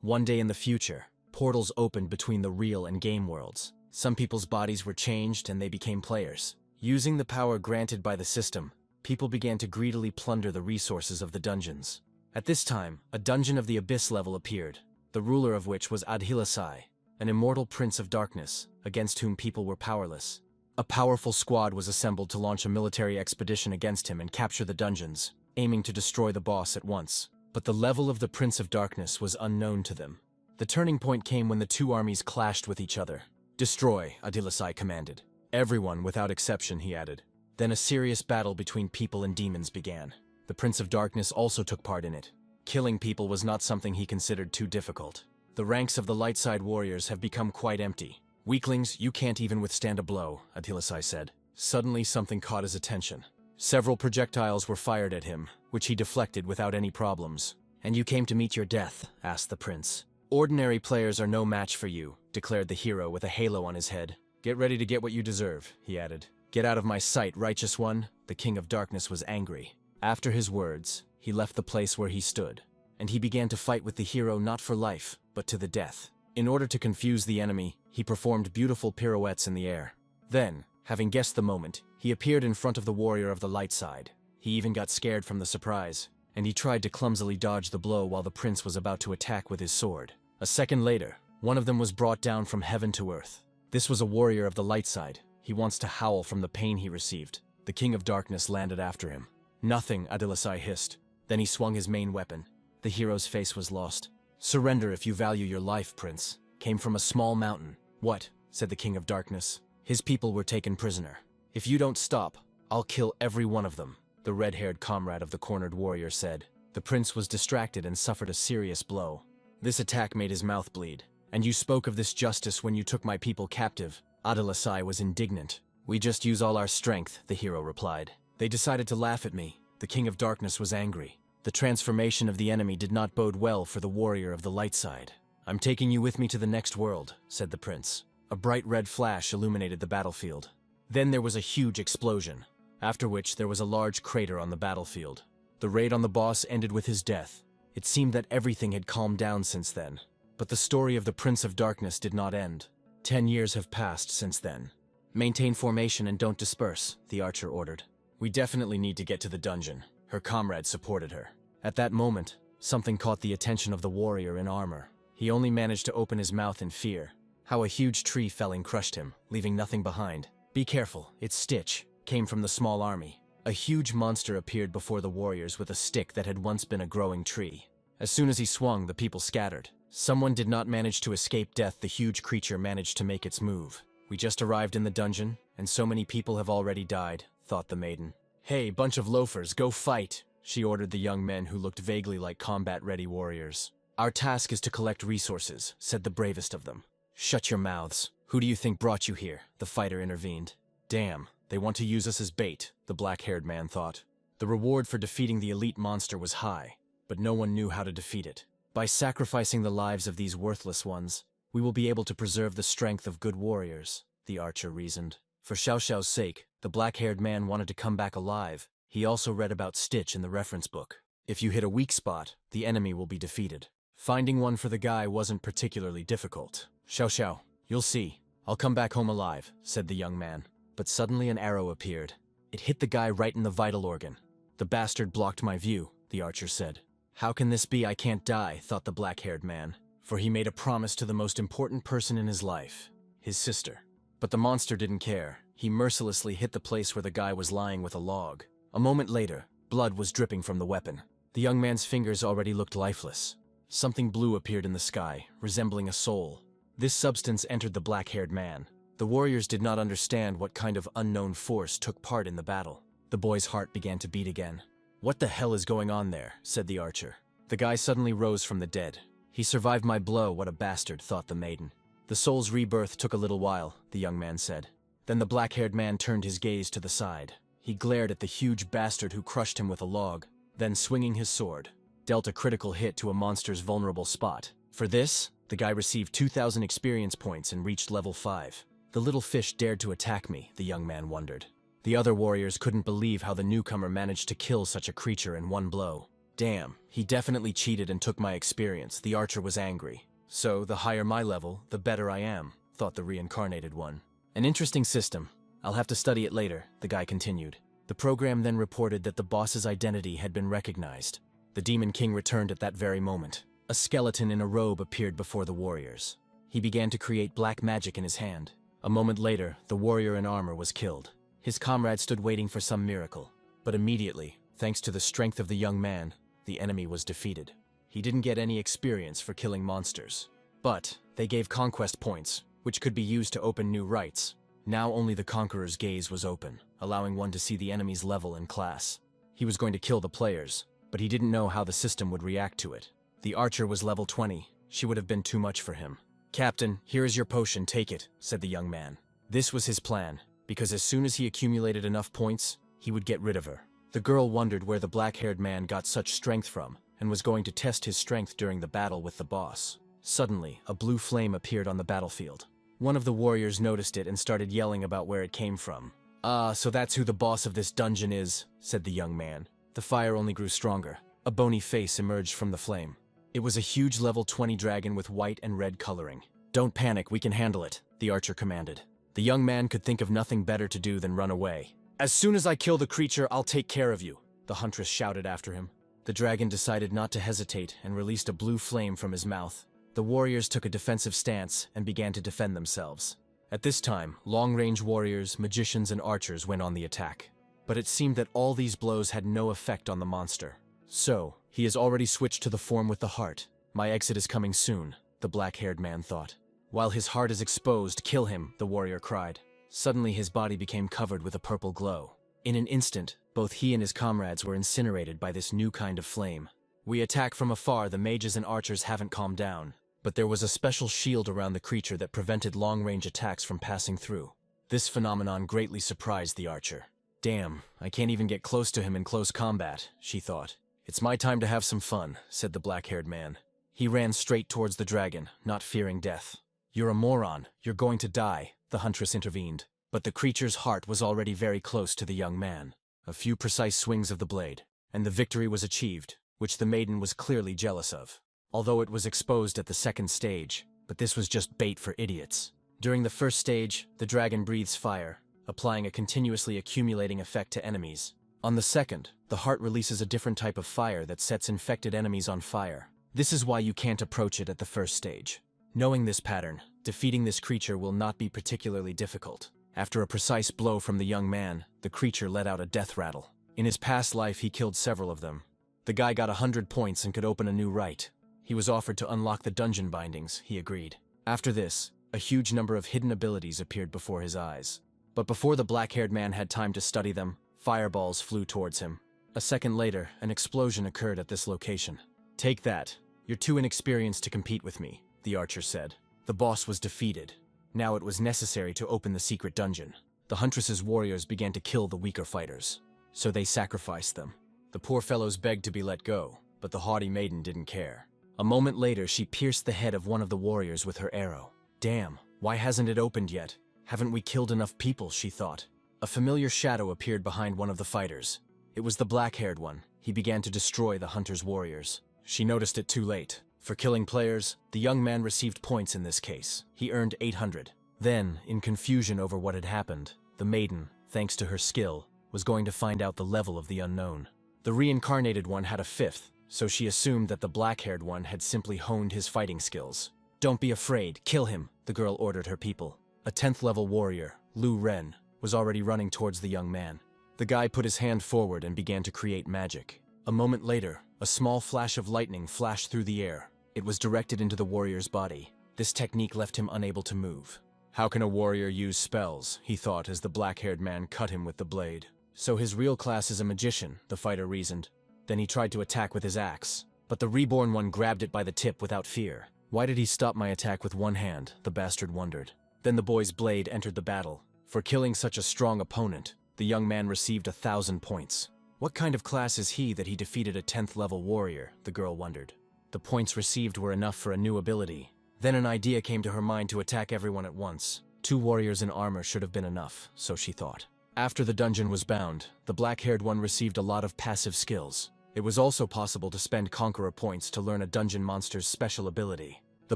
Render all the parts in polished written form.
One day in the future, portals opened between the real and game worlds. Some people's bodies were changed and they became players. Using the power granted by the system, people began to greedily plunder the resources of the dungeons. At this time, a dungeon of the Abyss level appeared, the ruler of which was Adhilasai, an immortal prince of darkness, against whom people were powerless. A powerful squad was assembled to launch a military expedition against him and capture the dungeons, aiming to destroy the boss at once. But the level of the Prince of Darkness was unknown to them. The turning point came when the two armies clashed with each other. "Destroy," Adhilasai commanded. "Everyone without exception," he added. Then a serious battle between people and demons began. The Prince of Darkness also took part in it. Killing people was not something he considered too difficult. "The ranks of the light side warriors have become quite empty. Weaklings, you can't even withstand a blow," Adhilasai said. Suddenly something caught his attention. Several projectiles were fired at him, which he deflected without any problems. "And you came to meet your death?" asked the prince. "Ordinary players are no match for you," declared the hero with a halo on his head. "Get ready to get what you deserve," he added. "Get out of my sight, righteous one." The King of Darkness was angry. After his words, he left the place where he stood, and he began to fight with the hero not for life, but to the death. In order to confuse the enemy, he performed beautiful pirouettes in the air. Then, having guessed the moment, he appeared in front of the warrior of the light side. He even got scared from the surprise, and he tried to clumsily dodge the blow while the prince was about to attack with his sword. A second later, one of them was brought down from heaven to earth. This was a warrior of the light side. He wants to howl from the pain he received. The King of Darkness landed after him. "Nothing," Adhilasai hissed. Then he swung his main weapon. The hero's face was lost. "Surrender if you value your life, prince," came from a small mountain. "What?" said the King of Darkness. "His people were taken prisoner. If you don't stop, I'll kill every one of them," the red-haired comrade of the cornered warrior said. The prince was distracted and suffered a serious blow. This attack made his mouth bleed. "And you spoke of this justice when you took my people captive?" Adhilasai was indignant. "We just use all our strength," the hero replied. "They decided to laugh at me." The King of Darkness was angry. The transformation of the enemy did not bode well for the warrior of the light side. "I'm taking you with me to the next world," said the prince. A bright red flash illuminated the battlefield. Then there was a huge explosion, after which there was a large crater on the battlefield. The raid on the boss ended with his death. It seemed that everything had calmed down since then. But the story of the Prince of Darkness did not end. 10 years have passed since then. "Maintain formation and don't disperse," the archer ordered. "We definitely need to get to the dungeon." Her comrade supported her. At that moment, something caught the attention of the warrior in armor. He only managed to open his mouth in fear. How a huge tree felling crushed him, leaving nothing behind. "Be careful, it's Stitch," came from the small army. A huge monster appeared before the warriors with a stick that had once been a growing tree. As soon as he swung, the people scattered. Someone did not manage to escape death. The huge creature managed to make its move. "We just arrived in the dungeon, and so many people have already died," thought the maiden. "Hey, bunch of loafers, go fight," she ordered the young men who looked vaguely like combat-ready warriors. "Our task is to collect resources," said the bravest of them. "Shut your mouths. Who do you think brought you here?" the fighter intervened. "Damn, they want to use us as bait," the black-haired man thought. The reward for defeating the elite monster was high, but no one knew how to defeat it. "By sacrificing the lives of these worthless ones, we will be able to preserve the strength of good warriors," the archer reasoned. For Xiao Xiao's sake, the black-haired man wanted to come back alive. He also read about Stitch in the reference book. If you hit a weak spot, the enemy will be defeated. Finding one for the guy wasn't particularly difficult. "Xiao Xiao, you'll see. I'll come back home alive," said the young man. But suddenly an arrow appeared. It hit the guy right in the vital organ. "The bastard blocked my view," the archer said. "How can this be? I can't die," thought the black-haired man, for he made a promise to the most important person in his life, his sister. But the monster didn't care. He mercilessly hit the place where the guy was lying with a log. A moment later, blood was dripping from the weapon. The young man's fingers already looked lifeless. Something blue appeared in the sky, resembling a soul. This substance entered the black-haired man. The warriors did not understand what kind of unknown force took part in the battle. The boy's heart began to beat again. "What the hell is going on there?" said the archer. The guy suddenly rose from the dead. "He survived my blow, what a bastard," thought the maiden. "The soul's rebirth took a little while," the young man said. Then the black-haired man turned his gaze to the side. He glared at the huge bastard who crushed him with a log, then swinging his sword, dealt a critical hit to a monster's vulnerable spot. For this, the guy received 2,000 experience points and reached level 5. The little fish dared to attack me, the young man wondered. The other warriors couldn't believe how the newcomer managed to kill such a creature in one blow. Damn, he definitely cheated and took my experience. The archer was angry. So, the higher my level, the better I am, thought the reincarnated one. An interesting system. I'll have to study it later, the guy continued. The program then reported that the boss's identity had been recognized. The Demon King returned at that very moment. A skeleton in a robe appeared before the warriors. He began to create black magic in his hand. A moment later, the warrior in armor was killed. His comrade stood waiting for some miracle. But immediately, thanks to the strength of the young man, the enemy was defeated. He didn't get any experience for killing monsters. But they gave conquest points, which could be used to open new rights. Now only the conqueror's gaze was open, allowing one to see the enemy's level and class. He was going to kill the players, but he didn't know how the system would react to it. The archer was level 20. She would have been too much for him. "Captain, here is your potion, take it," said the young man. This was his plan, because as soon as he accumulated enough points, he would get rid of her. The girl wondered where the black-haired man got such strength from, and was going to test his strength during the battle with the boss. Suddenly, a blue flame appeared on the battlefield. One of the warriors noticed it and started yelling about where it came from. "Ah, so that's who the boss of this dungeon is," said the young man. The fire only grew stronger. A bony face emerged from the flame. It was a huge level 20 dragon with white and red coloring. "Don't panic, we can handle it," the archer commanded. The young man could think of nothing better to do than run away. "As soon as I kill the creature, I'll take care of you," the huntress shouted after him. The dragon decided not to hesitate and released a blue flame from his mouth. The warriors took a defensive stance and began to defend themselves. At this time, long-range warriors, magicians, and archers went on the attack. But it seemed that all these blows had no effect on the monster. "So, he has already switched to the form with the heart. My exit is coming soon," the black-haired man thought. "While his heart is exposed, kill him," the warrior cried. Suddenly his body became covered with a purple glow. In an instant, both he and his comrades were incinerated by this new kind of flame. "We attack from afar, the mages and archers haven't calmed down." But there was a special shield around the creature that prevented long-range attacks from passing through. This phenomenon greatly surprised the archer. "Damn, I can't even get close to him in close combat," she thought. "It's my time to have some fun," said the black-haired man. He ran straight towards the dragon, not fearing death. "You're a moron. You're going to die," the huntress intervened. But the creature's heart was already very close to the young man. A few precise swings of the blade, and the victory was achieved, which the maiden was clearly jealous of. Although it was exposed at the second stage, but this was just bait for idiots. During the first stage, the dragon breathes fire, applying a continuously accumulating effect to enemies. On the second, the heart releases a different type of fire that sets infected enemies on fire. This is why you can't approach it at the first stage. Knowing this pattern, defeating this creature will not be particularly difficult. After a precise blow from the young man, the creature let out a death rattle. In his past life, he killed several of them. The guy got 100 points and could open a new right. He was offered to unlock the dungeon bindings, he agreed. After this, a huge number of hidden abilities appeared before his eyes. But before the black-haired man had time to study them, fireballs flew towards him. A second later, an explosion occurred at this location. "Take that. You're too inexperienced to compete with me," the archer said. The boss was defeated. Now it was necessary to open the secret dungeon. The huntress's warriors began to kill the weaker fighters. So they sacrificed them. The poor fellows begged to be let go, but the haughty maiden didn't care. A moment later, she pierced the head of one of the warriors with her arrow. "Damn, why hasn't it opened yet? Haven't we killed enough people?" she thought. A familiar shadow appeared behind one of the fighters. It was the black-haired one. He began to destroy the hunter's warriors. She noticed it too late. For killing players, the young man received points in this case. He earned 800. Then, in confusion over what had happened, the maiden, thanks to her skill, was going to find out the level of the unknown. The reincarnated one had a 5th, so she assumed that the black-haired one had simply honed his fighting skills. "Don't be afraid, kill him," the girl ordered her people. A 10th level warrior, Lu Ren, was already running towards the young man. The guy put his hand forward and began to create magic. A moment later, a small flash of lightning flashed through the air. It was directed into the warrior's body. This technique left him unable to move. How can a warrior use spells, he thought as the black-haired man cut him with the blade. So his real class is a magician, the fighter reasoned. Then he tried to attack with his axe, but the reborn one grabbed it by the tip without fear. Why did he stop my attack with one hand, the bastard wondered. Then the boy's blade entered the battle. For killing such a strong opponent, the young man received 1,000 points. What kind of class is he that he defeated a 10th level warrior, the girl wondered. The points received were enough for a new ability. Then an idea came to her mind to attack everyone at once. 2 warriors in armor should have been enough, so she thought. After the dungeon was bound, the black-haired one received a lot of passive skills. It was also possible to spend Conqueror points to learn a dungeon monster's special ability. The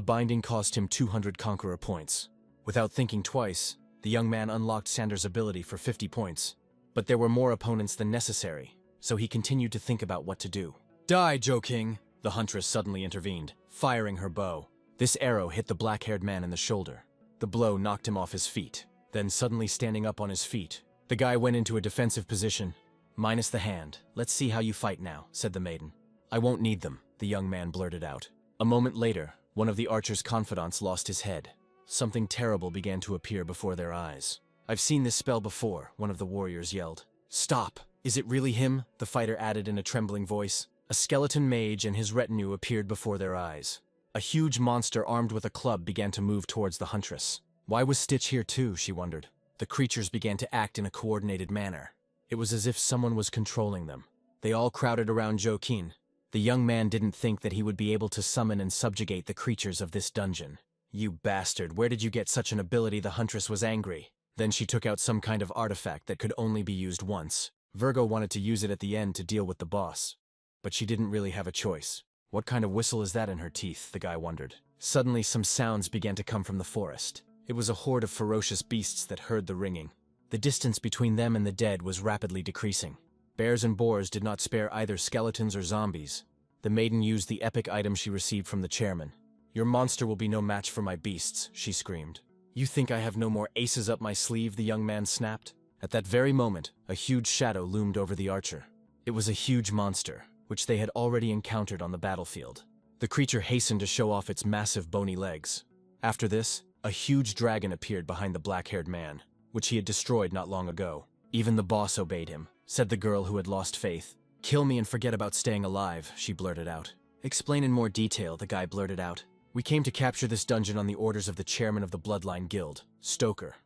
binding cost him 200 Conqueror points. Without thinking twice, the young man unlocked Sandor's ability for 50 points. But there were more opponents than necessary, so he continued to think about what to do. "Die, Joe King!" The huntress suddenly intervened, firing her bow. This arrow hit the black-haired man in the shoulder. The blow knocked him off his feet. Then suddenly standing up on his feet, the guy went into a defensive position. "Minus the hand. Let's see how you fight now," said the maiden. "I won't need them," the young man blurted out. A moment later, one of the archer's confidants lost his head. Something terrible began to appear before their eyes. "I've seen this spell before," one of the warriors yelled. "Stop! Is it really him?" the fighter added in a trembling voice. A skeleton mage and his retinue appeared before their eyes. A huge monster armed with a club began to move towards the huntress. Why was Stitch here too, she wondered. The creatures began to act in a coordinated manner. It was as if someone was controlling them. They all crowded around Joaquin. The young man didn't think that he would be able to summon and subjugate the creatures of this dungeon. "You bastard, where did you get such an ability?" The huntress was angry. Then she took out some kind of artifact that could only be used once. Virgo wanted to use it at the end to deal with the boss. But she didn't really have a choice. What kind of whistle is that in her teeth, the guy wondered. Suddenly some sounds began to come from the forest. It was a horde of ferocious beasts that heard the ringing. The distance between them and the dead was rapidly decreasing. Bears and boars did not spare either skeletons or zombies. The maiden used the epic item she received from the chairman. "Your monster will be no match for my beasts," she screamed. "You think I have no more aces up my sleeve?" the young man snapped. At that very moment, a huge shadow loomed over the archer. It was a huge monster, which they had already encountered on the battlefield. The creature hastened to show off its massive bony legs. After this, a huge dragon appeared behind the black-haired man, which he had destroyed not long ago. "Even the boss obeyed him," said the girl who had lost faith. "Kill me and forget about staying alive," she blurted out. "Explain in more detail," the guy blurted out. "We came to capture this dungeon on the orders of the chairman of the Bloodline Guild, Stoker.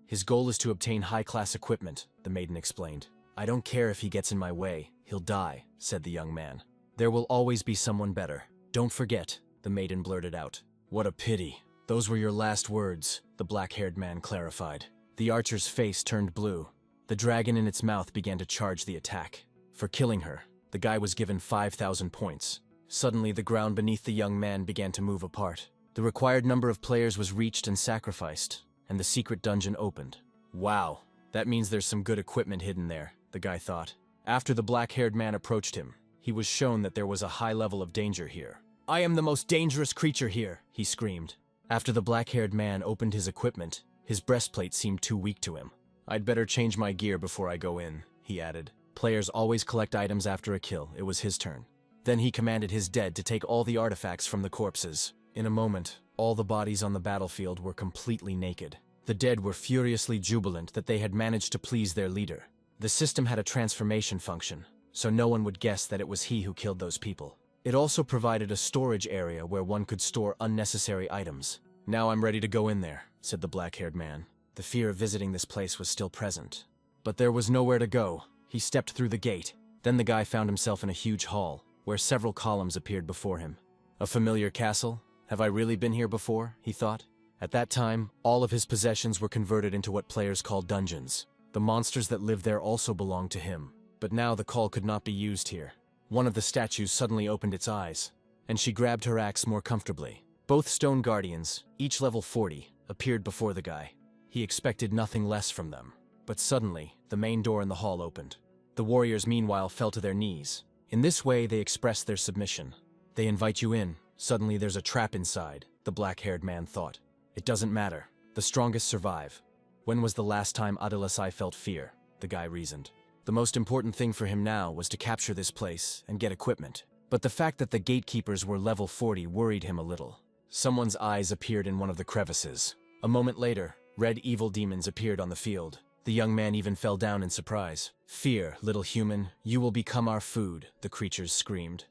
His goal is to obtain high-class equipment," the maiden explained. "I don't care if he gets in my way, he'll die," said the young man. "There will always be someone better. Don't forget," the maiden blurted out. "What a pity. Those were your last words," the black-haired man clarified. The archer's face turned blue. The dragon in its mouth began to charge the attack. For killing her, the guy was given 5,000 points. Suddenly, the ground beneath the young man began to move apart. The required number of players was reached and sacrificed, and the secret dungeon opened. "Wow, that means there's some good equipment hidden there," the guy thought. After the black-haired man approached him, he was shown that there was a high level of danger here. "I am the most dangerous creature here," he screamed. After the black-haired man opened his equipment, his breastplate seemed too weak to him. "I'd better change my gear before I go in," he added. Players always collect items after a kill. It was his turn. Then he commanded his dead to take all the artifacts from the corpses. In a moment, all the bodies on the battlefield were completely naked. The dead were furiously jubilant that they had managed to please their leader. The system had a transformation function, so no one would guess that it was he who killed those people. It also provided a storage area where one could store unnecessary items. "Now I'm ready to go in there," said the black-haired man. The fear of visiting this place was still present. But there was nowhere to go. He stepped through the gate. Then the guy found himself in a huge hall, where several columns appeared before him. "A familiar castle? Have I really been here before?" he thought. At that time, all of his possessions were converted into what players call dungeons. The monsters that lived there also belonged to him. But now the call could not be used here. One of the statues suddenly opened its eyes, and she grabbed her axe more comfortably. Both stone guardians, each level 40, appeared before the guy. He expected nothing less from them. But suddenly, the main door in the hall opened. The warriors meanwhile fell to their knees. In this way, they expressed their submission. "They invite you in. Suddenly there's a trap inside," the black-haired man thought. "It doesn't matter. The strongest survive." When was the last time Adilasai felt fear? The guy reasoned. The most important thing for him now was to capture this place and get equipment. But the fact that the gatekeepers were level 40 worried him a little. Someone's eyes appeared in one of the crevices. A moment later, red evil demons appeared on the field. The young man even fell down in surprise. "Fear, little human, you will become our food," the creatures screamed.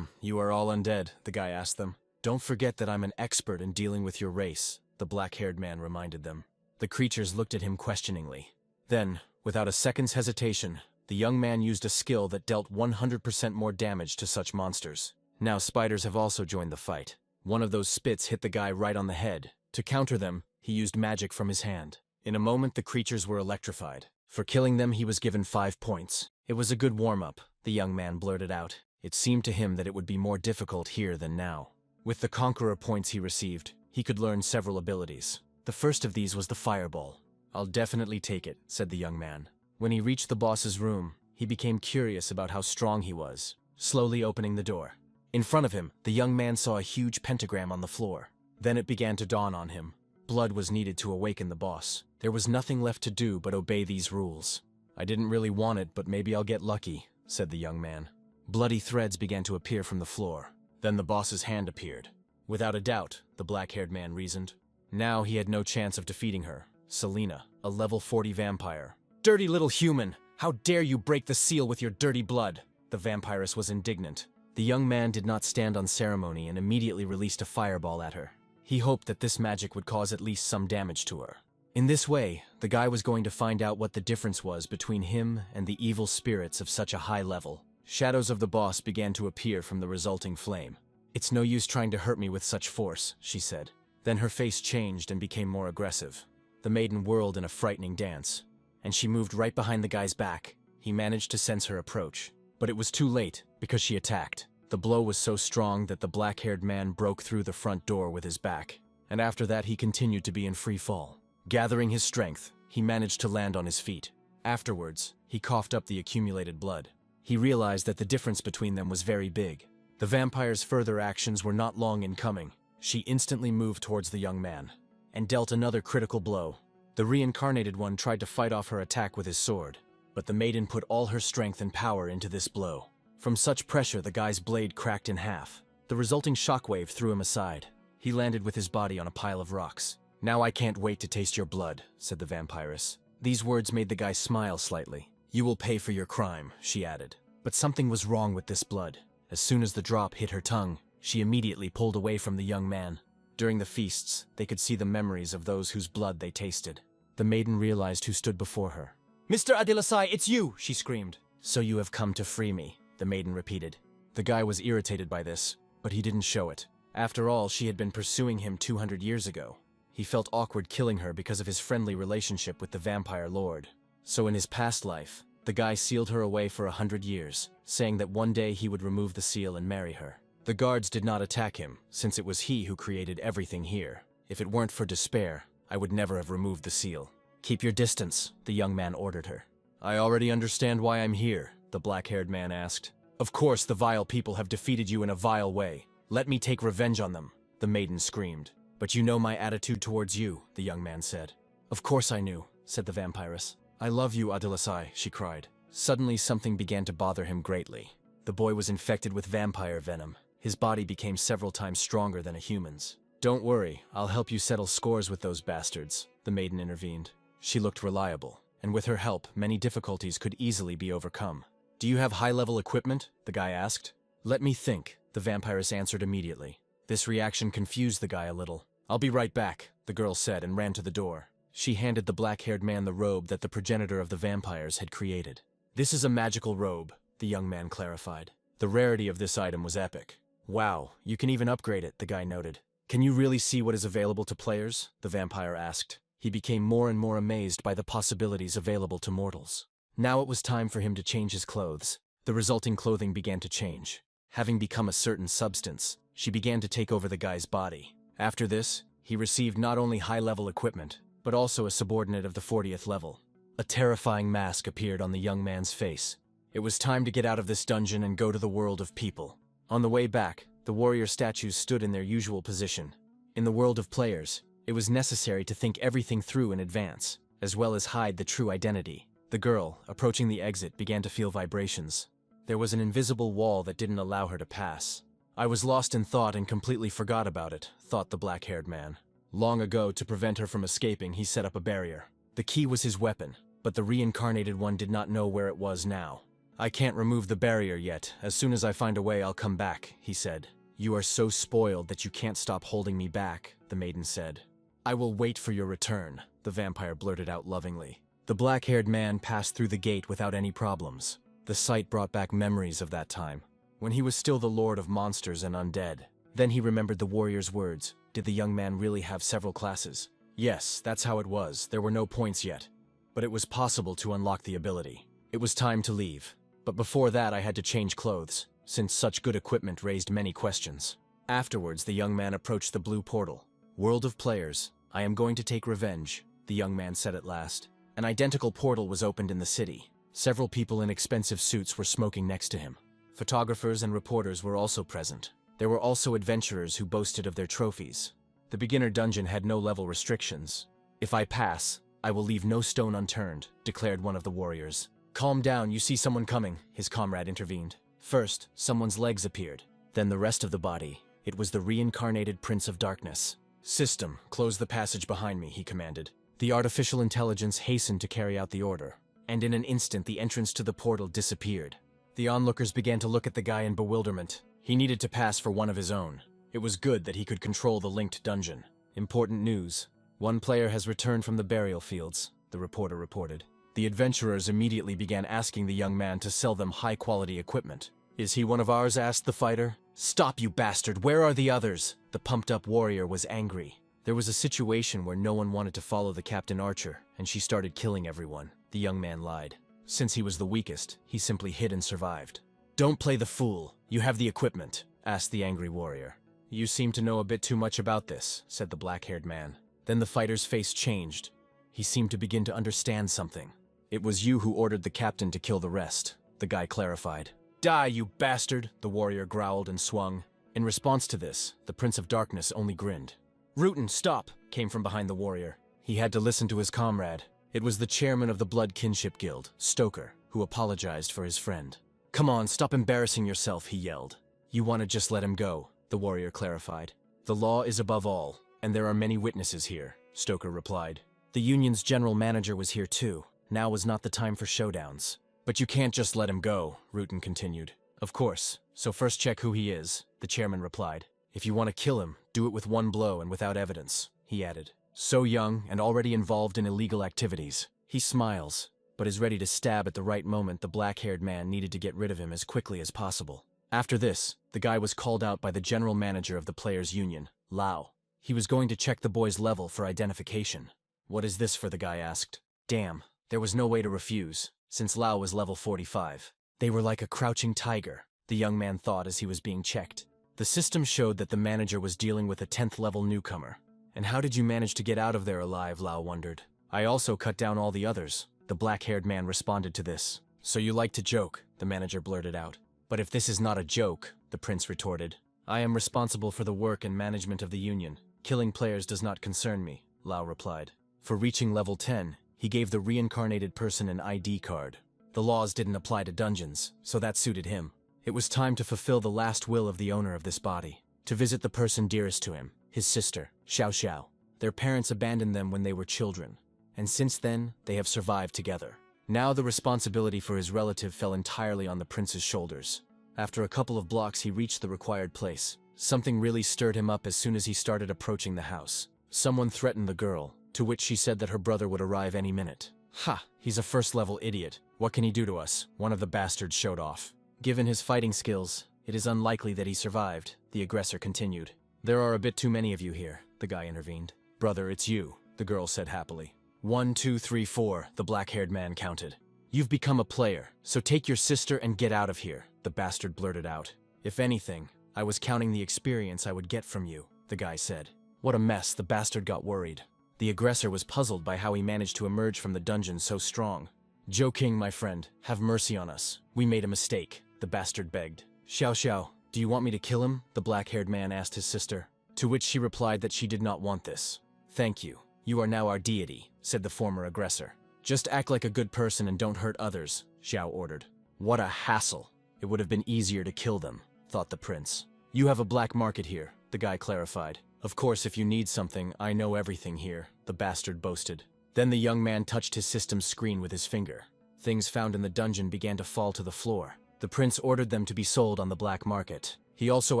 You are all undead," the guy asked them. "Don't forget that I'm an expert in dealing with your race," the black-haired man reminded them. The creatures looked at him questioningly. Then, without a second's hesitation, the young man used a skill that dealt 100% more damage to such monsters. Now spiders have also joined the fight. One of those spits hit the guy right on the head. To counter them, he used magic from his hand. In a moment, the creatures were electrified. For killing them, he was given 5 points. It was a good warm-up, the young man blurted out. It seemed to him that it would be more difficult here than now. With the Conqueror points he received, he could learn several abilities. The first of these was the Fireball. "I'll definitely take it," said the young man. When he reached the boss's room, he became curious about how strong he was, slowly opening the door. In front of him, the young man saw a huge pentagram on the floor. Then it began to dawn on him. Blood was needed to awaken the boss. There was nothing left to do but obey these rules. "I didn't really want it, but maybe I'll get lucky," said the young man. Bloody threads began to appear from the floor. Then the boss's hand appeared. Without a doubt, the black-haired man reasoned. Now he had no chance of defeating her. Selena, a level 40 vampire. "Dirty little human! How dare you break the seal with your dirty blood!" The vampiress was indignant. The young man did not stand on ceremony and immediately released a fireball at her. He hoped that this magic would cause at least some damage to her. In this way, the guy was going to find out what the difference was between him and the evil spirits of such a high level. Shadows of the boss began to appear from the resulting flame. "It's no use trying to hurt me with such force," she said. Then her face changed and became more aggressive. The maiden whirled in a frightening dance, and she moved right behind the guy's back. He managed to sense her approach, but it was too late because she attacked. The blow was so strong that the black-haired man broke through the front door with his back, and after that he continued to be in free fall. Gathering his strength, he managed to land on his feet. Afterwards, he coughed up the accumulated blood. He realized that the difference between them was very big. The vampire's further actions were not long in coming. She instantly moved towards the young man and dealt another critical blow. The reincarnated one tried to fight off her attack with his sword, but the maiden put all her strength and power into this blow. From such pressure, the guy's blade cracked in half. The resulting shockwave threw him aside. He landed with his body on a pile of rocks. "Now I can't wait to taste your blood," said the vampiress. These words made the guy smile slightly. "You will pay for your crime," she added. But something was wrong with this blood. As soon as the drop hit her tongue, she immediately pulled away from the young man. During the feasts, they could see the memories of those whose blood they tasted. The maiden realized who stood before her. "Mr. Adilasai, it's you!" she screamed. "So you have come to free me," the maiden repeated. The guy was irritated by this, but he didn't show it. After all, she had been pursuing him 200 years ago. He felt awkward killing her because of his friendly relationship with the vampire lord. So in his past life, the guy sealed her away for 100 years, saying that one day he would remove the seal and marry her. The guards did not attack him, since it was he who created everything here. "If it weren't for despair, I would never have removed the seal." "Keep your distance," the young man ordered her. "I already understand why I'm here," the black-haired man asked. "Of course the vile people have defeated you in a vile way. Let me take revenge on them," the maiden screamed. "But you know my attitude towards you," the young man said. "Of course I knew," said the vampiress. "I love you, Adilasai," she cried. Suddenly something began to bother him greatly. The boy was infected with vampire venom. His body became several times stronger than a human's. "Don't worry, I'll help you settle scores with those bastards," the maiden intervened. She looked reliable, and with her help, many difficulties could easily be overcome. "Do you have high-level equipment?" the guy asked. "Let me think," the vampiress answered immediately. This reaction confused the guy a little. "I'll be right back," the girl said and ran to the door. She handed the black-haired man the robe that the progenitor of the vampires had created. "This is a magical robe," the young man clarified. The rarity of this item was epic. "Wow, you can even upgrade it," the guy noted. "Can you really see what is available to players?" the vampire asked. He became more and more amazed by the possibilities available to mortals. Now it was time for him to change his clothes. The resulting clothing began to change. Having become a certain substance, she began to take over the guy's body. After this, he received not only high-level equipment, but also a subordinate of the 40th level. A terrifying mask appeared on the young man's face. It was time to get out of this dungeon and go to the world of people. On the way back, the warrior statues stood in their usual position. In the world of players, it was necessary to think everything through in advance, as well as hide the true identity. The girl, approaching the exit, began to feel vibrations. There was an invisible wall that didn't allow her to pass. "I was lost in thought and completely forgot about it," thought the black-haired man. Long ago, to prevent her from escaping, he set up a barrier. The key was his weapon, but the reincarnated one did not know where it was now. "I can't remove the barrier yet. As soon as I find a way, I'll come back," he said. "You are so spoiled that you can't stop holding me back," the maiden said. "I will wait for your return," the vampire blurted out lovingly. The black-haired man passed through the gate without any problems. The sight brought back memories of that time, when he was still the lord of monsters and undead. Then he remembered the warrior's words. Did the young man really have several classes? Yes, that's how it was. There were no points yet. But it was possible to unlock the ability. It was time to leave. But before that, I had to change clothes. since such good equipment raised many questions. Afterwards, the young man approached the blue portal. "World of players, I am going to take revenge," the young man said at last. An identical portal was opened in the city. Several people in expensive suits were smoking next to him. Photographers and reporters were also present. There were also adventurers who boasted of their trophies. The beginner dungeon had no level restrictions. "If I pass, I will leave no stone unturned," declared one of the warriors. "Calm down, you see someone coming," his comrade intervened. First, someone's legs appeared, then the rest of the body. It was the reincarnated Prince of Darkness. "System, close the passage behind me," he commanded. The artificial intelligence hastened to carry out the order, and in an instant the entrance to the portal disappeared. The onlookers began to look at the guy in bewilderment. He needed to pass for one of his own. It was good that he could control the linked dungeon. "Important news. One player has returned from the burial fields," the reporter reported. The adventurers immediately began asking the young man to sell them high-quality equipment. "Is he one of ours?" asked the fighter. "Stop, you bastard! Where are the others?" The pumped-up warrior was angry. There was a situation where no one wanted to follow the Captain Archer, and she started killing everyone. The young man lied. Since he was the weakest, he simply hid and survived. "Don't play the fool. You have the equipment," asked the angry warrior. "You seem to know a bit too much about this," said the black-haired man. Then the fighter's face changed. He seemed to begin to understand something. "It was you who ordered the captain to kill the rest," the guy clarified. "Die, you bastard!" the warrior growled and swung. In response to this, the Prince of Darkness only grinned. "Rutan, stop!" came from behind the warrior. He had to listen to his comrade. It was the chairman of the Blood Kinship Guild, Stoker, who apologized for his friend. "Come on, stop embarrassing yourself," he yelled. "You want to just let him go," the warrior clarified. "The law is above all, and there are many witnesses here," Stoker replied. "The union's general manager was here too. Now was not the time for showdowns." "But you can't just let him go," Rutan continued. "Of course, so first check who he is," the chairman replied. "If you want to kill him, do it with one blow and without evidence," he added. "So young and already involved in illegal activities. He smiles, but is ready to stab at the right moment. The black-haired man needed to get rid of him as quickly as possible. After this, the guy was called out by the general manager of the players' union, Lau. He was going to check the boy's level for identification. "What is this for?" the guy asked. Damn, there was no way to refuse, since Lau was level 45. They were like a crouching tiger, the young man thought as he was being checked. The system showed that the manager was dealing with a 10th level newcomer. "And how did you manage to get out of there alive?" Lau wondered. "I also cut down all the others," the black-haired man responded to this. "So you like to joke," the manager blurted out. "But if this is not a joke," the prince retorted, "I am responsible for the work and management of the union. Killing players does not concern me," Lau replied. For reaching level 10, he gave the reincarnated person an ID card. The laws didn't apply to dungeons, so that suited him. It was time to fulfill the last will of the owner of this body, to visit the person dearest to him, his sister, Xiao Xiao. Their parents abandoned them when they were children, and since then, they have survived together. Now the responsibility for his relative fell entirely on the prince's shoulders. After a couple of blocks, he reached the required place. Something really stirred him up as soon as he started approaching the house. Someone threatened the girl, to which she said that her brother would arrive any minute. "Ha! He's a first-level idiot. What can he do to us?" one of the bastards showed off. "Given his fighting skills, it is unlikely that he survived," the aggressor continued. "There are a bit too many of you here," the guy intervened. "Brother, it's you," the girl said happily. 1, 2, 3, 4, the black-haired man counted. "You've become a player, so take your sister and get out of here," the bastard blurted out. "If anything, I was counting the experience I would get from you," the guy said. What a mess, the bastard got worried. The aggressor was puzzled by how he managed to emerge from the dungeon so strong. "Joe King, my friend, have mercy on us. We made a mistake," the bastard begged. "Xiao Xiao, do you want me to kill him?" the black-haired man asked his sister, to which she replied that she did not want this. "Thank you. You are now our deity," said the former aggressor. "Just act like a good person and don't hurt others," Xiao ordered. What a hassle. It would have been easier to kill them, thought the prince. "You have a black market here," the guy clarified. "Of course, if you need something, I know everything here," the bastard boasted. Then the young man touched his system's screen with his finger. Things found in the dungeon began to fall to the floor. The prince ordered them to be sold on the black market. He also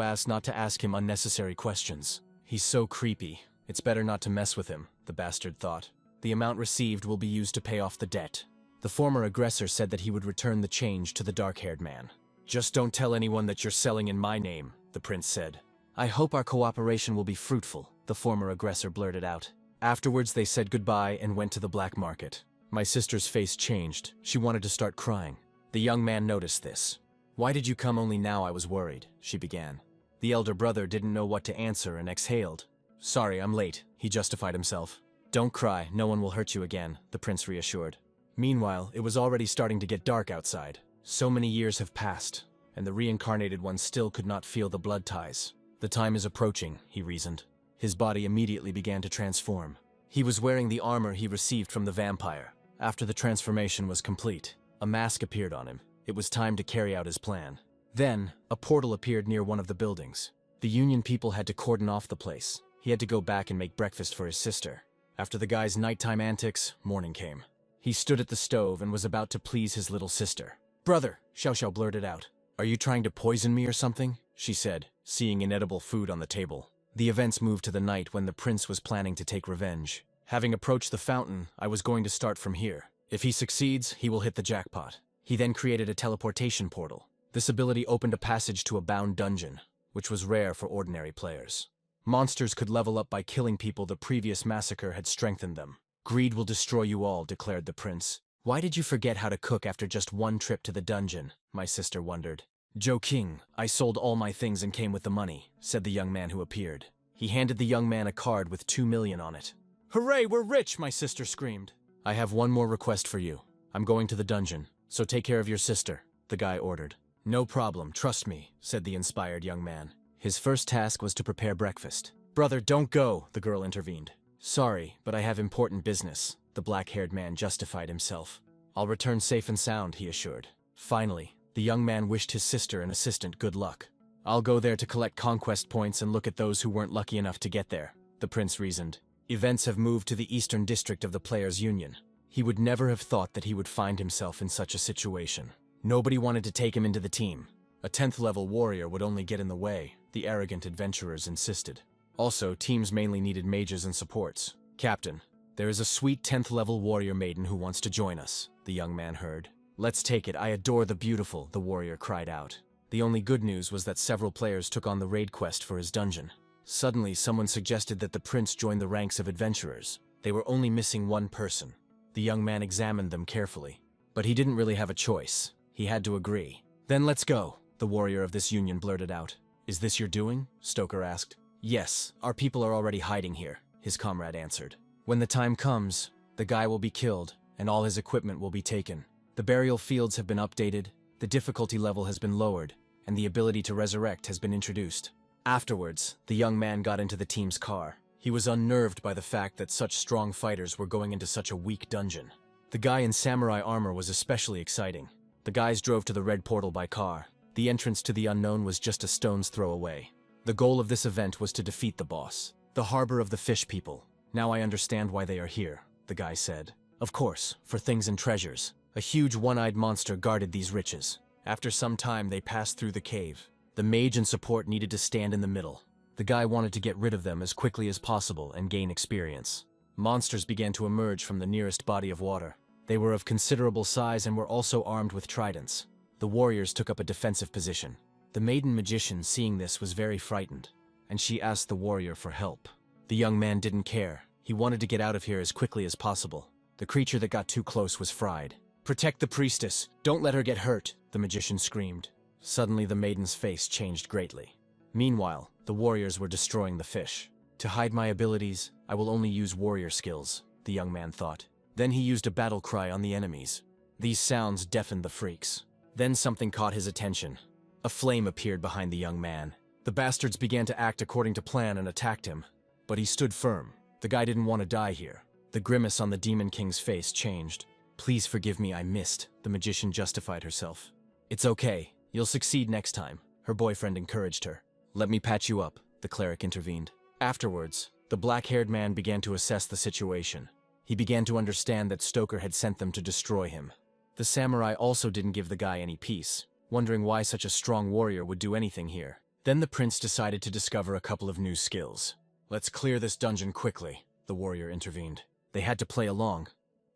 asked not to ask him unnecessary questions. "He's so creepy. It's better not to mess with him," the bastard thought. "The amount received will be used to pay off the debt." The former aggressor said that he would return the change to the dark-haired man. "Just don't tell anyone that you're selling in my name," the prince said. "I hope our cooperation will be fruitful," the former aggressor blurted out. Afterwards, they said goodbye and went to the black market. My sister's face changed. She wanted to start crying. The young man noticed this. "Why did you come only now? I was worried," she began. The elder brother didn't know what to answer and exhaled. "Sorry, I'm late," he justified himself. "Don't cry, no one will hurt you again," the prince reassured. Meanwhile, it was already starting to get dark outside. So many years have passed, and the reincarnated one still could not feel the blood ties. The time is approaching, he reasoned. His body immediately began to transform. He was wearing the armor he received from the vampire. After the transformation was complete, a mask appeared on him. It was time to carry out his plan. Then, a portal appeared near one of the buildings. The Union people had to cordon off the place. He had to go back and make breakfast for his sister. After the guy's nighttime antics, morning came. He stood at the stove and was about to please his little sister. "Brother," Xiao Xiao blurted out. "Are you trying to poison me or something?" she said, seeing inedible food on the table. The events moved to the night when the prince was planning to take revenge. Having approached the fountain, I was going to start from here. If he succeeds, he will hit the jackpot. He then created a teleportation portal. This ability opened a passage to a bound dungeon, which was rare for ordinary players. Monsters could level up by killing people. The previous massacre had strengthened them. "Greed will destroy you all," declared the prince. "Why did you forget how to cook after just one trip to the dungeon?" my sister wondered. "Joe King, I sold all my things and came with the money," said the young man who appeared. He handed the young man a card with 2 million on it. "Hooray, we're rich!" my sister screamed. "I have one more request for you. I'm going to the dungeon, so take care of your sister," the guy ordered. "No problem, trust me," said the inspired young man. His first task was to prepare breakfast. "Brother, don't go," the girl intervened. "Sorry, but I have important business," the black-haired man justified himself. "I'll return safe and sound," he assured. Finally, the young man wished his sister and assistant good luck. "I'll go there to collect conquest points and look at those who weren't lucky enough to get there," the prince reasoned. Events have moved to the eastern district of the Players' Union. He would never have thought that he would find himself in such a situation. Nobody wanted to take him into the team. A 10th-level warrior would only get in the way, the arrogant adventurers insisted. Also, teams mainly needed mages and supports. "Captain, there is a sweet 10th-level warrior maiden who wants to join us," the young man heard. "Let's take it, I adore the beautiful," the warrior cried out. The only good news was that several players took on the raid quest for his dungeon. Suddenly, someone suggested that the prince join the ranks of adventurers. They were only missing one person. The young man examined them carefully. But he didn't really have a choice. He had to agree. "Then let's go," the warrior of this union blurted out. "Is this your doing?" Stoker asked. "Yes, our people are already hiding here," his comrade answered. "When the time comes, the guy will be killed, and all his equipment will be taken. The burial fields have been updated, the difficulty level has been lowered, and the ability to resurrect has been introduced." Afterwards, the young man got into the team's car. He was unnerved by the fact that such strong fighters were going into such a weak dungeon. The guy in samurai armor was especially exciting. The guys drove to the red portal by car. The entrance to the unknown was just a stone's throw away. The goal of this event was to defeat the boss, the harbor of the fish people. "Now I understand why they are here," the guy said. "Of course, for things and treasures. A huge one-eyed monster guarded these riches. After some time, they passed through the cave. The mage and support needed to stand in the middle. The guy wanted to get rid of them as quickly as possible and gain experience. Monsters began to emerge from the nearest body of water. They were of considerable size and were also armed with tridents. The warriors took up a defensive position. The maiden magician, seeing this, was very frightened, and she asked the warrior for help. The young man didn't care. He wanted to get out of here as quickly as possible. The creature that got too close was fried. "Protect the priestess! Don't let her get hurt!" the magician screamed. Suddenly the maiden's face changed greatly. Meanwhile, the warriors were destroying the fish. "To hide my abilities, I will only use warrior skills," the young man thought. Then he used a battle cry on the enemies. These sounds deafened the freaks. Then something caught his attention. A flame appeared behind the young man. The bastards began to act according to plan and attacked him. But he stood firm. The guy didn't want to die here. The grimace on the Demon King's face changed. "Please forgive me, I missed," the magician justified herself. "It's okay. You'll succeed next time," her boyfriend encouraged her. "Let me patch you up," the cleric intervened. Afterwards, the black-haired man began to assess the situation. He began to understand that Stoker had sent them to destroy him. The samurai also didn't give the guy any peace, wondering why such a strong warrior would do anything here. Then the prince decided to discover a couple of new skills. "Let's clear this dungeon quickly," the warrior intervened. They had to play along,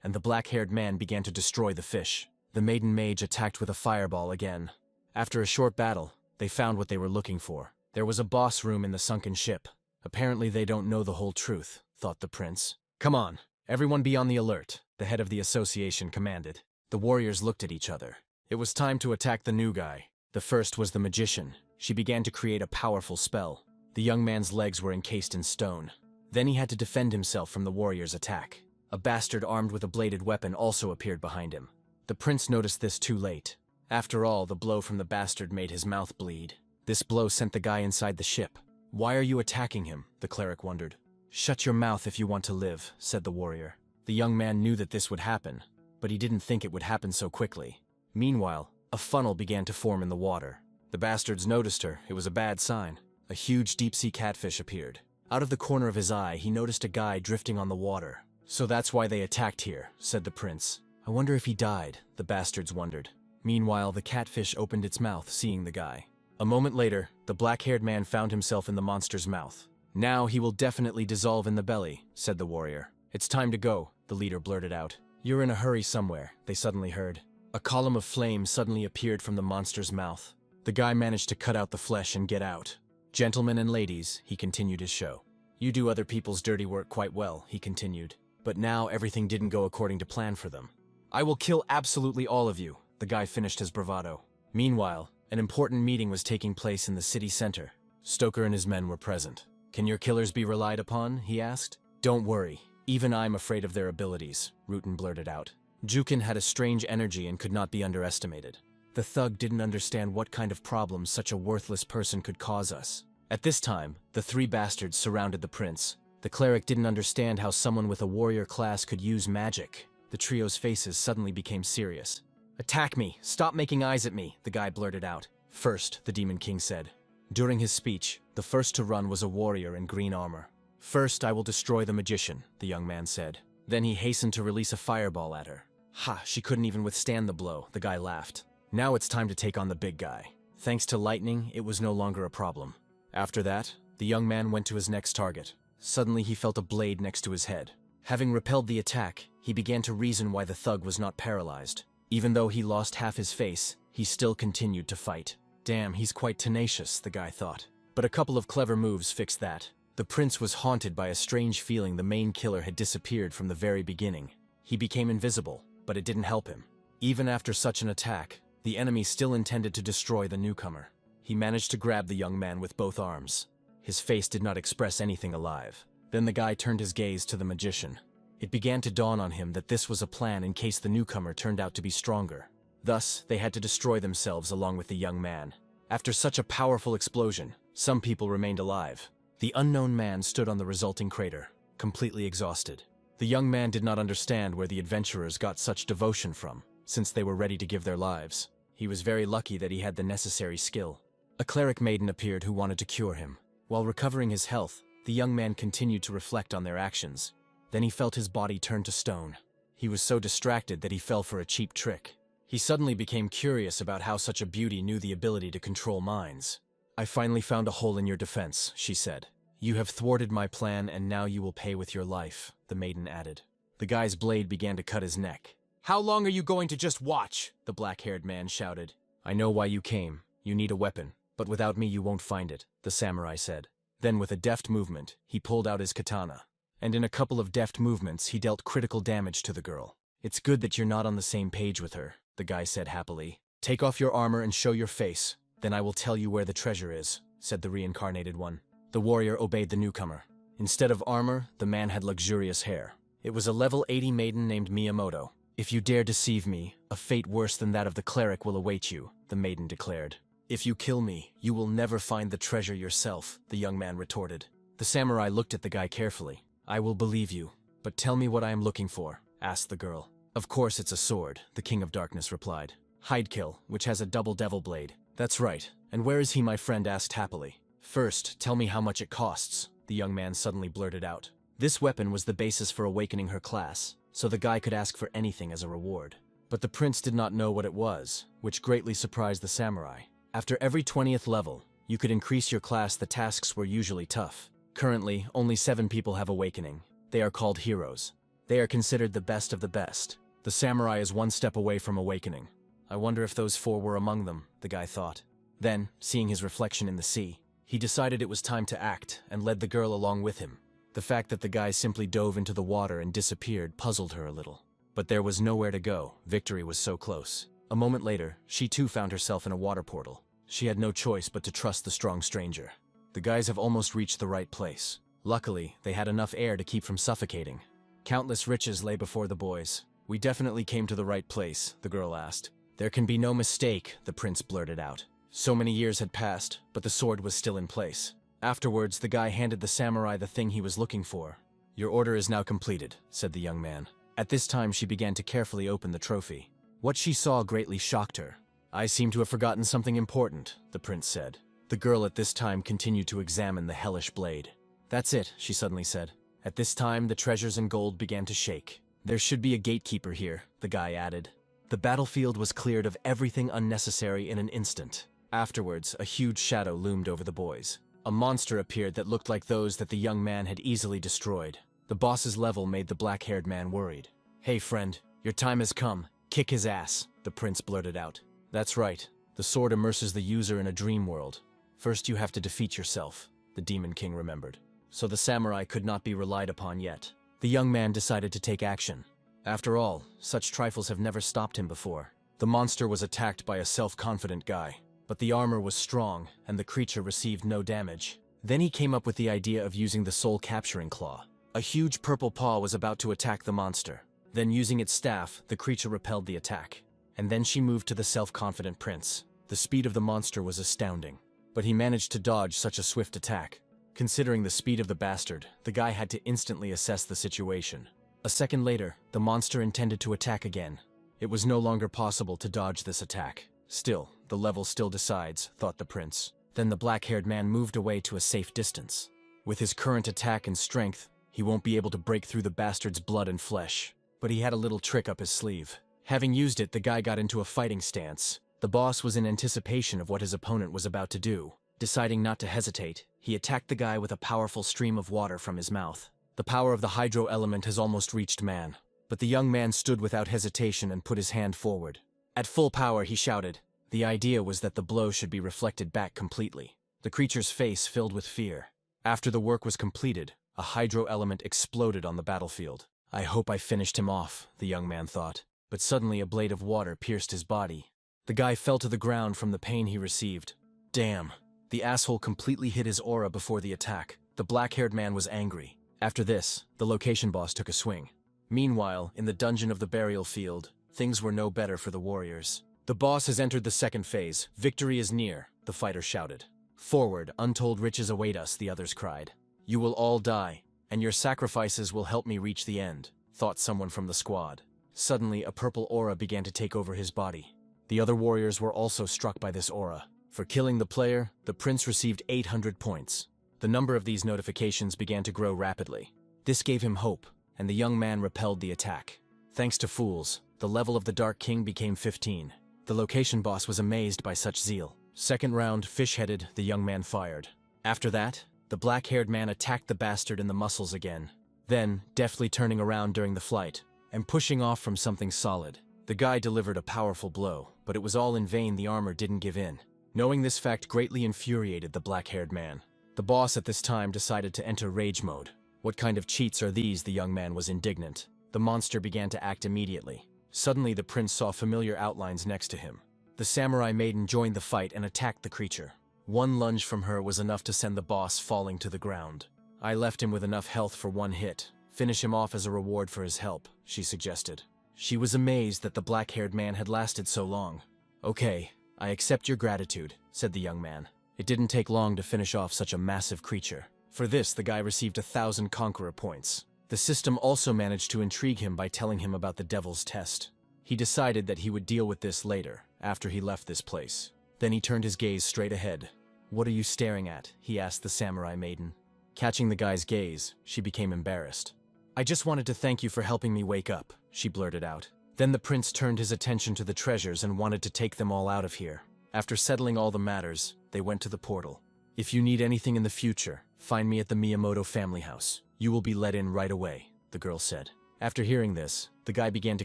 and the black-haired man began to destroy the fish. The maiden mage attacked with a fireball again. After a short battle, they found what they were looking for. There was a boss room in the sunken ship. "Apparently they don't know the whole truth," thought the prince. "Come on, everyone be on the alert," the head of the association commanded. The warriors looked at each other. It was time to attack the new guy. The first was the magician. She began to create a powerful spell. The young man's legs were encased in stone. Then he had to defend himself from the warrior's attack. A bastard armed with a bladed weapon also appeared behind him. The prince noticed this too late. After all, the blow from the bastard made his mouth bleed. This blow sent the guy inside the ship. "Why are you attacking him?" the cleric wondered. "Shut your mouth if you want to live," said the warrior. The young man knew that this would happen, but he didn't think it would happen so quickly. Meanwhile, a funnel began to form in the water. The bastards noticed her. It was a bad sign. A huge deep-sea catfish appeared. Out of the corner of his eye, he noticed a guy drifting on the water. "So that's why they attacked here," said the prince. "I wonder if he died," the bastards wondered. Meanwhile, the catfish opened its mouth, seeing the guy. A moment later, the black-haired man found himself in the monster's mouth. "Now he will definitely dissolve in the belly," said the warrior. "It's time to go," the leader blurted out. "You're in a hurry somewhere," they suddenly heard. A column of flame suddenly appeared from the monster's mouth. The guy managed to cut out the flesh and get out. "Gentlemen and ladies," he continued his show. "You do other people's dirty work quite well," he continued. "But now everything didn't go according to plan for them. I will kill absolutely all of you," the guy finished his bravado. Meanwhile, an important meeting was taking place in the city center. Stoker and his men were present. "Can your killers be relied upon?" he asked. "Don't worry. Even I'm afraid of their abilities," Rutan blurted out. Jukin had a strange energy and could not be underestimated. The thug didn't understand what kind of problems such a worthless person could cause us. At this time, the three bastards surrounded the prince. The cleric didn't understand how someone with a warrior class could use magic. The trio's faces suddenly became serious. "Attack me! Stop making eyes at me!" the guy blurted out. "First," the Demon King said. During his speech, the first to run was a warrior in green armor. "First, I will destroy the magician," the young man said. Then he hastened to release a fireball at her. "Ha, she couldn't even withstand the blow," the guy laughed. "Now it's time to take on the big guy." Thanks to lightning, it was no longer a problem. After that, the young man went to his next target. Suddenly he felt a blade next to his head. Having repelled the attack, he began to reason why the thug was not paralyzed. Even though he lost half his face, he still continued to fight. "Damn, he's quite tenacious," the guy thought. But a couple of clever moves fixed that. The prince was haunted by a strange feeling the main killer had disappeared from the very beginning. He became invisible, but it didn't help him. Even after such an attack, the enemy still intended to destroy the newcomer. He managed to grab the young man with both arms. His face did not express anything alive. Then the guy turned his gaze to the magician. It began to dawn on him that this was a plan in case the newcomer turned out to be stronger. Thus, they had to destroy themselves along with the young man. After such a powerful explosion, some people remained alive. The unknown man stood on the resulting crater, completely exhausted. The young man did not understand where the adventurers got such devotion from, since they were ready to give their lives. He was very lucky that he had the necessary skill. A cleric maiden appeared who wanted to cure him. While recovering his health, the young man continued to reflect on their actions. Then he felt his body turn to stone. He was so distracted that he fell for a cheap trick. He suddenly became curious about how such a beauty knew the ability to control minds. "I finally found a hole in your defense," she said. "You have thwarted my plan and now you will pay with your life," the maiden added. The guy's blade began to cut his neck. "How long are you going to just watch?" the black-haired man shouted. "I know why you came. You need a weapon, but without me you won't find it," the samurai said. Then with a deft movement, he pulled out his katana. And in a couple of deft movements, he dealt critical damage to the girl. "It's good that you're not on the same page with her," the guy said happily. "Take off your armor and show your face. Then I will tell you where the treasure is," said the reincarnated one. The warrior obeyed the newcomer. Instead of armor, the man had luxurious hair. It was a level 80 maiden named Miyamoto. "If you dare deceive me, a fate worse than that of the cleric will await you," the maiden declared. "If you kill me, you will never find the treasure yourself," the young man retorted. The samurai looked at the guy carefully. "I will believe you, but tell me what I am looking for," asked the girl. "Of course it's a sword," the King of Darkness replied. "Hidekill, which has a double devil blade." "That's right. And where is he?" my friend asked happily. "First, tell me how much it costs," the young man suddenly blurted out. This weapon was the basis for awakening her class, so the guy could ask for anything as a reward. But the prince did not know what it was, which greatly surprised the samurai. After every 20th level, you could increase your class. The tasks were usually tough. Currently, only 7 people have awakening. They are called heroes. They are considered the best of the best. The samurai is 1 step away from awakening. "I wonder if those 4 were among them," the guy thought. Then, seeing his reflection in the sea, he decided it was time to act and led the girl along with him. The fact that the guy simply dove into the water and disappeared puzzled her a little. But there was nowhere to go. Victory was so close. A moment later, she too found herself in a water portal. She had no choice but to trust the strong stranger. The guys have almost reached the right place. Luckily, they had enough air to keep from suffocating. Countless riches lay before the boys. We definitely came to the right place, the girl asked. There can be no mistake, the prince blurted out. So many years had passed, but the sword was still in place. Afterwards, the guy handed the samurai the thing he was looking for. Your order is now completed, said the young man. At this time, she began to carefully open the trophy. What she saw greatly shocked her. I seem to have forgotten something important, the prince said. The girl at this time continued to examine the hellish blade. That's it, she suddenly said. At this time, the treasures and gold began to shake. There should be a gatekeeper here, the guy added. The battlefield was cleared of everything unnecessary in an instant. Afterwards, a huge shadow loomed over the boys. A monster appeared that looked like those that the young man had easily destroyed. The boss's level made the black-haired man worried. Hey friend, your time has come. Kick his ass, the prince blurted out. That's right. The sword immerses the user in a dream world. First you have to defeat yourself, the Demon King remembered. So the samurai could not be relied upon yet. The young man decided to take action. After all, such trifles have never stopped him before. The monster was attacked by a self-confident guy, but the armor was strong and the creature received no damage. Then he came up with the idea of using the soul-capturing claw. A huge purple paw was about to attack the monster. Then using its staff, the creature repelled the attack. And then she moved to the self-confident prince. The speed of the monster was astounding, but he managed to dodge such a swift attack. Considering the speed of the bastard, the guy had to instantly assess the situation. A second later, the monster intended to attack again. It was no longer possible to dodge this attack. Still, the level still decides, thought the prince. Then the black-haired man moved away to a safe distance. With his current attack and strength, he won't be able to break through the bastard's blood and flesh. But he had a little trick up his sleeve. Having used it, the guy got into a fighting stance. The boss was in anticipation of what his opponent was about to do. Deciding not to hesitate, he attacked the guy with a powerful stream of water from his mouth. The power of the hydro element has almost reached man. But the young man stood without hesitation and put his hand forward. At full power, he shouted. The idea was that the blow should be reflected back completely. The creature's face filled with fear. After the work was completed, a hydro element exploded on the battlefield. I hope I finished him off, the young man thought. But suddenly a blade of water pierced his body. The guy fell to the ground from the pain he received. Damn. The asshole completely hid his aura before the attack. The black-haired man was angry. After this, the location boss took a swing. Meanwhile, in the dungeon of the burial field, things were no better for the warriors. The boss has entered the second phase. Victory is near, the fighter shouted. Forward, untold riches await us, the others cried. You will all die, and your sacrifices will help me reach the end, thought someone from the squad. Suddenly, a purple aura began to take over his body. The other warriors were also struck by this aura. For killing the player, the prince received 800 points. The number of these notifications began to grow rapidly. This gave him hope, and the young man repelled the attack. Thanks to fools, the level of the Dark King became 15. The location boss was amazed by such zeal. Second round, fish-headed, the young man fired. After that, the black-haired man attacked the bastard in the muscles again. Then, deftly turning around during the flight, and pushing off from something solid. The guy delivered a powerful blow, but it was all in vain. The armor didn't give in. Knowing this fact greatly infuriated the black-haired man. The boss at this time decided to enter rage mode. What kind of cheats are these? The young man was indignant. The monster began to act immediately. Suddenly the prince saw familiar outlines next to him. The samurai maiden joined the fight and attacked the creature. One lunge from her was enough to send the boss falling to the ground. I left him with enough health for one hit. Finish him off as a reward for his help, she suggested. She was amazed that the black-haired man had lasted so long. Okay, I accept your gratitude, said the young man. It didn't take long to finish off such a massive creature. For this, the guy received 1,000 conqueror points. The system also managed to intrigue him by telling him about the devil's test. He decided that he would deal with this later, after he left this place. Then he turned his gaze straight ahead. What are you staring at? He asked the samurai maiden. Catching the guy's gaze, she became embarrassed. I just wanted to thank you for helping me wake up, she blurted out. Then the prince turned his attention to the treasures and wanted to take them all out of here. After settling all the matters, they went to the portal. If you need anything in the future, find me at the Miyamoto family house. You will be let in right away, the girl said. After hearing this, the guy began to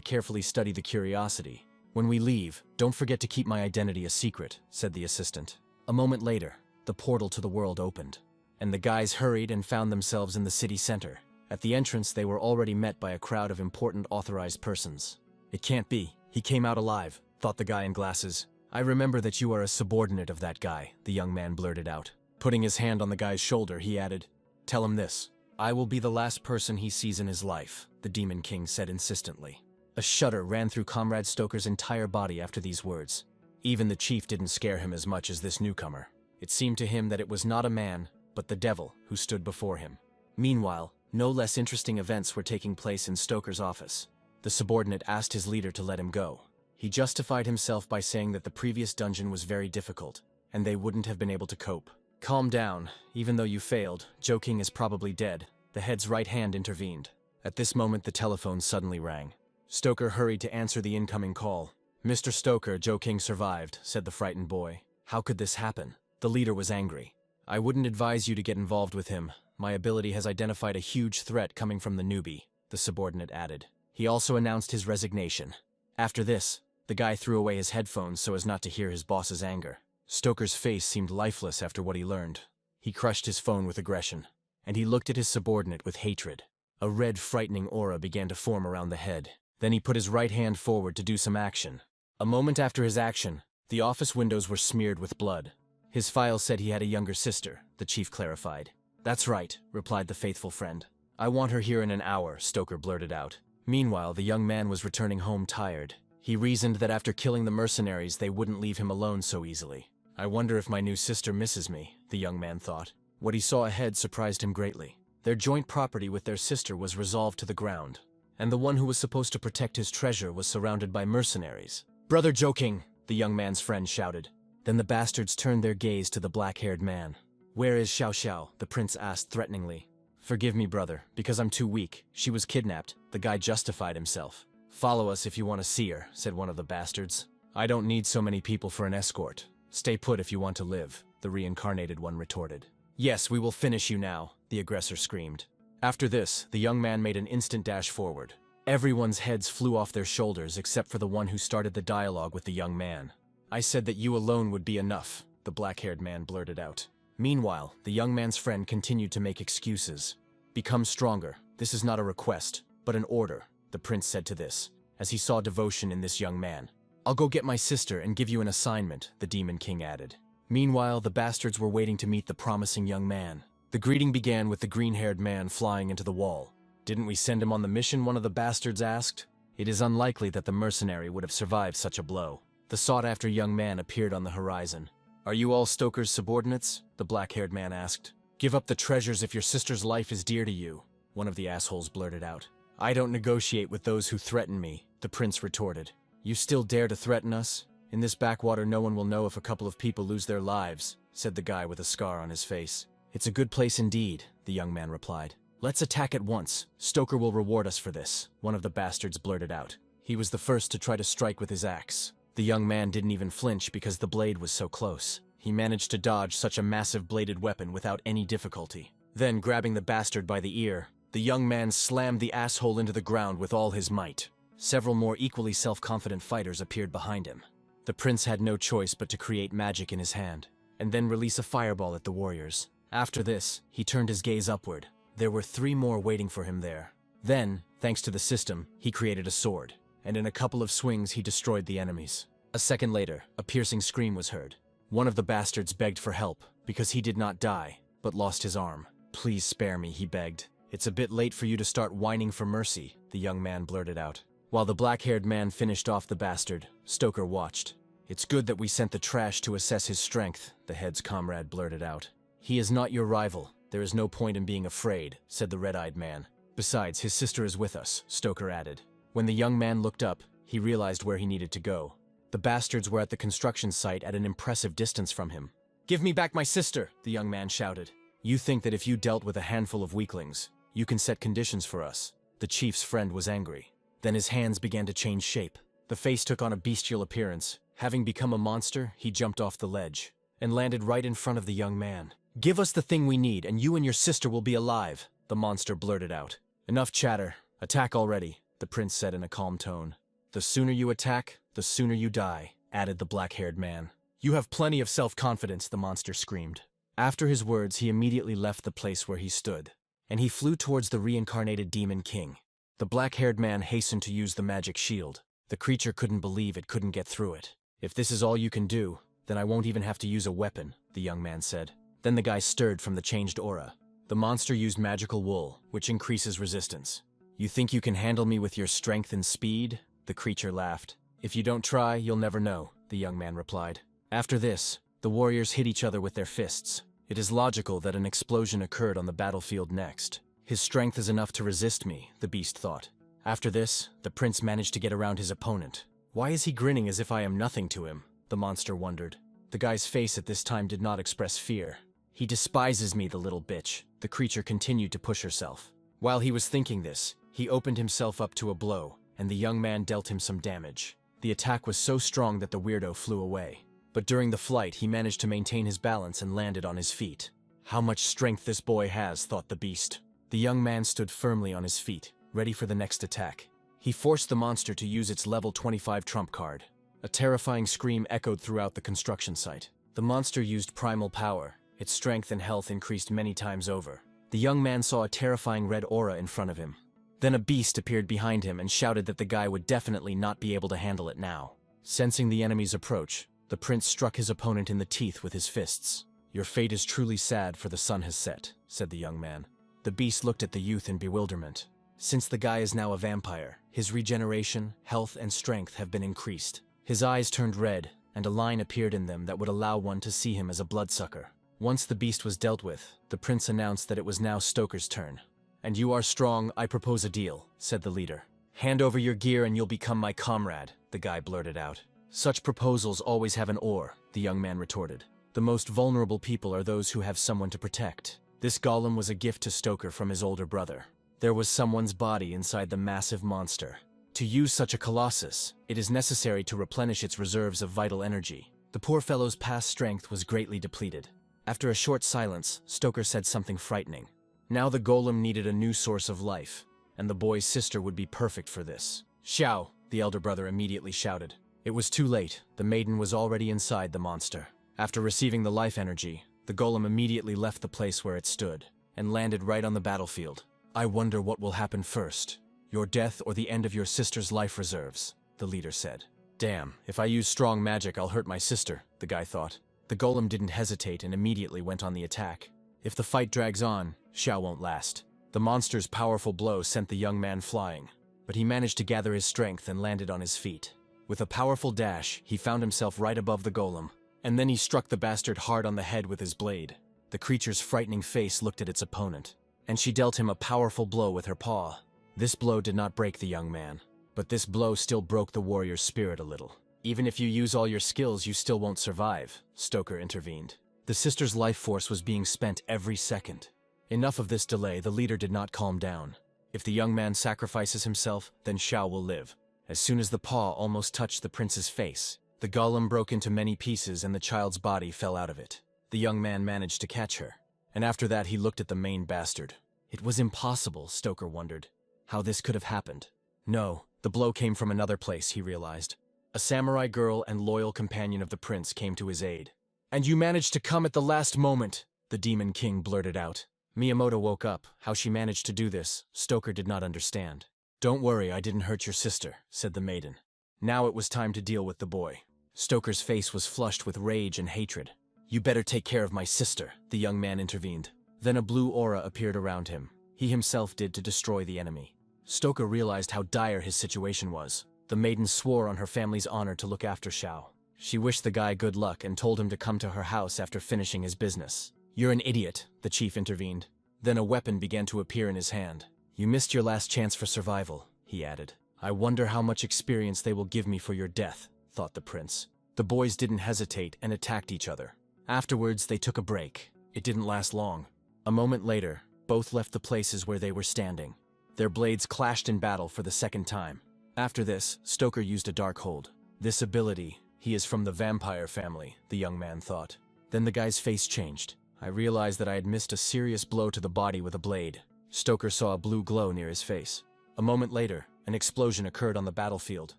carefully study the curiosity. When we leave, don't forget to keep my identity a secret, said the assistant. A moment later, the portal to the world opened, and the guys hurried and found themselves in the city center. At the entrance, they were already met by a crowd of important authorized persons. It can't be. He came out alive, thought the guy in glasses. I remember that you are a subordinate of that guy, the young man blurted out. Putting his hand on the guy's shoulder, he added, "Tell him this. I will be the last person he sees in his life," the Demon King said insistently. A shudder ran through Comrade Stoker's entire body after these words. Even the chief didn't scare him as much as this newcomer. It seemed to him that it was not a man, but the devil who stood before him. Meanwhile, no less interesting events were taking place in Stoker's office. The subordinate asked his leader to let him go. He justified himself by saying that the previous dungeon was very difficult, and they wouldn't have been able to cope. "Calm down. Even though you failed, Joe King is probably dead," the head's right hand intervened. At this moment, the telephone suddenly rang. Stoker hurried to answer the incoming call. "Mr. Stoker, Joe King survived," said the frightened boy. "How could this happen?" The leader was angry. "I wouldn't advise you to get involved with him. My ability has identified a huge threat coming from the newbie," the subordinate added. He also announced his resignation. After this, the guy threw away his headphones so as not to hear his boss's anger. Stoker's face seemed lifeless after what he learned. He crushed his phone with aggression, and he looked at his subordinate with hatred. A red, frightening aura began to form around the head. Then he put his right hand forward to do some action. A moment after his action, the office windows were smeared with blood. His file said he had a younger sister, the chief clarified. "That's right," replied the faithful friend. "I want her here in an hour," Stoker blurted out. Meanwhile, the young man was returning home tired. He reasoned that after killing the mercenaries, they wouldn't leave him alone so easily. "I wonder if my new sister misses me," the young man thought. What he saw ahead surprised him greatly. Their joint property with their sister was resolved to the ground, and the one who was supposed to protect his treasure was surrounded by mercenaries. "Brother Joe King," the young man's friend shouted. Then the bastards turned their gaze to the black-haired man. "Where is Xiao Xiao?" the prince asked threateningly. "Forgive me, brother, because I'm too weak. She was kidnapped," the guy justified himself. "Follow us if you want to see her," said one of the bastards. "I don't need so many people for an escort. Stay put if you want to live," the reincarnated one retorted. "Yes, we will finish you now," the aggressor screamed. After this, the young man made an instant dash forward. Everyone's heads flew off their shoulders except for the one who started the dialogue with the young man. "I said that you alone would be enough," the black-haired man blurted out. Meanwhile, the young man's friend continued to make excuses. "Become stronger. This is not a request, but an order," the prince said to this, as he saw devotion in this young man. "I'll go get my sister and give you an assignment," the Demon King added. Meanwhile, the bastards were waiting to meet the promising young man. The greeting began with the green-haired man flying into the wall. "Didn't we send him on the mission?" one of the bastards asked. It is unlikely that the mercenary would have survived such a blow. The sought-after young man appeared on the horizon. "Are you all Stoker's subordinates?" the black-haired man asked. "Give up the treasures if your sister's life is dear to you," one of the assholes blurted out. "I don't negotiate with those who threaten me," the prince retorted. "You still dare to threaten us? In this backwater no one will know if a couple of people lose their lives," said the guy with a scar on his face. "It's a good place indeed," the young man replied. "Let's attack at once. Stoker will reward us for this," one of the bastards blurted out. He was the first to try to strike with his axe. The young man didn't even flinch because the blade was so close. He managed to dodge such a massive bladed weapon without any difficulty. Then, grabbing the bastard by the ear, the young man slammed the asshole into the ground with all his might. Several more equally self-confident fighters appeared behind him. The prince had no choice but to create magic in his hand, and then release a fireball at the warriors. After this, he turned his gaze upward. There were 3 more waiting for him there. Then, thanks to the system, he created a sword, and in a couple of swings he destroyed the enemies. A second later, a piercing scream was heard. One of the bastards begged for help, because he did not die, but lost his arm. "Please spare me," he begged. "It's a bit late for you to start whining for mercy," the young man blurted out. While the black-haired man finished off the bastard, Stoker watched. "It's good that we sent the trash to assess his strength," the head's comrade blurted out. "He is not your rival. There is no point in being afraid," said the red-eyed man. "Besides, his sister is with us," Stoker added. When the young man looked up, he realized where he needed to go. The bastards were at the construction site at an impressive distance from him. "Give me back my sister," the young man shouted. "You think that if you dealt with a handful of weaklings, you can set conditions for us?" The chief's friend was angry. Then his hands began to change shape. The face took on a bestial appearance. Having become a monster, he jumped off the ledge and landed right in front of the young man. "Give us the thing we need, and you and your sister will be alive," the monster blurted out. "Enough chatter. Attack already," the prince said in a calm tone. "The sooner you attack, the sooner you die," added the black-haired man. "You have plenty of self-confidence," the monster screamed. After his words, he immediately left the place where he stood, and he flew towards the reincarnated Demon King. The black-haired man hastened to use the magic shield. The creature couldn't believe it couldn't get through it. If this is all you can do, then I won't even have to use a weapon, the young man said. Then the guy stirred from the changed aura. The monster used magical wool, which increases resistance. You think you can handle me with your strength and speed? The creature laughed. If you don't try, you'll never know, the young man replied. After this, the warriors hit each other with their fists. It is logical that an explosion occurred on the battlefield next. His strength is enough to resist me, the beast thought. After this, the prince managed to get around his opponent. Why is he grinning as if I am nothing to him? The monster wondered. The guy's face at this time did not express fear. He despises me, the little bitch. The creature continued to push herself. While he was thinking this, he opened himself up to a blow, and the young man dealt him some damage. The attack was so strong that the weirdo flew away. But during the flight, he managed to maintain his balance and landed on his feet. How much strength this boy has, thought the beast. The young man stood firmly on his feet, ready for the next attack. He forced the monster to use its level 25 trump card. A terrifying scream echoed throughout the construction site. The monster used primal power. Its strength and health increased many times over. The young man saw a terrifying red aura in front of him. Then a beast appeared behind him and shouted that the guy would definitely not be able to handle it now. Sensing the enemy's approach, the prince struck his opponent in the teeth with his fists. Your fate is truly sad, for the sun has set, said the young man. The beast looked at the youth in bewilderment. Since the guy is now a vampire, his regeneration, health, and strength have been increased. His eyes turned red, and a line appeared in them that would allow one to see him as a bloodsucker. Once the beast was dealt with, the prince announced that it was now Stoker's turn. And you are strong, I propose a deal, said the leader. Hand over your gear and you'll become my comrade, the guy blurted out. Such proposals always have an or, the young man retorted. The most vulnerable people are those who have someone to protect. This golem was a gift to Stoker from his older brother. There was someone's body inside the massive monster. To use such a colossus, it is necessary to replenish its reserves of vital energy. The poor fellow's past strength was greatly depleted. After a short silence, Stoker said something frightening. Now the golem needed a new source of life, and the boy's sister would be perfect for this. Xiao, the elder brother immediately shouted. It was too late. The maiden was already inside the monster. After receiving the life energy, the golem immediately left the place where it stood, and landed right on the battlefield. I wonder what will happen first. Your death or the end of your sister's life reserves, the leader said. Damn, if I use strong magic, I'll hurt my sister, the guy thought. The golem didn't hesitate and immediately went on the attack. If the fight drags on, Xiao won't last. The monster's powerful blow sent the young man flying, but he managed to gather his strength and landed on his feet. With a powerful dash, he found himself right above the golem, and then he struck the bastard hard on the head with his blade. The creature's frightening face looked at its opponent, and she dealt him a powerful blow with her paw. This blow did not break the young man, but this blow still broke the warrior's spirit a little. Even if you use all your skills, you still won't survive, Stoker intervened. The sister's life force was being spent every second. Enough of this delay, the leader did not calm down. If the young man sacrifices himself, then Xiao will live. As soon as the paw almost touched the prince's face, the golem broke into many pieces and the child's body fell out of it. The young man managed to catch her, and after that he looked at the main bastard. It was impossible, Stoker wondered, how this could have happened. No, the blow came from another place, he realized. A samurai girl and loyal companion of the prince came to his aid. And you managed to come at the last moment, the Demon King blurted out. Miyamoto woke up. How she managed to do this, Stoker did not understand. Don't worry, I didn't hurt your sister, said the maiden. Now it was time to deal with the boy. Stoker's face was flushed with rage and hatred. You better take care of my sister, the young man intervened. Then a blue aura appeared around him. He himself did to destroy the enemy. Stoker realized how dire his situation was. The maiden swore on her family's honor to look after Xiao. She wished the guy good luck and told him to come to her house after finishing his business. You're an idiot, the chief intervened. Then a weapon began to appear in his hand. You missed your last chance for survival, he added. I wonder how much experience they will give me for your death, thought the prince. The boys didn't hesitate and attacked each other. Afterwards, they took a break. It didn't last long. A moment later, both left the places where they were standing. Their blades clashed in battle for the second time. After this, Stoker used a dark hold. This ability, he is from the vampire family, the young man thought. Then the guy's face changed. I realized that I had missed a serious blow to the body with a blade. Stoker saw a blue glow near his face. A moment later, an explosion occurred on the battlefield,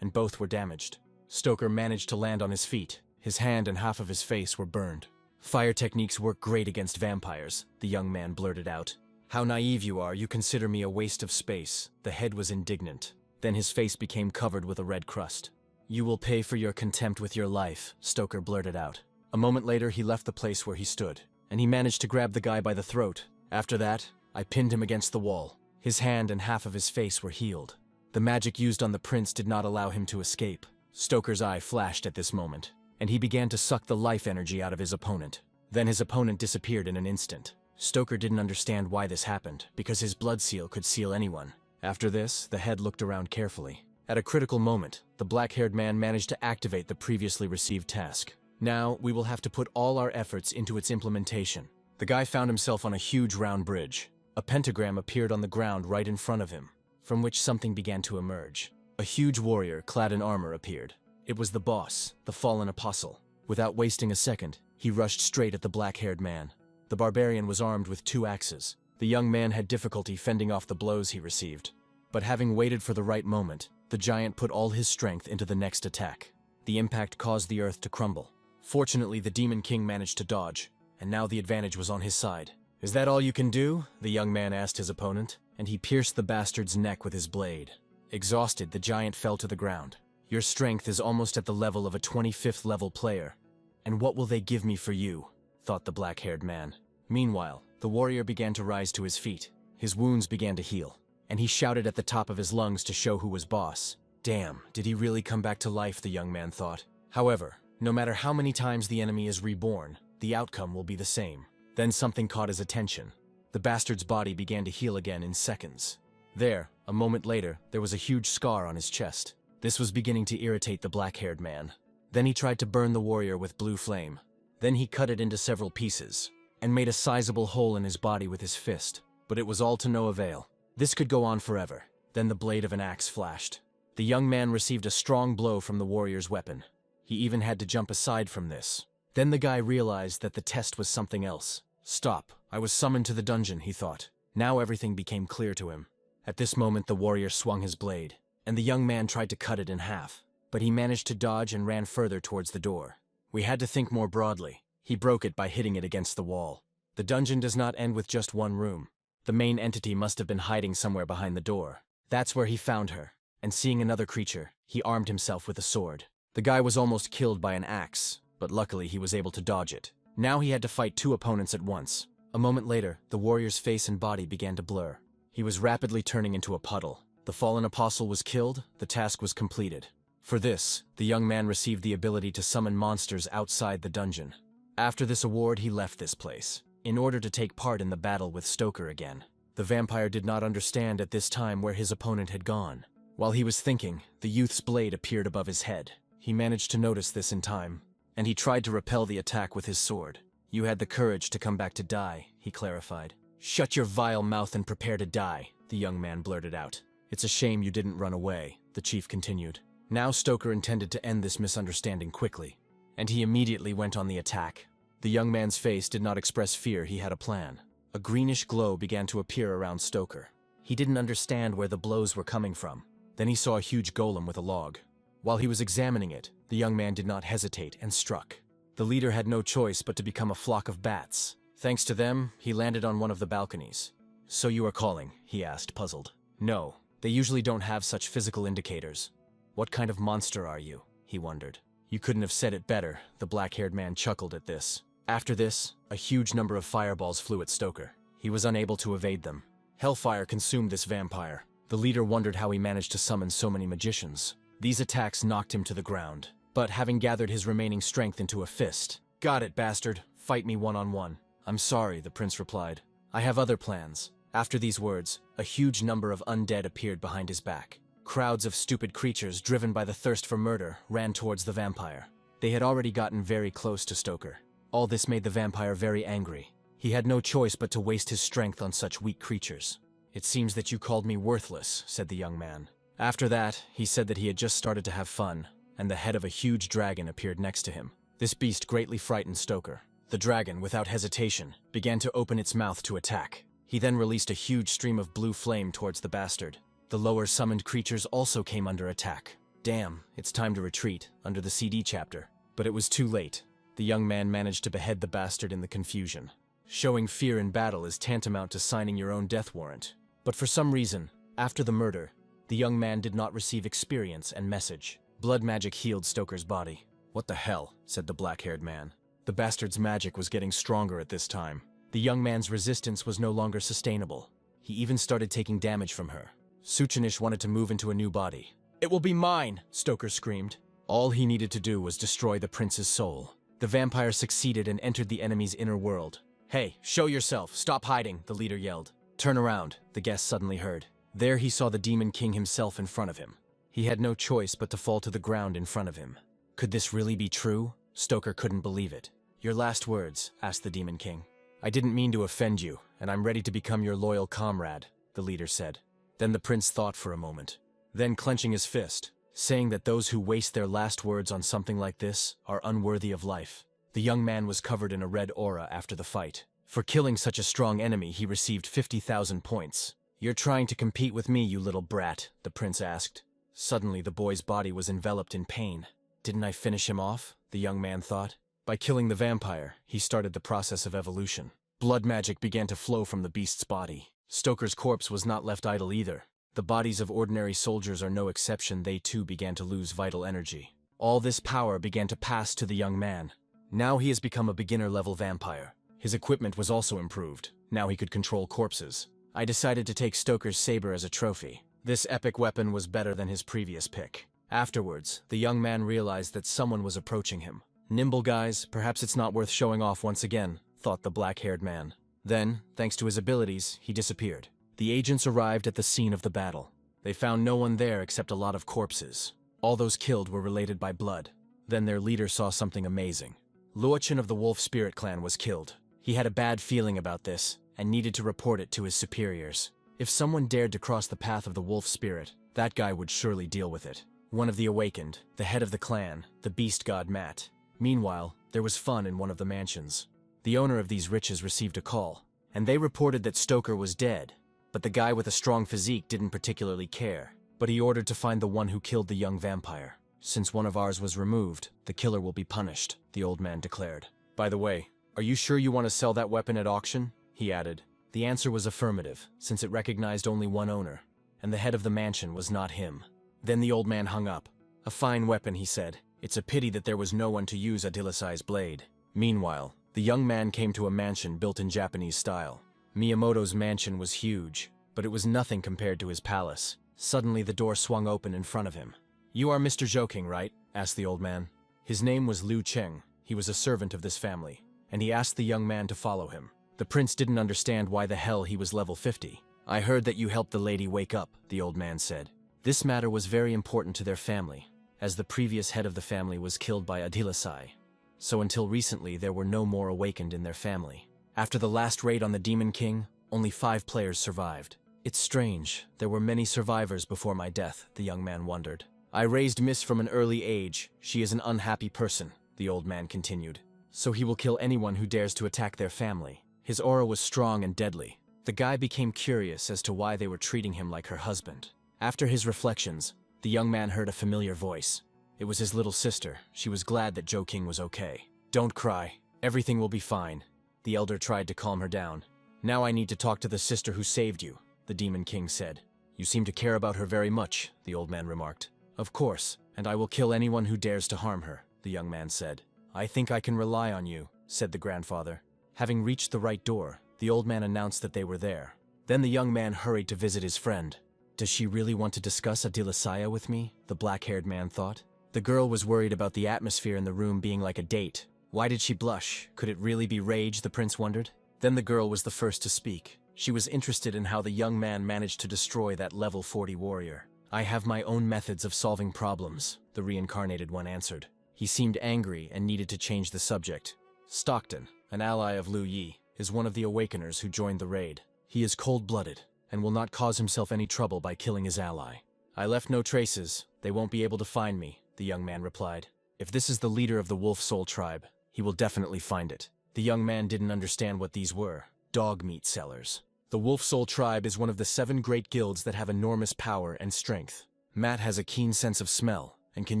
and both were damaged. Stoker managed to land on his feet. His hand and half of his face were burned. Fire techniques work great against vampires, the young man blurted out. How naive you are, you consider me a waste of space. The head was indignant. Then his face became covered with a red crust. "You will pay for your contempt with your life," Stoker blurted out. A moment later, he left the place where he stood, and he managed to grab the guy by the throat. After that, I pinned him against the wall. His hand and half of his face were healed. The magic used on the prince did not allow him to escape. Stoker's eye flashed at this moment, and he began to suck the life energy out of his opponent. Then his opponent disappeared in an instant. Stoker didn't understand why this happened, because his blood seal could seal anyone. After this, the head looked around carefully. At a critical moment, the black-haired man managed to activate the previously received task. Now, we will have to put all our efforts into its implementation. The guy found himself on a huge round bridge. A pentagram appeared on the ground right in front of him, from which something began to emerge. A huge warrior clad in armor appeared. It was the boss, the fallen apostle. Without wasting a second, he rushed straight at the black-haired man. The barbarian was armed with 2 axes. The young man had difficulty fending off the blows he received. But having waited for the right moment, the giant put all his strength into the next attack. The impact caused the earth to crumble. Fortunately, the Demon King managed to dodge, and now the advantage was on his side. "Is that all you can do?" the young man asked his opponent, and he pierced the bastard's neck with his blade. Exhausted, the giant fell to the ground. "Your strength is almost at the level of a 25th level player. And what will they give me for you?" thought the black-haired man. Meanwhile, the warrior began to rise to his feet. His wounds began to heal, and he shouted at the top of his lungs to show who was boss. Damn, did he really come back to life, the young man thought. However, no matter how many times the enemy is reborn, the outcome will be the same. Then something caught his attention. The bastard's body began to heal again in seconds. There, a moment later, there was a huge scar on his chest. This was beginning to irritate the black-haired man. Then he tried to burn the warrior with blue flame. Then he cut it into several pieces, and made a sizable hole in his body with his fist. But it was all to no avail. This could go on forever. Then the blade of an axe flashed. The young man received a strong blow from the warrior's weapon. He even had to jump aside from this. Then the guy realized that the test was something else. "Stop, I was summoned to the dungeon," he thought. Now everything became clear to him. At this moment, the warrior swung his blade, and the young man tried to cut it in half. But he managed to dodge and ran further towards the door. We had to think more broadly. He broke it by hitting it against the wall. The dungeon does not end with just one room. The main entity must have been hiding somewhere behind the door. That's where he found her, and seeing another creature, he armed himself with a sword. The guy was almost killed by an axe, but luckily he was able to dodge it. Now he had to fight 2 opponents at once. A moment later, the warrior's face and body began to blur. He was rapidly turning into a puddle. The fallen apostle was killed, the task was completed. For this, the young man received the ability to summon monsters outside the dungeon. After this award, he left this place, in order to take part in the battle with Stoker again. The vampire did not understand at this time where his opponent had gone. While he was thinking, the youth's blade appeared above his head. He managed to notice this in time, and he tried to repel the attack with his sword. "You had the courage to come back to die," he clarified. "Shut your vile mouth and prepare to die," the young man blurted out. "It's a shame you didn't run away," the chief continued. Now Stoker intended to end this misunderstanding quickly, and he immediately went on the attack. The young man's face did not express fear. He had a plan. A greenish glow began to appear around Stoker. He didn't understand where the blows were coming from. Then he saw a huge golem with a log. While he was examining it, the young man did not hesitate and struck. The leader had no choice but to become a flock of bats. Thanks to them, he landed on one of the balconies. "So you are calling?" he asked, puzzled. "No, they usually don't have such physical indicators." "What kind of monster are you?" he wondered. "You couldn't have said it better," the black-haired man chuckled at this. After this, a huge number of fireballs flew at Stoker. He was unable to evade them. Hellfire consumed this vampire. The leader wondered how he managed to summon so many magicians. These attacks knocked him to the ground, but having gathered his remaining strength into a fist, "Got it, bastard. Fight me one-on-one." "I'm sorry," the prince replied. "I have other plans." After these words, a huge number of undead appeared behind his back. Crowds of stupid creatures, driven by the thirst for murder, ran towards the vampire. They had already gotten very close to Stoker. All this made the vampire very angry. He had no choice but to waste his strength on such weak creatures. "It seems that you called me worthless," said the young man. After that, he said that he had just started to have fun, and the head of a huge dragon appeared next to him. This beast greatly frightened Stoker. The dragon, without hesitation, began to open its mouth to attack. He then released a huge stream of blue flame towards the bastard. The lower summoned creatures also came under attack. Damn, it's time to retreat, under the CD chapter. But it was too late. The young man managed to behead the bastard in the confusion. Showing fear in battle is tantamount to signing your own death warrant. But for some reason, after the murder, the young man did not receive experience and message. Blood magic healed Stoker's body. "What the hell?" said the black-haired man. The bastard's magic was getting stronger at this time. The young man's resistance was no longer sustainable. He even started taking damage from her. Suchinish wanted to move into a new body. "It will be mine!" Stoker screamed. All he needed to do was destroy the prince's soul. The vampire succeeded and entered the enemy's inner world. "Hey, show yourself! Stop hiding!" the leader yelled. "Turn around," the guest suddenly heard. There he saw the Demon King himself in front of him. He had no choice but to fall to the ground in front of him. Could this really be true? Stoker couldn't believe it. "Your last words," asked the Demon King. "I didn't mean to offend you, and I'm ready to become your loyal comrade," the leader said. Then the prince thought for a moment. Then, clenching his fist, saying that those who waste their last words on something like this are unworthy of life. The young man was covered in a red aura after the fight. For killing such a strong enemy, he received 50,000 points. "You're trying to compete with me, you little brat?" the prince asked. Suddenly, the boy's body was enveloped in pain. "Didn't I finish him off?" the young man thought. By killing the vampire, he started the process of evolution. Blood magic began to flow from the beast's body. Stoker's corpse was not left idle either. The bodies of ordinary soldiers are no exception. They too began to lose vital energy. All this power began to pass to the young man. Now he has become a beginner-level vampire. His equipment was also improved. Now he could control corpses. I decided to take Stoker's saber as a trophy. This epic weapon was better than his previous pick. Afterwards, the young man realized that someone was approaching him. "Nimble guys, perhaps it's not worth showing off once again," thought the black-haired man. Then, thanks to his abilities, he disappeared. The agents arrived at the scene of the battle. They found no one there except a lot of corpses. All those killed were related by blood. Then their leader saw something amazing. Luochin of the Wolf Spirit clan was killed. He had a bad feeling about this, and needed to report it to his superiors. If someone dared to cross the path of the Wolf Spirit, that guy would surely deal with it. One of the awakened, the head of the clan, the beast god Matt. Meanwhile, there was fun in one of the mansions. The owner of these riches received a call, and they reported that Stoker was dead, but the guy with a strong physique didn't particularly care. But he ordered to find the one who killed the young vampire. "Since one of ours was removed, the killer will be punished," the old man declared. "By the way, are you sure you want to sell that weapon at auction?" he added. The answer was affirmative, since it recognized only one owner, and the head of the mansion was not him. Then the old man hung up. "A fine weapon," he said. "It's a pity that there was no one to use Adilisai's blade." Meanwhile, the young man came to a mansion built in Japanese style. Miyamoto's mansion was huge, but it was nothing compared to his palace. Suddenly the door swung open in front of him. "You are Mr. Joking, right?" asked the old man. His name was Liu Cheng. He was a servant of this family, and he asked the young man to follow him. The prince didn't understand why the hell he was level 50. "I heard that you helped the lady wake up," the old man said. This matter was very important to their family, as the previous head of the family was killed by Adilisai. So until recently, there were no more awakened in their family. After the last raid on the Demon King, only 5 players survived. "It's strange, there were many survivors before my death," the young man wondered. "I raised Miss from an early age. She is an unhappy person," the old man continued. "So he will kill anyone who dares to attack their family." His aura was strong and deadly. The guy became curious as to why they were treating him like her husband. After his reflections, the young man heard a familiar voice. It was his little sister. She was glad that Joe King was okay. "Don't cry. Everything will be fine." The elder tried to calm her down. "Now I need to talk to the sister who saved you," the Demon King said. "You seem to care about her very much," the old man remarked. "Of course, and I will kill anyone who dares to harm her," the young man said. "I think I can rely on you," said the grandfather. Having reached the right door, the old man announced that they were there. Then the young man hurried to visit his friend. "Does she really want to discuss Adilisaya with me?" the black-haired man thought. The girl was worried about the atmosphere in the room being like a date. Why did she blush? Could it really be rage, the prince wondered? Then the girl was the first to speak. She was interested in how the young man managed to destroy that level 40 warrior. "I have my own methods of solving problems," the reincarnated one answered. He seemed angry and needed to change the subject. "Stockton, an ally of Liu Yi, is one of the awakeners who joined the raid. He is cold-blooded and will not cause himself any trouble by killing his ally. I left no traces. They won't be able to find me," the young man replied. "If this is the leader of the Wolf Soul tribe, he will definitely find it." The young man didn't understand what these were. Dog meat sellers. The Wolf Soul tribe is one of the 7 great guilds that have enormous power and strength. Matt has a keen sense of smell and can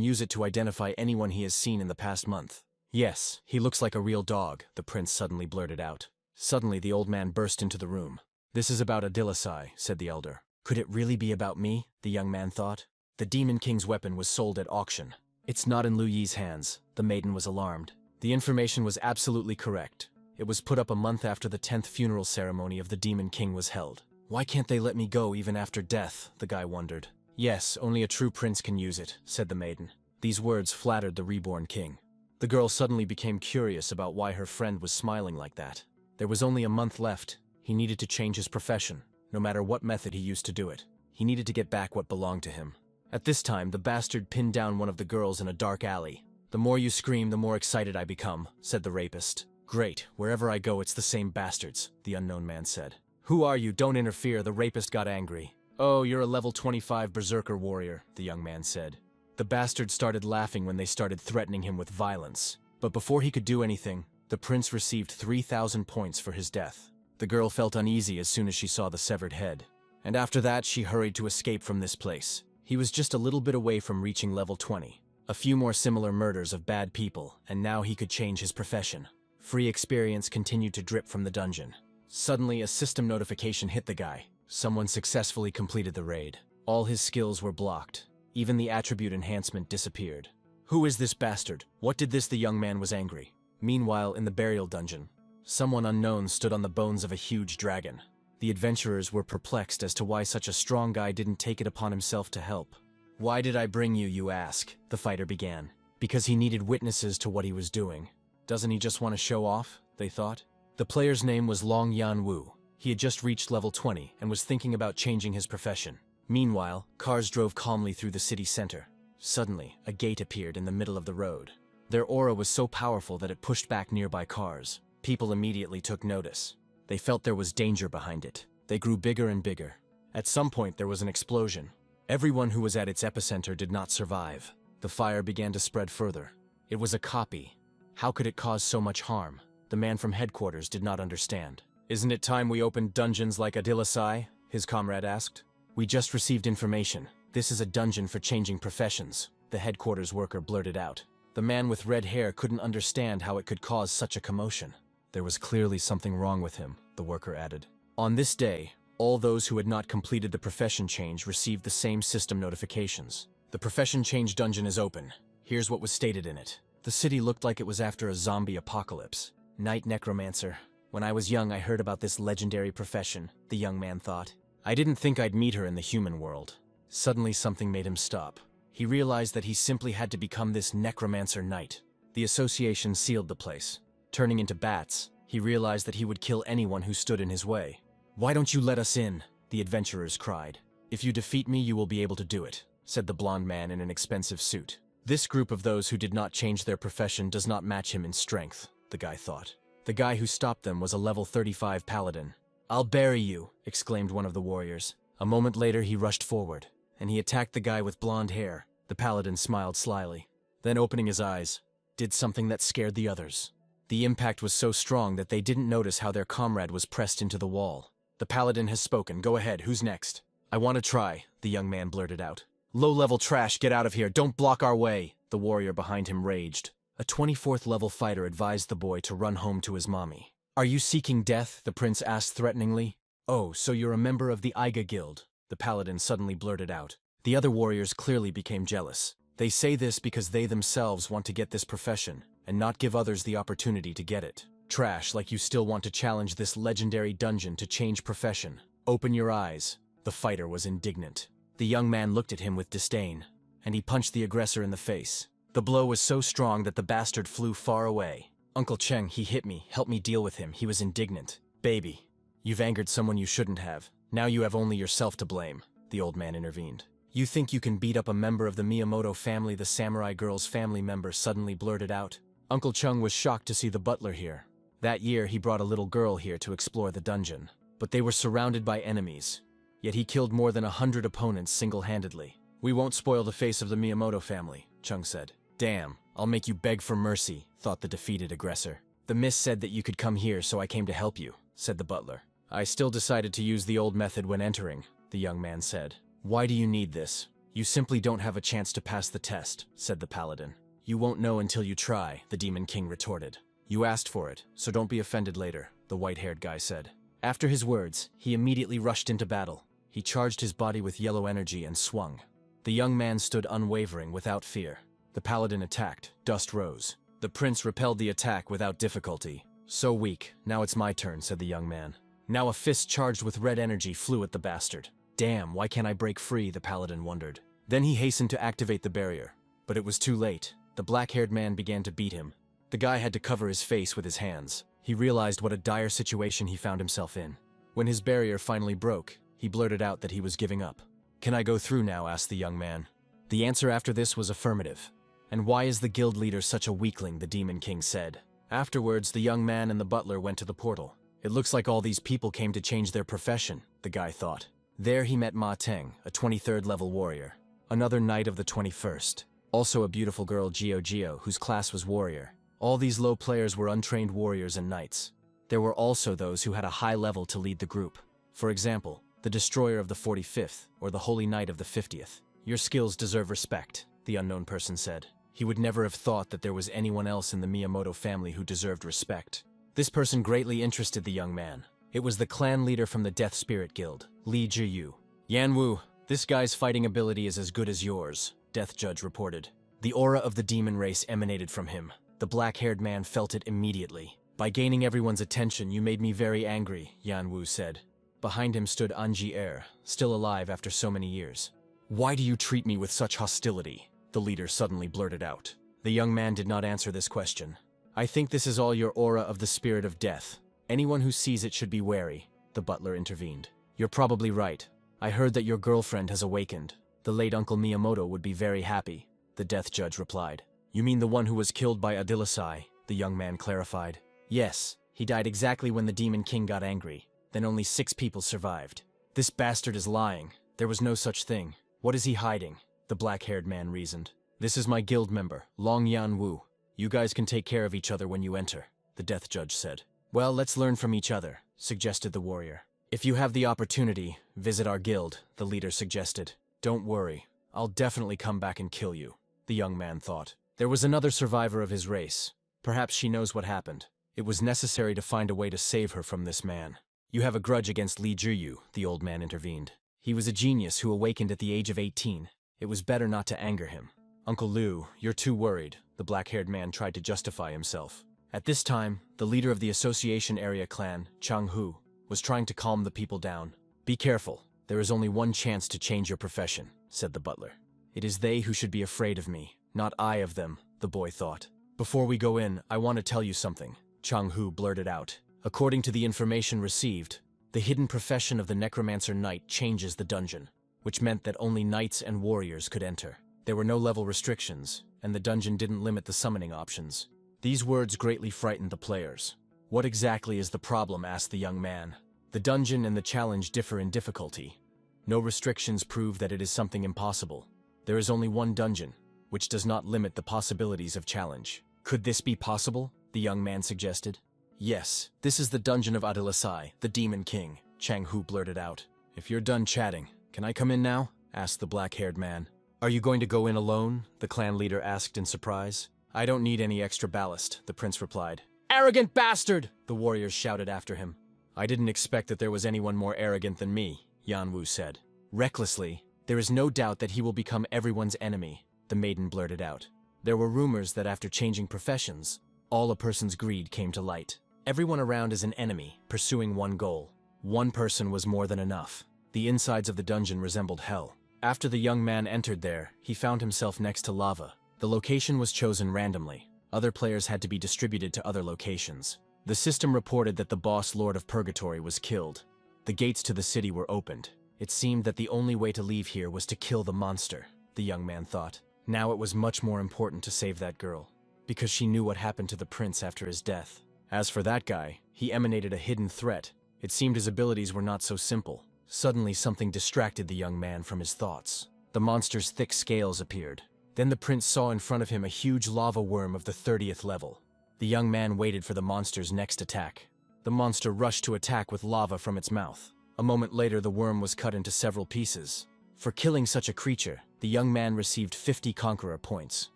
use it to identify anyone he has seen in the past month. "Yes, he looks like a real dog," the prince suddenly blurted out. Suddenly the old man burst into the room. "This is about Adilisai," said the elder. "Could it really be about me?" the young man thought. The Demon King's weapon was sold at auction. It's not in Lu Yi's hands. The maiden was alarmed. The information was absolutely correct. It was put up a month after the 10th funeral ceremony of the Demon King was held. Why can't they let me go even after death? The guy wondered. Yes, only a true prince can use it, said the maiden. These words flattered the reborn king. The girl suddenly became curious about why her friend was smiling like that. There was only a month left. He needed to change his profession, no matter what method he used to do it. He needed to get back what belonged to him. At this time, the bastard pinned down one of the girls in a dark alley. The more you scream, the more excited I become, said the rapist. Great, wherever I go it's the same bastards, the unknown man said. Who are you? Don't interfere, the rapist got angry. Oh, you're a level 25 berserker warrior, the young man said. The bastard started laughing when they started threatening him with violence. But before he could do anything, the prince received 3,000 points for his death. The girl felt uneasy as soon as she saw the severed head. And after that, she hurried to escape from this place. He was just a little bit away from reaching level 20. A few more similar murders of bad people, and now he could change his profession. Free experience continued to drip from the dungeon. Suddenly, a system notification hit the guy. Someone successfully completed the raid. All his skills were blocked. Even the attribute enhancement disappeared. Who is this bastard? What did this? The young man was angry. Meanwhile, in the burial dungeon, someone unknown stood on the bones of a huge dragon. The adventurers were perplexed as to why such a strong guy didn't take it upon himself to help. Why did I bring you, you ask? The fighter began. Because he needed witnesses to what he was doing. Doesn't he just want to show off? They thought. The player's name was Long Yan Wu. He had just reached level 20 and was thinking about changing his profession. Meanwhile, cars drove calmly through the city center. Suddenly, a gate appeared in the middle of the road. Their aura was so powerful that it pushed back nearby cars. People immediately took notice. They felt there was danger behind it. They grew bigger and bigger. At some point, there was an explosion. Everyone who was at its epicenter did not survive. The fire began to spread further. It was a copy. How could it cause so much harm? The man from headquarters did not understand. Isn't it time we opened dungeons like Adilasai? His comrade asked. We just received information. This is a dungeon for changing professions, the headquarters worker blurted out. The man with red hair couldn't understand how it could cause such a commotion. There was clearly something wrong with him, the worker added. On this day, all those who had not completed the profession change received the same system notifications. The profession change dungeon is open. Here's what was stated in it. The city looked like it was after a zombie apocalypse. Night necromancer. When I was young, I heard about this legendary profession, the young man thought. I didn't think I'd meet her in the human world. Suddenly something made him stop. He realized that he simply had to become this necromancer knight. The association sealed the place. Turning into bats, he realized that he would kill anyone who stood in his way. Why don't you let us in? The adventurers cried. If you defeat me, you will be able to do it, said the blond man in an expensive suit. This group of those who did not change their profession does not match him in strength, the guy thought. The guy who stopped them was a level 35 paladin. I'll bury you, exclaimed one of the warriors. A moment later, he rushed forward, and he attacked the guy with blonde hair. The paladin smiled slyly. Then, opening his eyes, did something that scared the others. The impact was so strong that they didn't notice how their comrade was pressed into the wall. The paladin has spoken. Go ahead, who's next? I want to try, the young man blurted out. Low-level trash, get out of here, don't block our way, the warrior behind him raged. A 24th level fighter advised the boy to run home to his mommy. Are you seeking death? The prince asked threateningly. Oh, so you're a member of the Iga Guild, the paladin suddenly blurted out. The other warriors clearly became jealous. They say this because they themselves want to get this profession, and not give others the opportunity to get it. Trash, like you still want to challenge this legendary dungeon to change profession. Open your eyes. The fighter was indignant. The young man looked at him with disdain, and he punched the aggressor in the face. The blow was so strong that the bastard flew far away. Uncle Cheng, he hit me. Help me deal with him. He was indignant. Baby, you've angered someone you shouldn't have. Now you have only yourself to blame, the old man intervened. You think you can beat up a member of the Miyamoto family? The samurai girl's family member suddenly blurted out. Uncle Chung was shocked to see the butler here. That year, he brought a little girl here to explore the dungeon. But they were surrounded by enemies. Yet he killed more than 100 opponents single-handedly. We won't spoil the face of the Miyamoto family, Chung said. Damn, I'll make you beg for mercy, thought the defeated aggressor. The miss said that you could come here, so I came to help you, said the butler. I still decided to use the old method when entering, the young man said. Why do you need this? You simply don't have a chance to pass the test, said the paladin. You won't know until you try, the Demon King retorted. You asked for it, so don't be offended later, the white-haired guy said. After his words, he immediately rushed into battle. He charged his body with yellow energy and swung. The young man stood unwavering, without fear. The paladin attacked. Dust rose. The prince repelled the attack without difficulty. So weak. Now it's my turn, said the young man. Now a fist charged with red energy flew at the bastard. Damn, why can't I break free, the paladin wondered. Then he hastened to activate the barrier. But it was too late. The black-haired man began to beat him. The guy had to cover his face with his hands. He realized what a dire situation he found himself in. When his barrier finally broke, he blurted out that he was giving up. Can I go through now? Asked the young man. The answer after this was affirmative. And why is the guild leader such a weakling? The Demon King said. Afterwards, the young man and the butler went to the portal. It looks like all these people came to change their profession, the guy thought. There he met Ma Teng, a 23rd level warrior. Another knight of the 21st. Also a beautiful girl, Gio, whose class was warrior. All these low players were untrained warriors and knights. There were also those who had a high level to lead the group. For example, the destroyer of the 45th, or the holy knight of the 50th. Your skills deserve respect, the unknown person said. He would never have thought that there was anyone else in the Miyamoto family who deserved respect. This person greatly interested the young man. It was the clan leader from the Death Spirit Guild, Li Jiyu. Yanwu, this guy's fighting ability is as good as yours, Death Judge reported. The aura of the demon race emanated from him. The black-haired man felt it immediately. By gaining everyone's attention, you made me very angry, Yanwu said. Behind him stood Anji, still alive after so many years. Why do you treat me with such hostility? The leader suddenly blurted out. The young man did not answer this question. I think this is all your aura of the spirit of death. Anyone who sees it should be wary, the butler intervened. You're probably right. I heard that your girlfriend has awakened. The late Uncle Miyamoto would be very happy, the Death Judge replied. You mean the one who was killed by Adilasai, the young man clarified. Yes, he died exactly when the Demon King got angry. Then only 6 people survived. This bastard is lying. There was no such thing. What is he hiding? The black-haired man reasoned. This is my guild member, Long Yan Wu. You guys can take care of each other when you enter, the Death Judge said. Well, let's learn from each other, suggested the warrior. If you have the opportunity, visit our guild, the leader suggested. Don't worry, I'll definitely come back and kill you, the young man thought. There was another survivor of his race. Perhaps she knows what happened. It was necessary to find a way to save her from this man. You have a grudge against Li Jiyu, the old man intervened. He was a genius who awakened at the age of 18. It was better not to anger him. Uncle Liu, you're too worried, the black-haired man tried to justify himself. At this time, the leader of the Association Area clan, Chang Hu, was trying to calm the people down. Be careful. There is only one chance to change your profession, said the butler. It is they who should be afraid of me, not I of them, the boy thought. Before we go in, I want to tell you something, Chang Hu blurted out. According to the information received, the hidden profession of the Necromancer Knight changes the dungeon, which meant that only knights and warriors could enter. There were no level restrictions, and the dungeon didn't limit the summoning options. These words greatly frightened the players. What exactly is the problem? Asked the young man. The dungeon and the challenge differ in difficulty. No restrictions prove that it is something impossible. There is only one dungeon, which does not limit the possibilities of challenge. Could this be possible? The young man suggested. Yes, this is the dungeon of Adilasai, the Demon King, Chang Hu blurted out. If you're done chatting, can I come in now? Asked the black-haired man. Are you going to go in alone? The clan leader asked in surprise. I don't need any extra ballast, the prince replied. Arrogant bastard! The warriors shouted after him. I didn't expect that there was anyone more arrogant than me, Yanwu said. Recklessly, there is no doubt that he will become everyone's enemy, the maiden blurted out. There were rumors that after changing professions, all a person's greed came to light. Everyone around is an enemy, pursuing one goal. One person was more than enough. The insides of the dungeon resembled hell. After the young man entered there, he found himself next to lava. The location was chosen randomly. Other players had to be distributed to other locations. The system reported that the boss Lord of Purgatory was killed. The gates to the city were opened. It seemed that the only way to leave here was to kill the monster, the young man thought. Now it was much more important to save that girl, because she knew what happened to the prince after his death. As for that guy, he emanated a hidden threat. It seemed his abilities were not so simple. Suddenly something distracted the young man from his thoughts. The monster's thick scales appeared. Then the prince saw in front of him a huge lava worm of the 30th level. The young man waited for the monster's next attack. The monster rushed to attack with lava from its mouth. A moment later, the worm was cut into several pieces. For killing such a creature, the young man received 50 conqueror points.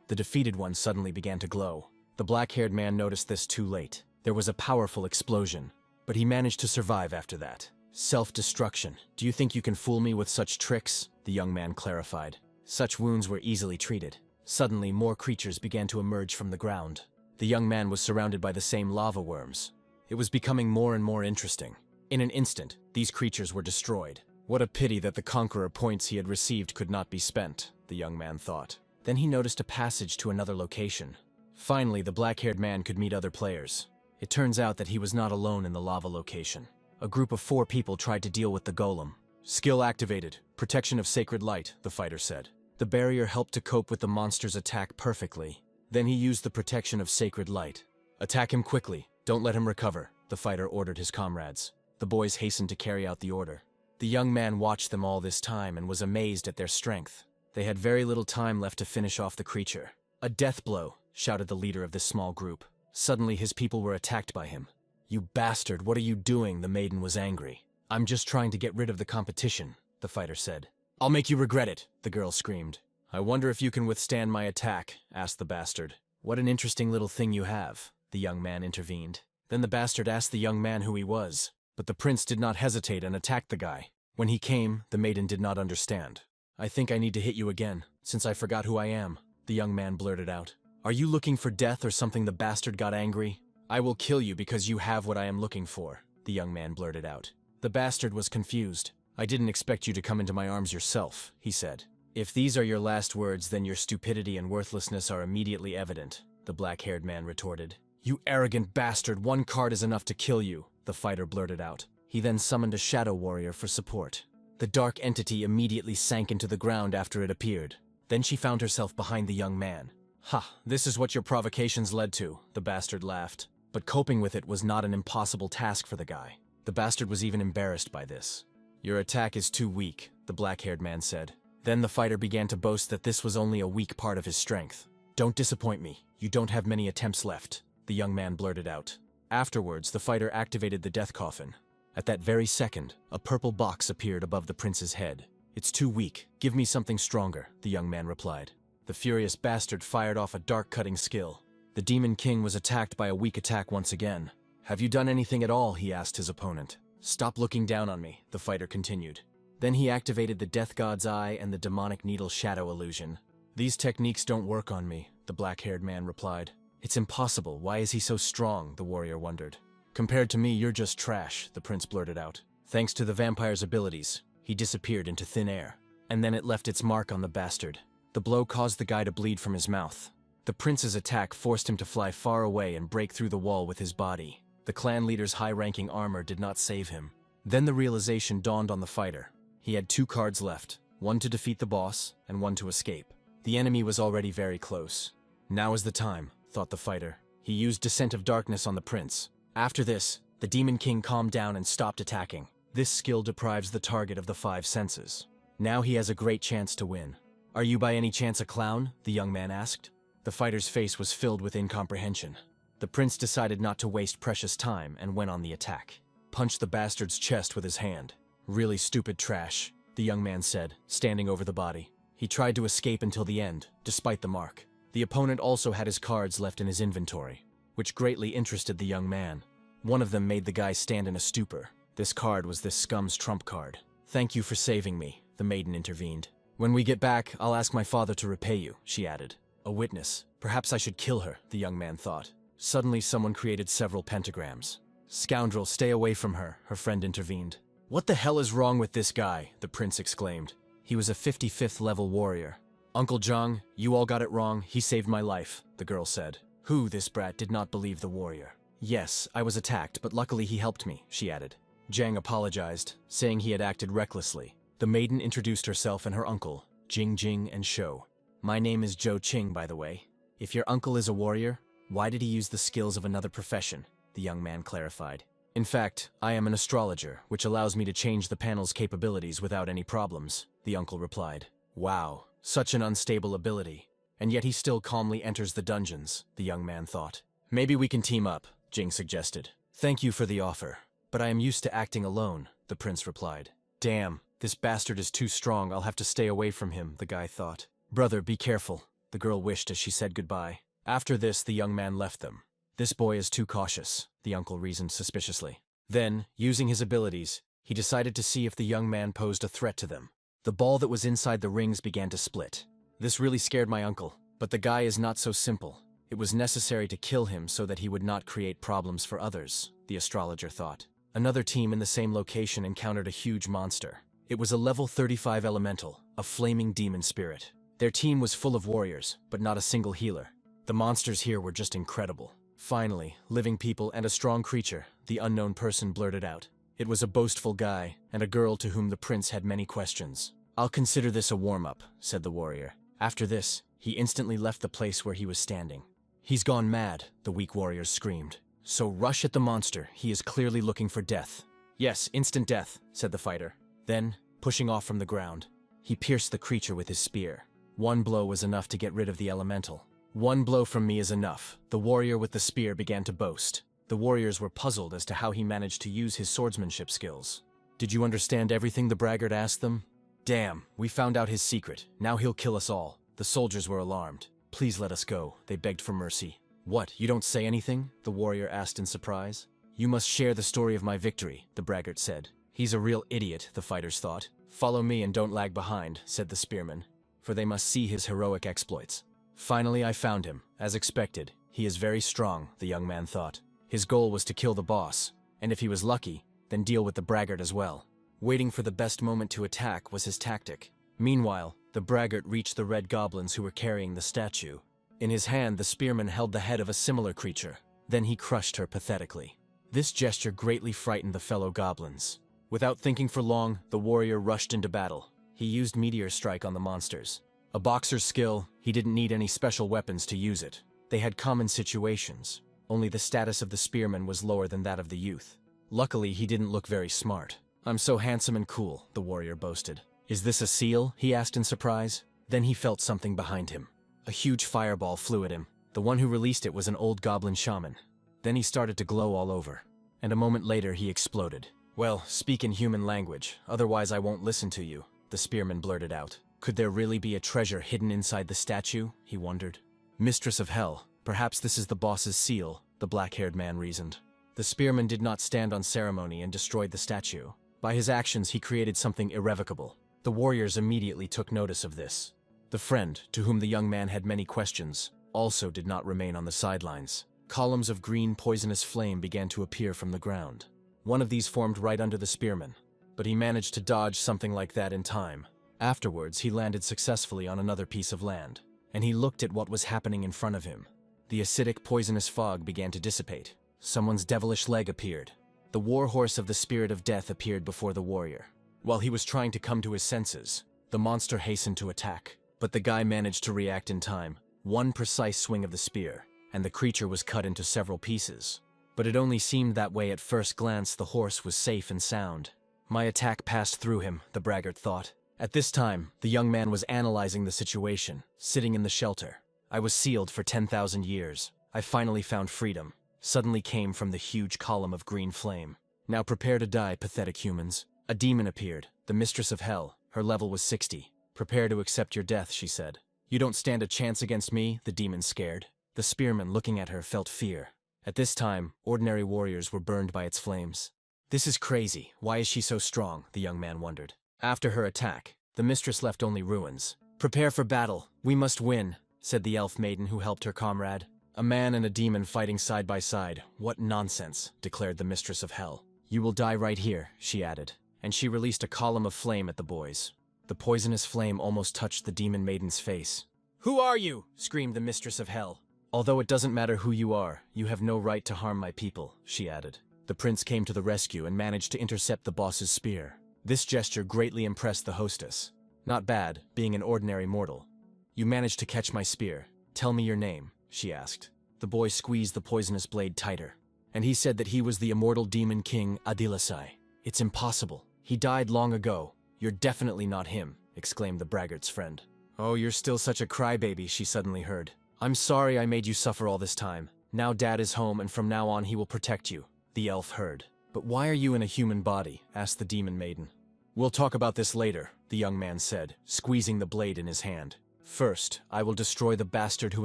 The defeated one suddenly began to glow. The black-haired man noticed this too late. There was a powerful explosion, but he managed to survive after that. Self-destruction. Do you think you can fool me with such tricks? The young man clarified. Such wounds were easily treated. Suddenly, more creatures began to emerge from the ground. The young man was surrounded by the same lava worms. It was becoming more and more interesting. In an instant, these creatures were destroyed. What a pity that the conqueror points he had received could not be spent, the young man thought. Then he noticed a passage to another location. Finally, the black-haired man could meet other players. It turns out that he was not alone in the lava location. A group of 4 people tried to deal with the golem. Skill activated. Protection of sacred light, the fighter said. The barrier helped to cope with the monster's attack perfectly. Then he used the protection of sacred light. Attack him quickly. Don't let him recover, the fighter ordered his comrades. The boys hastened to carry out the order. The young man watched them all this time and was amazed at their strength. They had very little time left to finish off the creature. A death blow, shouted the leader of this small group. Suddenly his people were attacked by him. You bastard, what are you doing? The maiden was angry. I'm just trying to get rid of the competition, the fighter said. I'll make you regret it, the girl screamed. I wonder if you can withstand my attack, asked the bastard. What an interesting little thing you have, the young man intervened. Then the bastard asked the young man who he was. But the prince did not hesitate and attacked the guy. When he came, the maiden did not understand. I think I need to hit you again, since I forgot who I am, the young man blurted out. Are you looking for death or something? The bastard got angry. I will kill you because you have what I am looking for, the young man blurted out. The bastard was confused. I didn't expect you to come into my arms yourself, he said. If these are your last words, then your stupidity and worthlessness are immediately evident, the black-haired man retorted. You arrogant bastard, 1 card is enough to kill you, the fighter blurted out. He then summoned a shadow warrior for support. The dark entity immediately sank into the ground after it appeared. Then she found herself behind the young man. Ha, this is what your provocations led to, the bastard laughed. But coping with it was not an impossible task for the guy. The bastard was even embarrassed by this. Your attack is too weak, the black-haired man said. Then the fighter began to boast that this was only a weak part of his strength. Don't disappoint me, you don't have many attempts left, the young man blurted out. Afterwards, the fighter activated the death coffin. At that very second, a purple box appeared above the prince's head. It's too weak, give me something stronger, the young man replied. The furious bastard fired off a dark-cutting skill. The demon king was attacked by a weak attack once again. Have you done anything at all? He asked his opponent. Stop looking down on me, the fighter continued. Then he activated the death god's eye and the demonic needle shadow illusion. These techniques don't work on me, the black-haired man replied. It's impossible, why is he so strong? The warrior wondered. Compared to me, you're just trash, the prince blurted out. Thanks to the vampire's abilities, he disappeared into thin air. And then it left its mark on the bastard. The blow caused the guy to bleed from his mouth. The prince's attack forced him to fly far away and break through the wall with his body. The clan leader's high-ranking armor did not save him. Then the realization dawned on the fighter. He had 2 cards left, 1 to defeat the boss and 1 to escape. The enemy was already very close. Now is the time, thought the fighter. He used Descent of Darkness on the prince. After this, the Demon King calmed down and stopped attacking. This skill deprives the target of the 5 senses. Now he has a great chance to win. Are you by any chance a clown? The young man asked. The fighter's face was filled with incomprehension. The prince decided not to waste precious time and went on the attack. Punched the bastard's chest with his hand. Really stupid trash, the young man said, standing over the body. He tried to escape until the end, despite the mark. The opponent also had his cards left in his inventory, which greatly interested the young man. One of them made the guy stand in a stupor. This card was this scum's trump card. Thank you for saving me, the maiden intervened. When we get back, I'll ask my father to repay you, she added. A witness. Perhaps I should kill her, the young man thought. Suddenly someone created several pentagrams. Scoundrel, stay away from her, her friend intervened. What the hell is wrong with this guy? The prince exclaimed. He was a 55th level warrior. Uncle Zhang, you all got it wrong, he saved my life, the girl said. Who, this brat, did not believe the warrior? Yes, I was attacked, but luckily he helped me, she added. Zhang apologized, saying he had acted recklessly. The maiden introduced herself and her uncle, Jing Jing and Shou. My name is Zhou Qing, by the way. If your uncle is a warrior, why did he use the skills of another profession? The young man clarified. In fact, I am an astrologer, which allows me to change the panel's capabilities without any problems, the uncle replied. Wow, such an unstable ability. And yet he still calmly enters the dungeons, the young man thought. Maybe we can team up, Jing suggested. Thank you for the offer, but I am used to acting alone, the prince replied. Damn, this bastard is too strong, I'll have to stay away from him, the guy thought. Brother, be careful, the girl wished as she said goodbye. After this, the young man left them. This boy is too cautious, the uncle reasoned suspiciously. Then, using his abilities, he decided to see if the young man posed a threat to them. The ball that was inside the rings began to split. This really scared my uncle, but the guy is not so simple. It was necessary to kill him so that he would not create problems for others, the astrologer thought. Another team in the same location encountered a huge monster. It was a level 35 elemental, a flaming demon spirit. Their team was full of warriors, but not a single healer. The monsters here were just incredible. Finally, living people and a strong creature, the unknown person blurted out. It was a boastful guy, and a girl to whom the prince had many questions. "I'll consider this a warm-up," said the warrior. After this, he instantly left the place where he was standing. "He's gone mad," the weak warriors screamed. "So rush at the monster, he is clearly looking for death." "Yes, instant death," said the fighter. Then, pushing off from the ground, he pierced the creature with his spear. One blow was enough to get rid of the elemental. "One blow from me is enough," the warrior with the spear began to boast. The warriors were puzzled as to how he managed to use his swordsmanship skills. "Did you understand everything?" the braggart asked them. "Damn, we found out his secret. Now he'll kill us all." The soldiers were alarmed. "Please let us go," they begged for mercy. "What, you don't say anything?" the warrior asked in surprise. "You must share the story of my victory," the braggart said. "He's a real idiot," the fighters thought. "Follow me and don't lag behind," said the spearman, for they must see his heroic exploits. "Finally I found him, as expected. He is very strong," the young man thought. His goal was to kill the boss, and if he was lucky, then deal with the braggart as well. Waiting for the best moment to attack was his tactic. Meanwhile, the braggart reached the red goblins who were carrying the statue. In his hand, the spearman held the head of a similar creature. Then he crushed her pathetically. This gesture greatly frightened the fellow goblins. Without thinking for long, the warrior rushed into battle. He used Meteor Strike on the monsters. A boxer's skill, he didn't need any special weapons to use it. They had common situations. Only the status of the spearman was lower than that of the youth. Luckily, he didn't look very smart. "I'm so handsome and cool," the warrior boasted. "Is this a seal?" he asked in surprise. Then he felt something behind him. A huge fireball flew at him. The one who released it was an old goblin shaman. Then he started to glow all over. And a moment later, he exploded. "Well, speak in human language, otherwise I won't listen to you," the spearman blurted out. Could there really be a treasure hidden inside the statue? He wondered. "Mistress of Hell, perhaps this is the boss's seal," the black-haired man reasoned. The spearman did not stand on ceremony and destroyed the statue. By his actions, he created something irrevocable. The warriors immediately took notice of this. The friend, to whom the young man had many questions, also did not remain on the sidelines. Columns of green poisonous flame began to appear from the ground. One of these formed right under the spearman, but he managed to dodge something like that in time. Afterwards, he landed successfully on another piece of land, and he looked at what was happening in front of him. The acidic, poisonous fog began to dissipate. Someone's devilish leg appeared. The war horse of the spirit of death appeared before the warrior. While he was trying to come to his senses, the monster hastened to attack, but the guy managed to react in time. One precise swing of the spear, and the creature was cut into several pieces. But it only seemed that way at first glance. The horse was safe and sound. My attack passed through him, the braggart thought. At this time, the young man was analyzing the situation, sitting in the shelter. "I was sealed for 10,000 years. I finally found freedom," suddenly came from the huge column of green flame. "Now prepare to die, pathetic humans." A demon appeared, the mistress of hell. Her level was 60. "Prepare to accept your death," she said. "You don't stand a chance against me," the demon scared. The spearman, looking at her, felt fear. At this time, ordinary warriors were burned by its flames. "This is crazy. Why is she so strong?" the young man wondered. After her attack, the mistress left only ruins. "Prepare for battle. We must win," said the elf maiden who helped her comrade. "A man and a demon fighting side by side. What nonsense," declared the mistress of hell. "You will die right here," she added, and she released a column of flame at the boys. The poisonous flame almost touched the demon maiden's face. "Who are you?" screamed the mistress of hell. "Although it doesn't matter who you are, you have no right to harm my people," she added. The prince came to the rescue and managed to intercept the boss's spear. This gesture greatly impressed the hostess. "Not bad, being an ordinary mortal. You managed to catch my spear. Tell me your name," she asked. The boy squeezed the poisonous blade tighter, and he said that he was the immortal demon king Adilasai. "It's impossible. He died long ago. You're definitely not him," exclaimed the braggart's friend. "Oh, you're still such a crybaby," she suddenly heard. "I'm sorry I made you suffer all this time. Now Dad is home, and from now on he will protect you," the elf heard. "But why are you in a human body?" asked the demon maiden. "We'll talk about this later," the young man said, squeezing the blade in his hand. "First, I will destroy the bastard who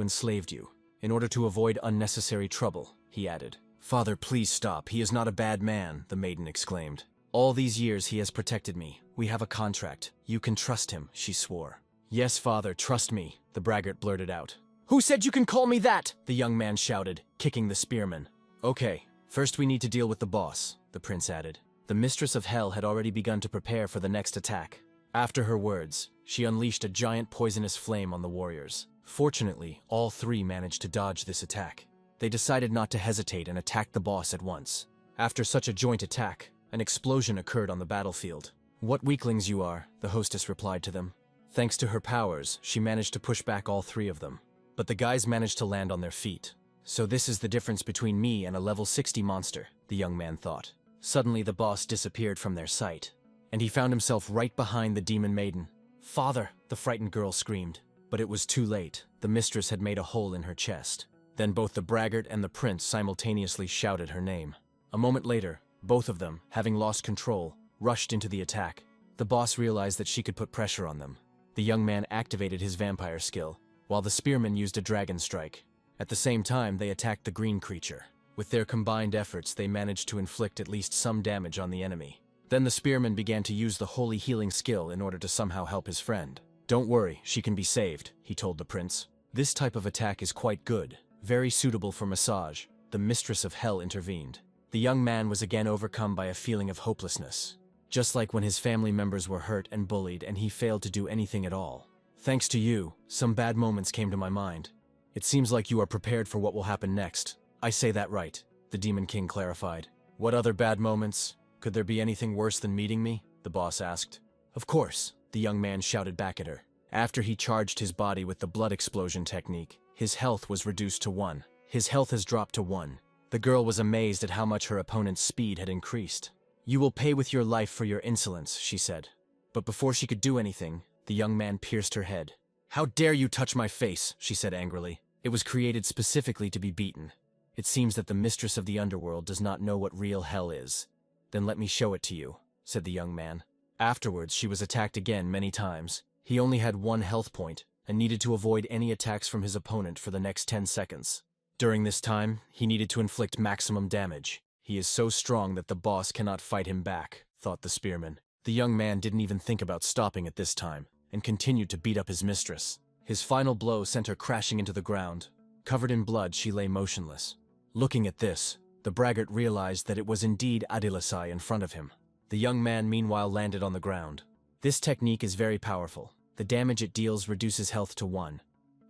enslaved you, in order to avoid unnecessary trouble," he added. "Father, please stop. He is not a bad man," the maiden exclaimed. "All these years he has protected me. We have a contract. You can trust him, she swore. Yes, father, trust me, the braggart blurted out. Who said you can call me that? The young man shouted, kicking the spearman. Okay, first we need to deal with the boss, the prince added. The mistress of hell had already begun to prepare for the next attack. After her words, she unleashed a giant poisonous flame on the warriors. Fortunately, all three managed to dodge this attack. They decided not to hesitate and attacked the boss at once. After such a joint attack, an explosion occurred on the battlefield. What weaklings you are, the hostess replied to them. Thanks to her powers, she managed to push back all three of them. But the guys managed to land on their feet. So this is the difference between me and a level 60 monster, the young man thought. Suddenly the boss disappeared from their sight, and he found himself right behind the demon maiden. Father, the frightened girl screamed. But it was too late. The mistress had made a hole in her chest. Then both the braggart and the prince simultaneously shouted her name. A moment later, both of them, having lost control, rushed into the attack. The boss realized that she could put pressure on them. The young man activated his vampire skill, while the spearman used a dragon strike. At the same time, they attacked the green creature. With their combined efforts, they managed to inflict at least some damage on the enemy. Then the spearman began to use the holy healing skill in order to somehow help his friend. Don't worry, she can be saved, he told the prince. This type of attack is quite good, very suitable for massage. The mistress of hell intervened. The young man was again overcome by a feeling of hopelessness. Just like when his family members were hurt and bullied and he failed to do anything at all. Thanks to you, some bad moments came to my mind. It seems like you are prepared for what will happen next. I say that right, the Demon King clarified. What other bad moments? Could there be anything worse than meeting me? The boss asked. Of course, the young man shouted back at her. After he charged his body with the blood explosion technique, his health was reduced to 1. His health has dropped to 1. The girl was amazed at how much her opponent's speed had increased. You will pay with your life for your insolence, she said. But before she could do anything, the young man pierced her head. How dare you touch my face, she said angrily. It was created specifically to be beaten. It seems that the mistress of the underworld does not know what real hell is. Then let me show it to you, said the young man. Afterwards, she was attacked again many times. He only had 1 health point and needed to avoid any attacks from his opponent for the next 10 seconds. During this time, he needed to inflict maximum damage. He is so strong that the boss cannot fight him back, thought the spearman. The young man didn't even think about stopping at this time and continued to beat up his mistress. His final blow sent her crashing into the ground. Covered in blood, she lay motionless. Looking at this, the braggart realized that it was indeed Adilasai in front of him. The young man meanwhile landed on the ground. This technique is very powerful. The damage it deals reduces health to 1.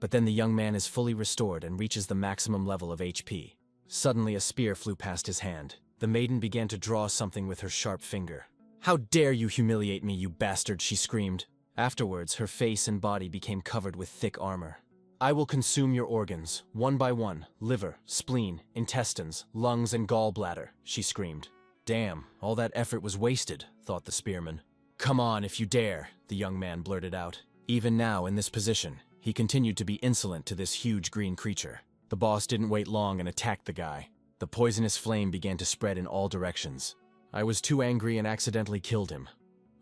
But then the young man is fully restored and reaches the maximum level of HP. Suddenly a spear flew past his hand. The maiden began to draw something with her sharp finger. How dare you humiliate me, you bastard, she screamed. Afterwards, her face and body became covered with thick armor. I will consume your organs, one by one, liver, spleen, intestines, lungs, and gallbladder, she screamed. Damn, all that effort was wasted, thought the spearman. Come on, if you dare, the young man blurted out. Even now, in this position, he continued to be insolent to this huge green creature. The boss didn't wait long and attacked the guy. The poisonous flame began to spread in all directions. I was too angry and accidentally killed him.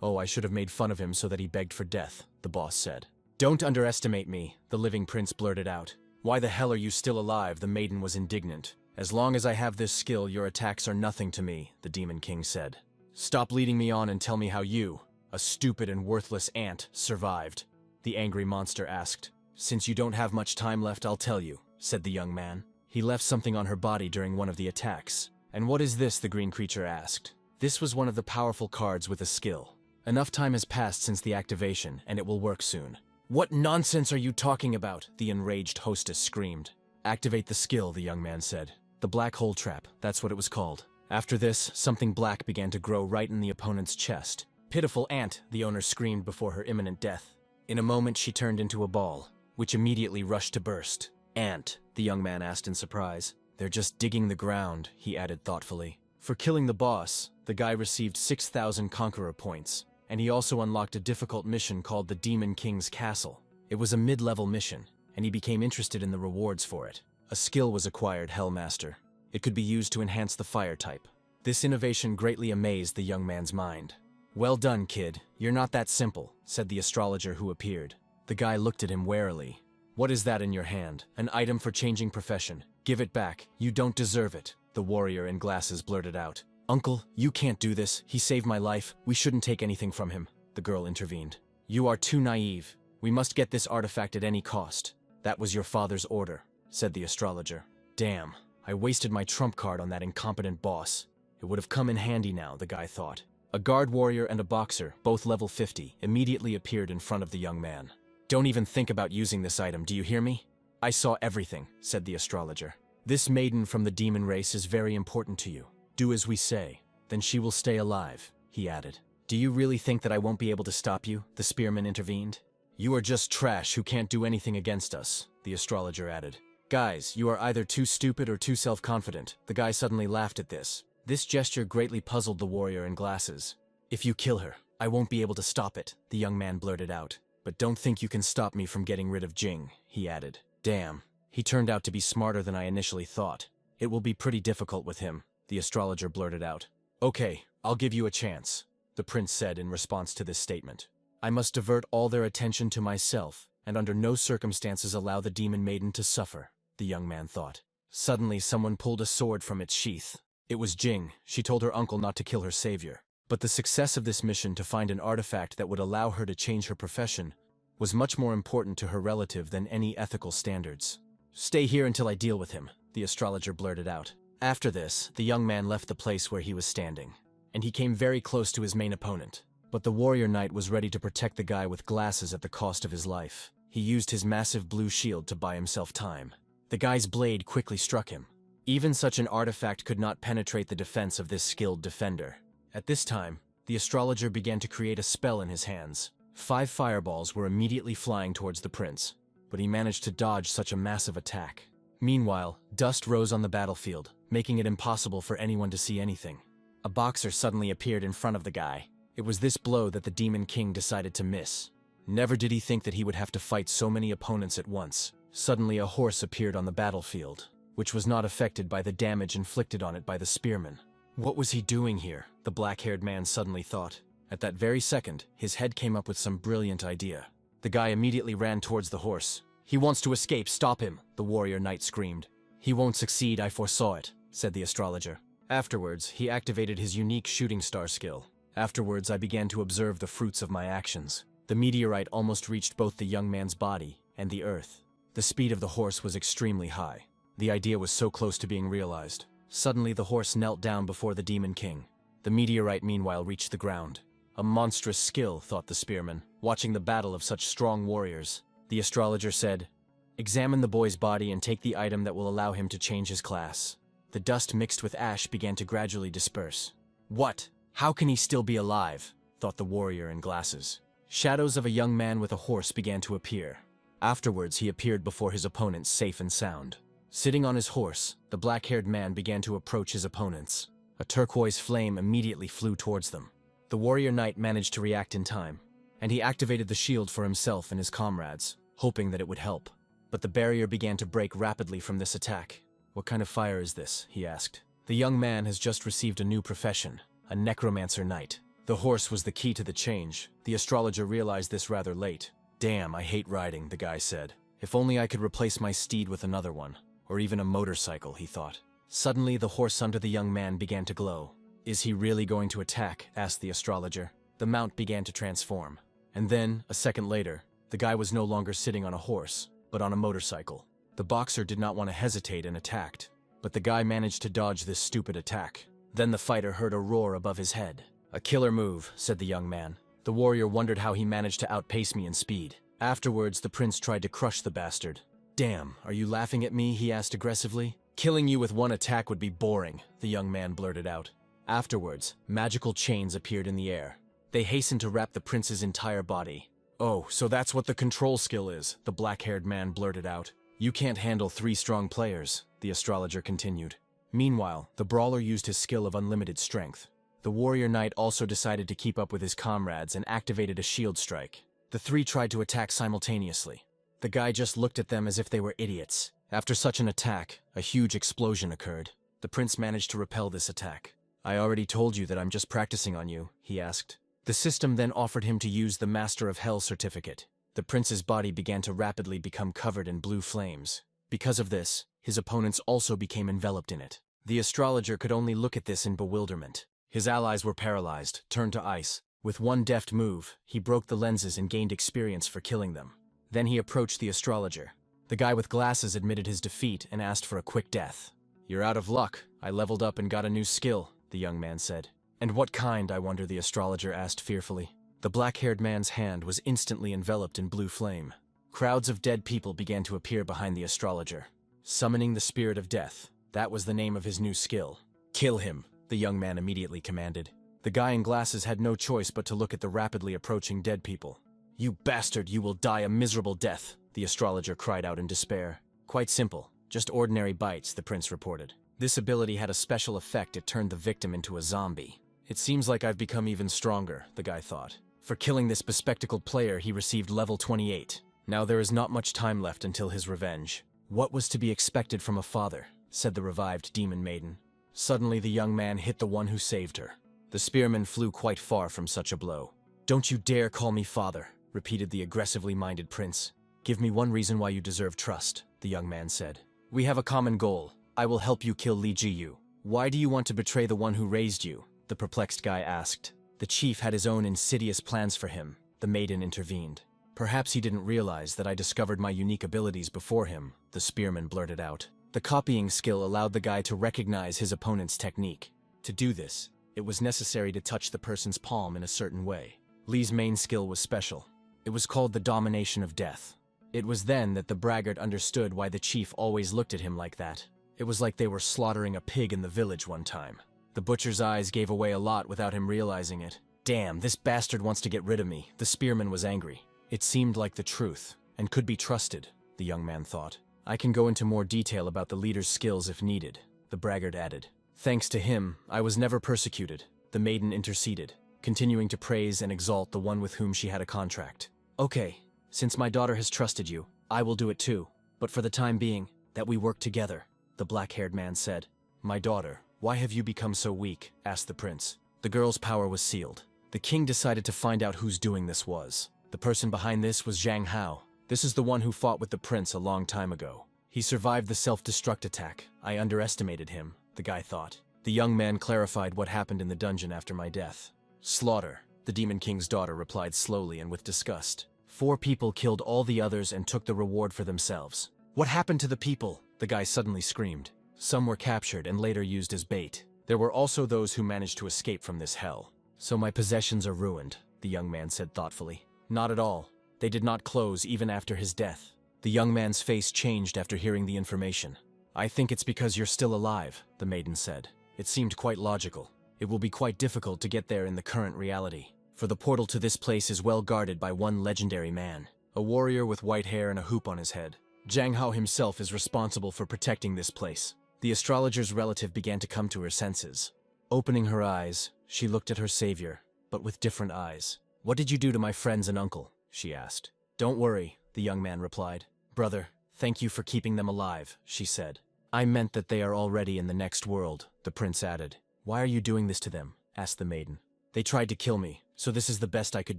Oh, I should have made fun of him so that he begged for death, the boss said. Don't underestimate me, the living prince blurted out. Why the hell are you still alive? The maiden was indignant. As long as I have this skill, your attacks are nothing to me, the Demon King said. Stop leading me on and tell me how you, a stupid and worthless ant, survived, the angry monster asked. Since you don't have much time left, I'll tell you, said the young man. He left something on her body during one of the attacks. And what is this? The green creature asked. This was one of the powerful cards with a skill. Enough time has passed since the activation, and it will work soon. What nonsense are you talking about? The enraged hostess screamed. Activate the skill, the young man said. The black hole trap, that's what it was called. After this, something black began to grow right in the opponent's chest. Pitiful ant, the owner screamed before her imminent death. In a moment, she turned into a ball, which immediately rushed to burst. Ant, the young man asked in surprise. They're just digging the ground, he added thoughtfully. For killing the boss, the guy received 6,000 Conqueror points, and he also unlocked a difficult mission called the Demon King's Castle. It was a mid-level mission, and he became interested in the rewards for it. A skill was acquired, Hellmaster. It could be used to enhance the fire type. This innovation greatly amazed the young man's mind. Well done, kid. You're not that simple, said the astrologer who appeared. The guy looked at him warily. What is that in your hand? An item for changing profession. Give it back. You don't deserve it, the warrior in glasses blurted out. Uncle, you can't do this. He saved my life. We shouldn't take anything from him. the girl intervened. You are too naive. We must get this artifact at any cost. That was your father's order, said the astrologer. Damn, I wasted my trump card on that incompetent boss. It would have come in handy now, the guy thought. A guard warrior and a boxer, both level 50, immediately appeared in front of the young man. Don't even think about using this item, do you hear me? I saw everything, said the astrologer. This maiden from the demon race is very important to you. Do as we say, then she will stay alive, he added. Do you really think that I won't be able to stop you? The spearman intervened. You are just trash who can't do anything against us, the astrologer added. Guys, you are either too stupid or too self-confident. The guy suddenly laughed at this. This gesture greatly puzzled the warrior in glasses. If you kill her, I won't be able to stop it, the young man blurted out. But don't think you can stop me from getting rid of Jing, he added. Damn, he turned out to be smarter than I initially thought. It will be pretty difficult with him, the astrologer blurted out. Okay, I'll give you a chance, the prince said in response to this statement. I must divert all their attention to myself, and under no circumstances allow the demon maiden to suffer, the young man thought. Suddenly someone pulled a sword from its sheath. It was Jing. She told her uncle not to kill her savior. But the success of this mission to find an artifact that would allow her to change her profession was much more important to her relative than any ethical standards. Stay here until I deal with him, the astrologer blurted out. After this, the young man left the place where he was standing, and he came very close to his main opponent. But the warrior knight was ready to protect the guy with glasses at the cost of his life. He used his massive blue shield to buy himself time. The guy's blade quickly struck him. Even such an artifact could not penetrate the defense of this skilled defender. At this time, the astrologer began to create a spell in his hands. 5 fireballs were immediately flying towards the prince, but he managed to dodge such a massive attack. Meanwhile, dust rose on the battlefield, making it impossible for anyone to see anything. A boxer suddenly appeared in front of the guy. It was this blow that the Demon King decided to miss. Never did he think that he would have to fight so many opponents at once. Suddenly a horse appeared on the battlefield, which was not affected by the damage inflicted on it by the spearman. What was he doing here? The black-haired man suddenly thought. At that very second, his head came up with some brilliant idea. The guy immediately ran towards the horse. He wants to escape, stop him, the warrior knight screamed. He won't succeed, I foresaw it, said the astrologer. Afterwards, he activated his unique shooting star skill. Afterwards, I began to observe the fruits of my actions. The meteorite almost reached both the young man's body and the earth. The speed of the horse was extremely high. The idea was so close to being realized. Suddenly, the horse knelt down before the Demon King. The meteorite, meanwhile, reached the ground. A monstrous skill, thought the spearman, watching the battle of such strong warriors. The astrologer said, Examine the boy's body and take the item that will allow him to change his class. The dust mixed with ash began to gradually disperse. What? How can he still be alive? Thought the warrior in glasses. Shadows of a young man with a horse began to appear. Afterwards, he appeared before his opponents safe and sound. Sitting on his horse, the black-haired man began to approach his opponents. A turquoise flame immediately flew towards them. The warrior knight managed to react in time, and he activated the shield for himself and his comrades, hoping that it would help. But the barrier began to break rapidly from this attack. What kind of fire is this? He asked. The young man has just received a new profession, a necromancer knight. The horse was the key to the change. The astrologer realized this rather late. Damn, I hate riding, the guy said. If only I could replace my steed with another one. Or even a motorcycle, he thought. Suddenly, the horse under the young man began to glow. Is he really going to attack? Asked the astrologer. The mount began to transform. And then, a second later, the guy was no longer sitting on a horse, but on a motorcycle. The boxer did not want to hesitate and attacked, but the guy managed to dodge this stupid attack. Then the fighter heard a roar above his head. A killer move, said the young man. The warrior wondered how he managed to outpace me in speed. Afterwards, the prince tried to crush the bastard. Damn, are you laughing at me? He asked aggressively. Killing you with one attack would be boring, the young man blurted out. Afterwards, magical chains appeared in the air. They hastened to wrap the prince's entire body. Oh, so that's what the control skill is, the black-haired man blurted out. You can't handle 3 strong players, the astrologer continued. Meanwhile, the brawler used his skill of unlimited strength. The warrior knight also decided to keep up with his comrades and activated a shield strike. The 3 tried to attack simultaneously. The guy just looked at them as if they were idiots. After such an attack, a huge explosion occurred. The prince managed to repel this attack. I already told you that I'm just practicing on you, he asked. The system then offered him to use the Master of Hell certificate. The prince's body began to rapidly become covered in blue flames. Because of this, his opponents also became enveloped in it. The astrologer could only look at this in bewilderment. His allies were paralyzed, turned to ice, With one deft move, he broke the lenses and gained experience for killing them. Then he approached the astrologer. The guy with glasses admitted his defeat and asked for a quick death. "You're out of luck. I leveled up and got a new skill," the young man said. "And what kind, I wonder?" the astrologer asked fearfully. The black-haired man's hand was instantly enveloped in blue flame. Crowds of dead people began to appear behind the astrologer. Summoning the spirit of death, that was the name of his new skill. "Kill him," the young man immediately commanded. The guy in glasses had no choice but to look at the rapidly approaching dead people. "You bastard, you will die a miserable death," the astrologer cried out in despair. "Quite simple, just ordinary bites," the prince reported. This ability had a special effect. It turned the victim into a zombie. "It seems like I've become even stronger," the guy thought. For killing this bespectacled player, he received level 28. Now there is not much time left until his revenge. "What was to be expected from a father?" said the revived demon maiden. Suddenly the young man hit the one who saved her. The spearman flew quite far from such a blow. "Don't you dare call me father," repeated the aggressively minded prince. "Give me one reason why you deserve trust," the young man said. "We have a common goal. I will help you kill Li Jiyu." "Why do you want to betray the one who raised you?" the perplexed guy asked. The chief had his own insidious plans for him, the maiden intervened. "Perhaps he didn't realize that I discovered my unique abilities before him," the spearman blurted out. The copying skill allowed the guy to recognize his opponent's technique. To do this, it was necessary to touch the person's palm in a certain way. Li's main skill was special. It was called the domination of death. It was then that the braggart understood why the chief always looked at him like that. It was like they were slaughtering a pig in the village one time. The butcher's eyes gave away a lot without him realizing it. "Damn, this bastard wants to get rid of me," the spearman was angry. It seemed like the truth, and could be trusted, the young man thought. "I can go into more detail about the leader's skills if needed," the braggart added. "Thanks to him, I was never persecuted," the maiden interceded, continuing to praise and exalt the one with whom she had a contract. "Okay, since my daughter has trusted you, I will do it too. But for the time being, that we work together," the black-haired man said. "My daughter, why have you become so weak?" asked the prince. The girl's power was sealed. The king decided to find out whose doing this was. The person behind this was Zhang Hao. This is the one who fought with the prince a long time ago. He survived the self-destruct attack. I underestimated him, the guy thought. The young man clarified what happened in the dungeon after my death. "Slaughter," the Demon King's daughter replied slowly and with disgust. 4 people killed all the others and took the reward for themselves. "What happened to the people?" the guy suddenly screamed. "Some were captured and later used as bait. There were also those who managed to escape from this hell. So my possessions are ruined," the young man said thoughtfully. "Not at all. They did not close even after his death." The young man's face changed after hearing the information. "I think it's because you're still alive," the maiden said. It seemed quite logical. It will be quite difficult to get there in the current reality, for the portal to this place is well guarded by one legendary man, a warrior with white hair and a hoop on his head. Zhang Hao himself is responsible for protecting this place. The astrologer's relative began to come to her senses. Opening her eyes, she looked at her savior, but with different eyes. "What did you do to my friends and uncle?" she asked. "Don't worry," the young man replied. "Brother, thank you for keeping them alive," she said. "I meant that they are already in the next world," the prince added. "Why are you doing this to them?" asked the maiden. "They tried to kill me, so this is the best I could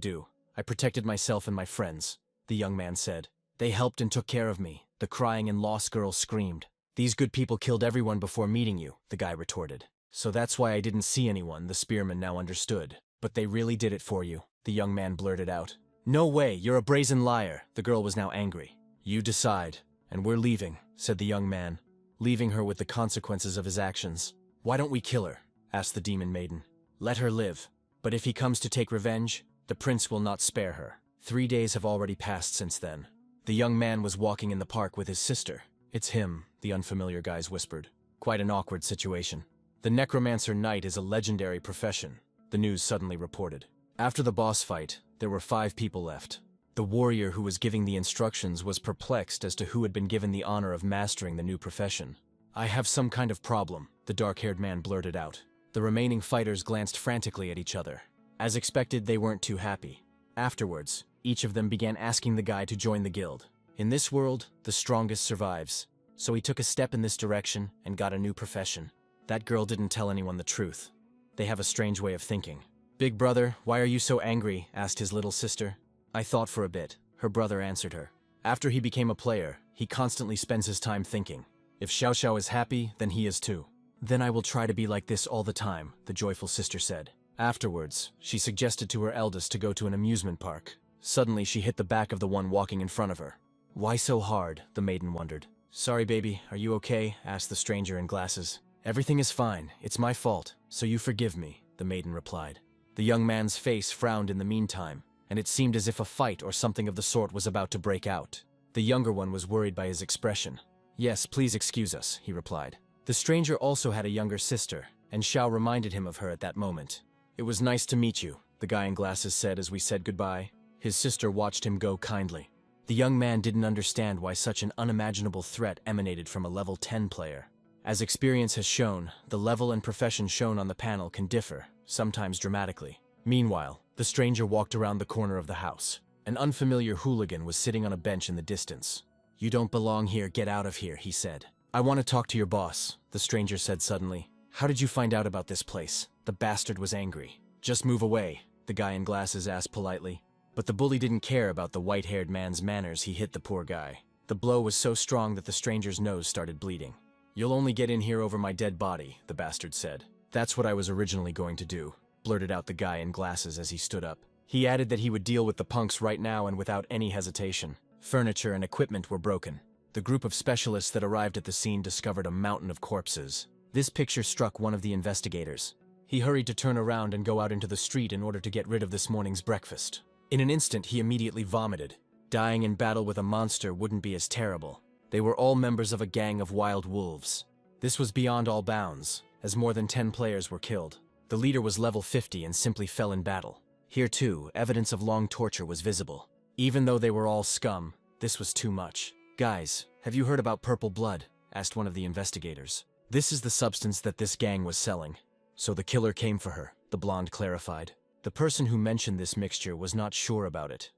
do. I protected myself and my friends," the young man said. "They helped and took care of me," the crying and lost girl screamed. "These good people killed everyone before meeting you," the guy retorted. "So that's why I didn't see anyone," the spearman now understood. "But they really did it for you," the young man blurted out. "No way, you're a brazen liar," the girl was now angry. "You decide, and we're leaving," said the young man, leaving her with the consequences of his actions. "Why don't we kill her?" asked the demon maiden. "Let her live. But if he comes to take revenge, the prince will not spare her." 3 days have already passed since then. The young man was walking in the park with his sister. "It's him," the unfamiliar guys whispered. "Quite an awkward situation." "The necromancer knight is a legendary profession," the news suddenly reported. After the boss fight, there were 5 people left. The warrior who was giving the instructions was perplexed as to who had been given the honor of mastering the new profession. "I have some kind of problem," the dark-haired man blurted out. The remaining fighters glanced frantically at each other. As expected, they weren't too happy. Afterwards, each of them began asking the guy to join the guild. In this world, the strongest survives. So he took a step in this direction and got a new profession. That girl didn't tell anyone the truth. They have a strange way of thinking. "Big brother, why are you so angry?" asked his little sister. "I thought for a bit," her brother answered her. "After he became a player, he constantly spends his time thinking. If Xiao Xiao is happy, then he is too." "Then I will try to be like this all the time," the joyful sister said. Afterwards, she suggested to her eldest to go to an amusement park. Suddenly, she hit the back of the one walking in front of her. "Why so hard?" the maiden wondered. "Sorry, baby, are you okay?" asked the stranger in glasses. "Everything is fine, it's my fault, so you forgive me," the maiden replied. The young man's face frowned in the meantime, and it seemed as if a fight or something of the sort was about to break out. The younger one was worried by his expression. "Yes, please excuse us," he replied. The stranger also had a younger sister, and Xiao reminded him of her at that moment. "It was nice to meet you," the guy in glasses said as we said goodbye. His sister watched him go kindly. The young man didn't understand why such an unimaginable threat emanated from a level 10 player. As experience has shown, the level and profession shown on the panel can differ, sometimes dramatically. Meanwhile, the stranger walked around the corner of the house. An unfamiliar hooligan was sitting on a bench in the distance. "You don't belong here, get out of here," he said. "I want to talk to your boss," the stranger said suddenly. "How did you find out about this place?" The bastard was angry. "Just move away," the guy in glasses asked politely. But the bully didn't care about the white-haired man's manners. He hit the poor guy. The blow was so strong that the stranger's nose started bleeding. "You'll only get in here over my dead body," the bastard said. "That's what I was originally going to do," blurted out the guy in glasses as he stood up. He added that he would deal with the punks right now and without any hesitation. Furniture and equipment were broken. The group of specialists that arrived at the scene discovered a mountain of corpses. This picture struck one of the investigators. He hurried to turn around and go out into the street in order to get rid of this morning's breakfast. In an instant, he immediately vomited. Dying in battle with a monster wouldn't be as terrible. They were all members of a gang of wild wolves. This was beyond all bounds, as more than 10 players were killed. The leader was level 50 and simply fell in battle. Here too, evidence of long torture was visible. Even though they were all scum, this was too much. "Guys, have you heard about purple blood?" asked one of the investigators. "This is the substance that this gang was selling. So the killer came for her," the blonde clarified. The person who mentioned this mixture was not sure about it,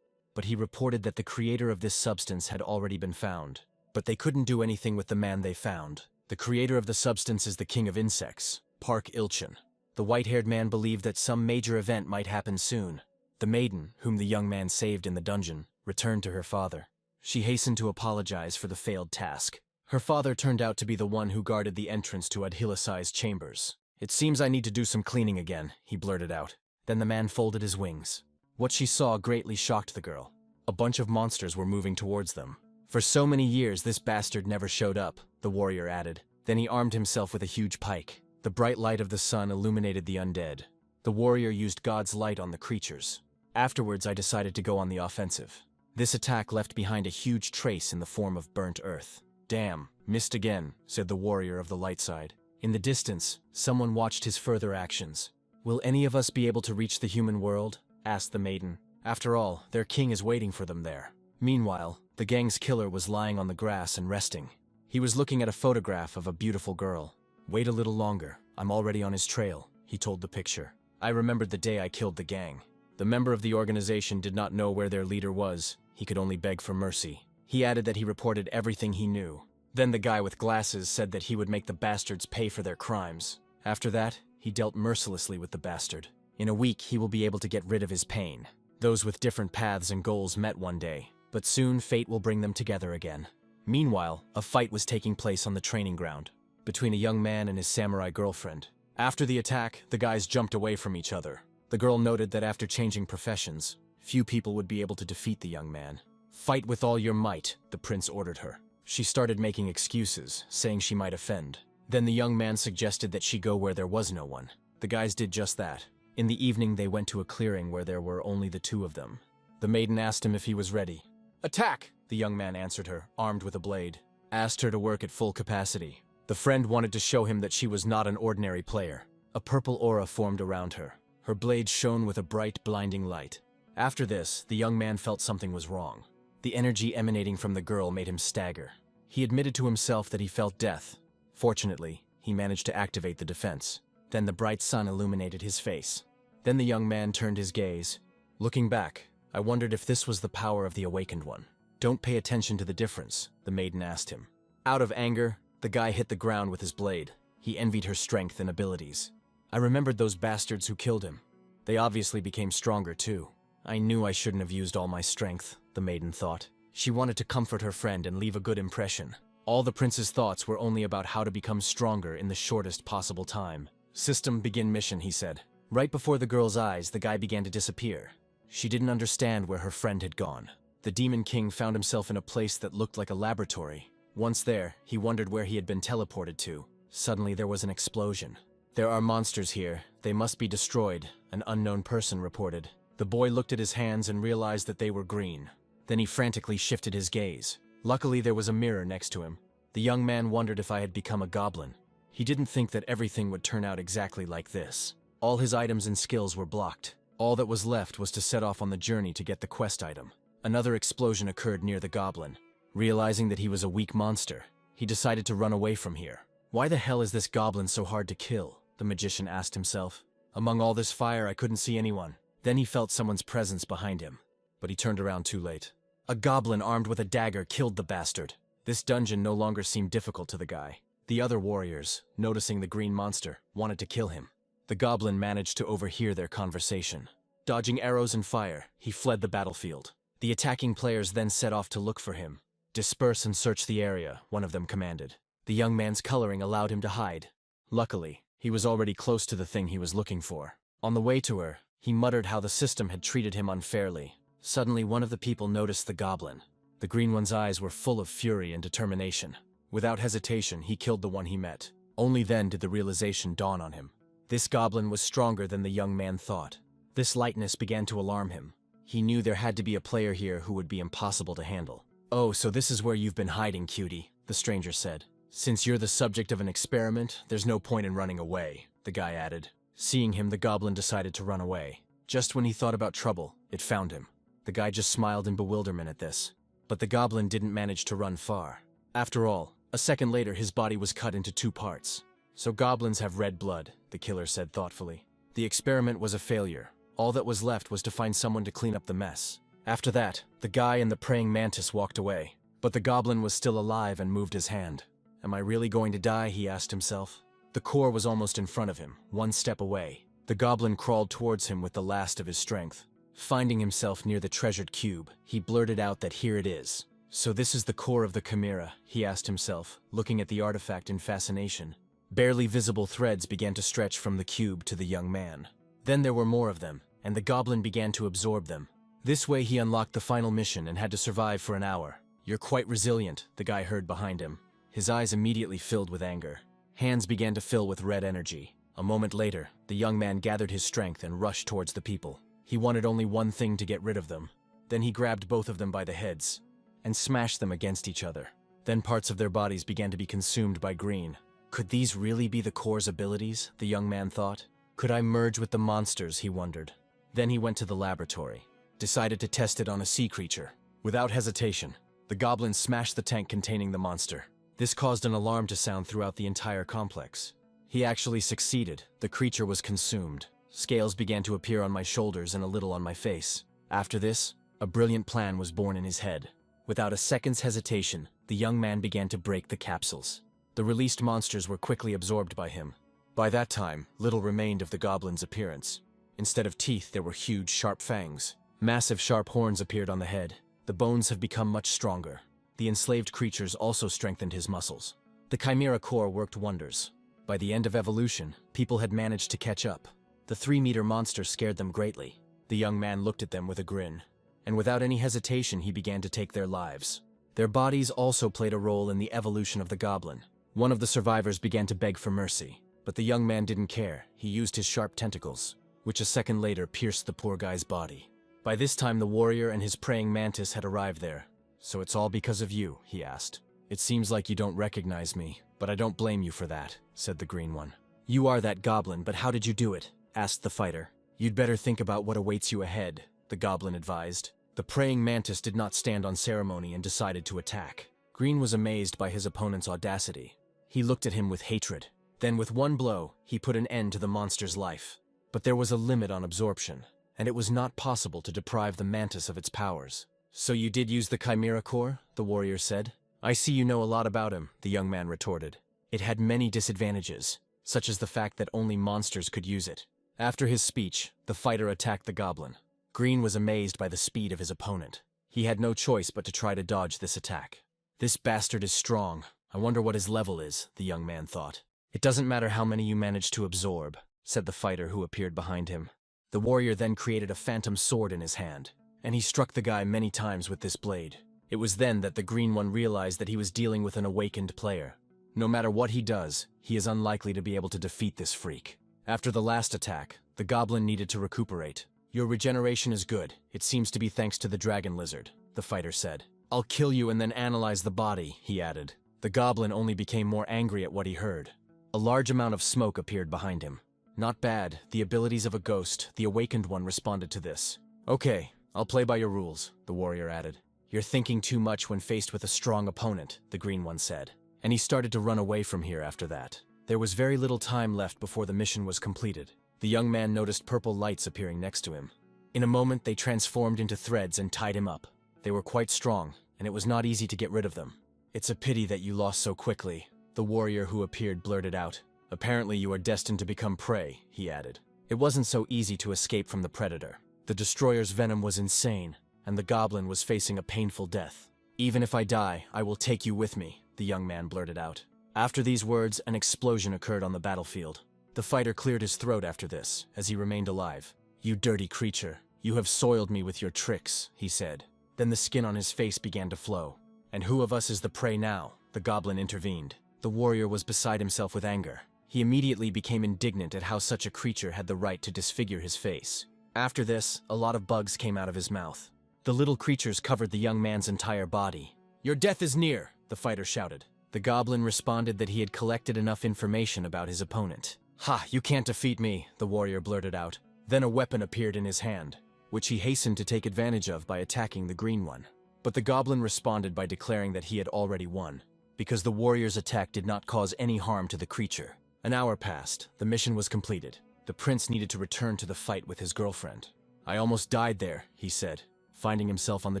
but he reported that the creator of this substance had already been found. But they couldn't do anything with the man they found. The creator of the substance is the king of insects, Park Ilchin. The white-haired man believed that some major event might happen soon. The maiden, whom the young man saved in the dungeon, returned to her father. She hastened to apologize for the failed task. Her father turned out to be the one who guarded the entrance to Adhilasi's chambers. "It seems I need to do some cleaning again," he blurted out. Then the man folded his wings. What she saw greatly shocked the girl. A bunch of monsters were moving towards them. "For so many years, this bastard never showed up," the warrior added. Then he armed himself with a huge pike. The bright light of the sun illuminated the undead. The warrior used God's light on the creatures. Afterwards, I decided to go on the offensive. This attack left behind a huge trace in the form of burnt earth. "Damn, missed again," said the warrior of the light side. In the distance, someone watched his further actions. "Will any of us be able to reach the human world?" asked the maiden. After all, their king is waiting for them there. Meanwhile, the gang's killer was lying on the grass and resting. He was looking at a photograph of a beautiful girl. "Wait a little longer, I'm already on his trail," he told the picture. I remembered the day I killed the gang. The member of the organization did not know where their leader was. He could only beg for mercy. He added that he reported everything he knew. Then the guy with glasses said that he would make the bastards pay for their crimes. After that, he dealt mercilessly with the bastard. In a week, he will be able to get rid of his pain. Those with different paths and goals met one day, but soon fate will bring them together again. Meanwhile, a fight was taking place on the training ground between a young man and his samurai girlfriend. After the attack, the guys jumped away from each other. The girl noted that after changing professions, few people would be able to defeat the young man. "Fight with all your might," the prince ordered her. She started making excuses, saying she might offend. Then the young man suggested that she go where there was no one. The guys did just that. In the evening, they went to a clearing where there were only the two of them. The maiden asked him if he was ready. "Attack!" the young man answered her, armed with a blade. Asked her to work at full capacity. The friend wanted to show him that she was not an ordinary player. A purple aura formed around her. Her blade shone with a bright, blinding light. After this, the young man felt something was wrong. The energy emanating from the girl made him stagger. He admitted to himself that he felt death. Fortunately, he managed to activate the defense. Then the bright sun illuminated his face. Then the young man turned his gaze. Looking back, I wondered if this was the power of the awakened one. "Don't pay attention to the difference," the maiden asked him. Out of anger, the guy hit the ground with his blade. He envied her strength and abilities. I remembered those bastards who killed him. They obviously became stronger too. I knew I shouldn't have used all my strength, the maiden thought. She wanted to comfort her friend and leave a good impression. All the prince's thoughts were only about how to become stronger in the shortest possible time. "System begin mission," he said. Right before the girl's eyes, the guy began to disappear. She didn't understand where her friend had gone. The Demon King found himself in a place that looked like a laboratory. Once there, he wondered where he had been teleported to. Suddenly, there was an explosion. "There are monsters here. They must be destroyed," an unknown person reported. The boy looked at his hands and realized that they were green. Then he frantically shifted his gaze. Luckily, there was a mirror next to him. The young man wondered if I had become a goblin. He didn't think that everything would turn out exactly like this. All his items and skills were blocked. All that was left was to set off on the journey to get the quest item. Another explosion occurred near the goblin. Realizing that he was a weak monster, he decided to run away from here. "Why the hell is this goblin so hard to kill?" the magician asked himself. "Among all this fire, I couldn't see anyone." Then he felt someone's presence behind him, but he turned around too late. A goblin armed with a dagger killed the bastard. This dungeon no longer seemed difficult to the guy. The other warriors, noticing the green monster, wanted to kill him. The goblin managed to overhear their conversation. Dodging arrows and fire, he fled the battlefield. The attacking players then set off to look for him. "Disperse and search the area," one of them commanded. The young man's coloring allowed him to hide. Luckily, he was already close to the thing he was looking for. On the way to her, he muttered how the system had treated him unfairly. Suddenly, one of the people noticed the goblin. The green one's eyes were full of fury and determination. Without hesitation, he killed the one he met. Only then did the realization dawn on him. This goblin was stronger than the young man thought. This lightness began to alarm him. He knew there had to be a player here who would be impossible to handle. "Oh, so this is where you've been hiding, cutie," the stranger said. "Since you're the subject of an experiment, there's no point in running away," the guy added. Seeing him, the goblin decided to run away. Just when he thought about trouble, it found him. The guy just smiled in bewilderment at this. But the goblin didn't manage to run far. After all, a second later his body was cut into 2 parts. "So goblins have red blood," the killer said thoughtfully. The experiment was a failure. All that was left was to find someone to clean up the mess. After that, the guy and the praying mantis walked away. But the goblin was still alive and moved his hand. "Am I really going to die?" he asked himself. The core was almost in front of him, 1 step away. The goblin crawled towards him with the last of his strength. Finding himself near the treasured cube, he blurted out that here it is. "So this is the core of the chimera," he asked himself, looking at the artifact in fascination. Barely visible threads began to stretch from the cube to the young man. Then there were more of them, and the goblin began to absorb them. This way he unlocked the final mission and had to survive for an hour. "You're quite resilient," the guy heard behind him. His eyes immediately filled with anger. Hands began to fill with red energy. A moment later, the young man gathered his strength and rushed towards the people. He wanted only one thing: to get rid of them. Then he grabbed both of them by the heads and smashed them against each other. Then parts of their bodies began to be consumed by green. Could these really be the core's abilities, the young man thought? Could I merge with the monsters, he wondered. Then he went to the laboratory, decided to test it on a sea creature. Without hesitation, the goblin smashed the tank containing the monster. This caused an alarm to sound throughout the entire complex. He actually succeeded. The creature was consumed. Scales began to appear on my shoulders and a little on my face. After this, a brilliant plan was born in his head. Without a second's hesitation, the young man began to break the capsules. The released monsters were quickly absorbed by him. By that time, little remained of the goblin's appearance. Instead of teeth, there were huge, sharp fangs. Massive, sharp horns appeared on the head. The bones have become much stronger. The enslaved creatures also strengthened his muscles. The chimera core worked wonders. By the end of evolution, people had managed to catch up. The 3-meter monster scared them greatly. The young man looked at them with a grin, and without any hesitation he began to take their lives. Their bodies also played a role in the evolution of the goblin. One of the survivors began to beg for mercy, but the young man didn't care. He used his sharp tentacles, which a second later pierced the poor guy's body. By this time the warrior and his praying mantis had arrived there. "So it's all because of you?" he asked. "It seems like you don't recognize me, but I don't blame you for that," said the green one. "You are that goblin, but how did you do it?" asked the fighter. "You'd better think about what awaits you ahead," the goblin advised. The praying mantis did not stand on ceremony and decided to attack. Green was amazed by his opponent's audacity. He looked at him with hatred. Then with one blow, he put an end to the monster's life. But there was a limit on absorption, and it was not possible to deprive the mantis of its powers. "So you did use the chimera core?" the warrior said. "I see you know a lot about him," the young man retorted. "It had many disadvantages, such as the fact that only monsters could use it." After his speech, the fighter attacked the goblin. Green was amazed by the speed of his opponent. He had no choice but to try to dodge this attack. "This bastard is strong. I wonder what his level is," the young man thought. "It doesn't matter how many you manage to absorb. said the fighter who appeared behind him. The warrior then created a phantom sword in his hand, and he struck the guy many times with this blade. It was then that the green one realized that he was dealing with an awakened player. No matter what he does, he is unlikely to be able to defeat this freak. After the last attack, the goblin needed to recuperate. Your regeneration is good. It seems to be thanks to the dragon lizard, the fighter said. I'll kill you and then analyze the body, he added. The goblin only became more angry at what he heard. A large amount of smoke appeared behind him. Not bad, the abilities of a ghost, the awakened one responded to this. Okay, I'll play by your rules, the warrior added. You're thinking too much when faced with a strong opponent, the green one said. And he started to run away from here after that. There was very little time left before the mission was completed. The young man noticed purple lights appearing next to him. In a moment, they transformed into threads and tied him up. They were quite strong, and it was not easy to get rid of them. It's a pity that you lost so quickly, the warrior who appeared blurted out. Apparently you are destined to become prey, he added. It wasn't so easy to escape from the predator. The destroyer's venom was insane, and the goblin was facing a painful death. Even if I die, I will take you with me, the young man blurted out. After these words, an explosion occurred on the battlefield. The fighter cleared his throat after this, as he remained alive. You dirty creature, you have soiled me with your tricks, he said. Then the skin on his face began to flow. And who of us is the prey now? The goblin intervened. The warrior was beside himself with anger. He immediately became indignant at how such a creature had the right to disfigure his face. After this, a lot of bugs came out of his mouth. The little creatures covered the young man's entire body. Your death is near, the fighter shouted. The goblin responded that he had collected enough information about his opponent. Ha, you can't defeat me, the warrior blurted out. Then a weapon appeared in his hand, which he hastened to take advantage of by attacking the green one. But the goblin responded by declaring that he had already won, because the warrior's attack did not cause any harm to the creature. An hour passed, the mission was completed. The prince needed to return to the fight with his girlfriend. I almost died there, he said, finding himself on the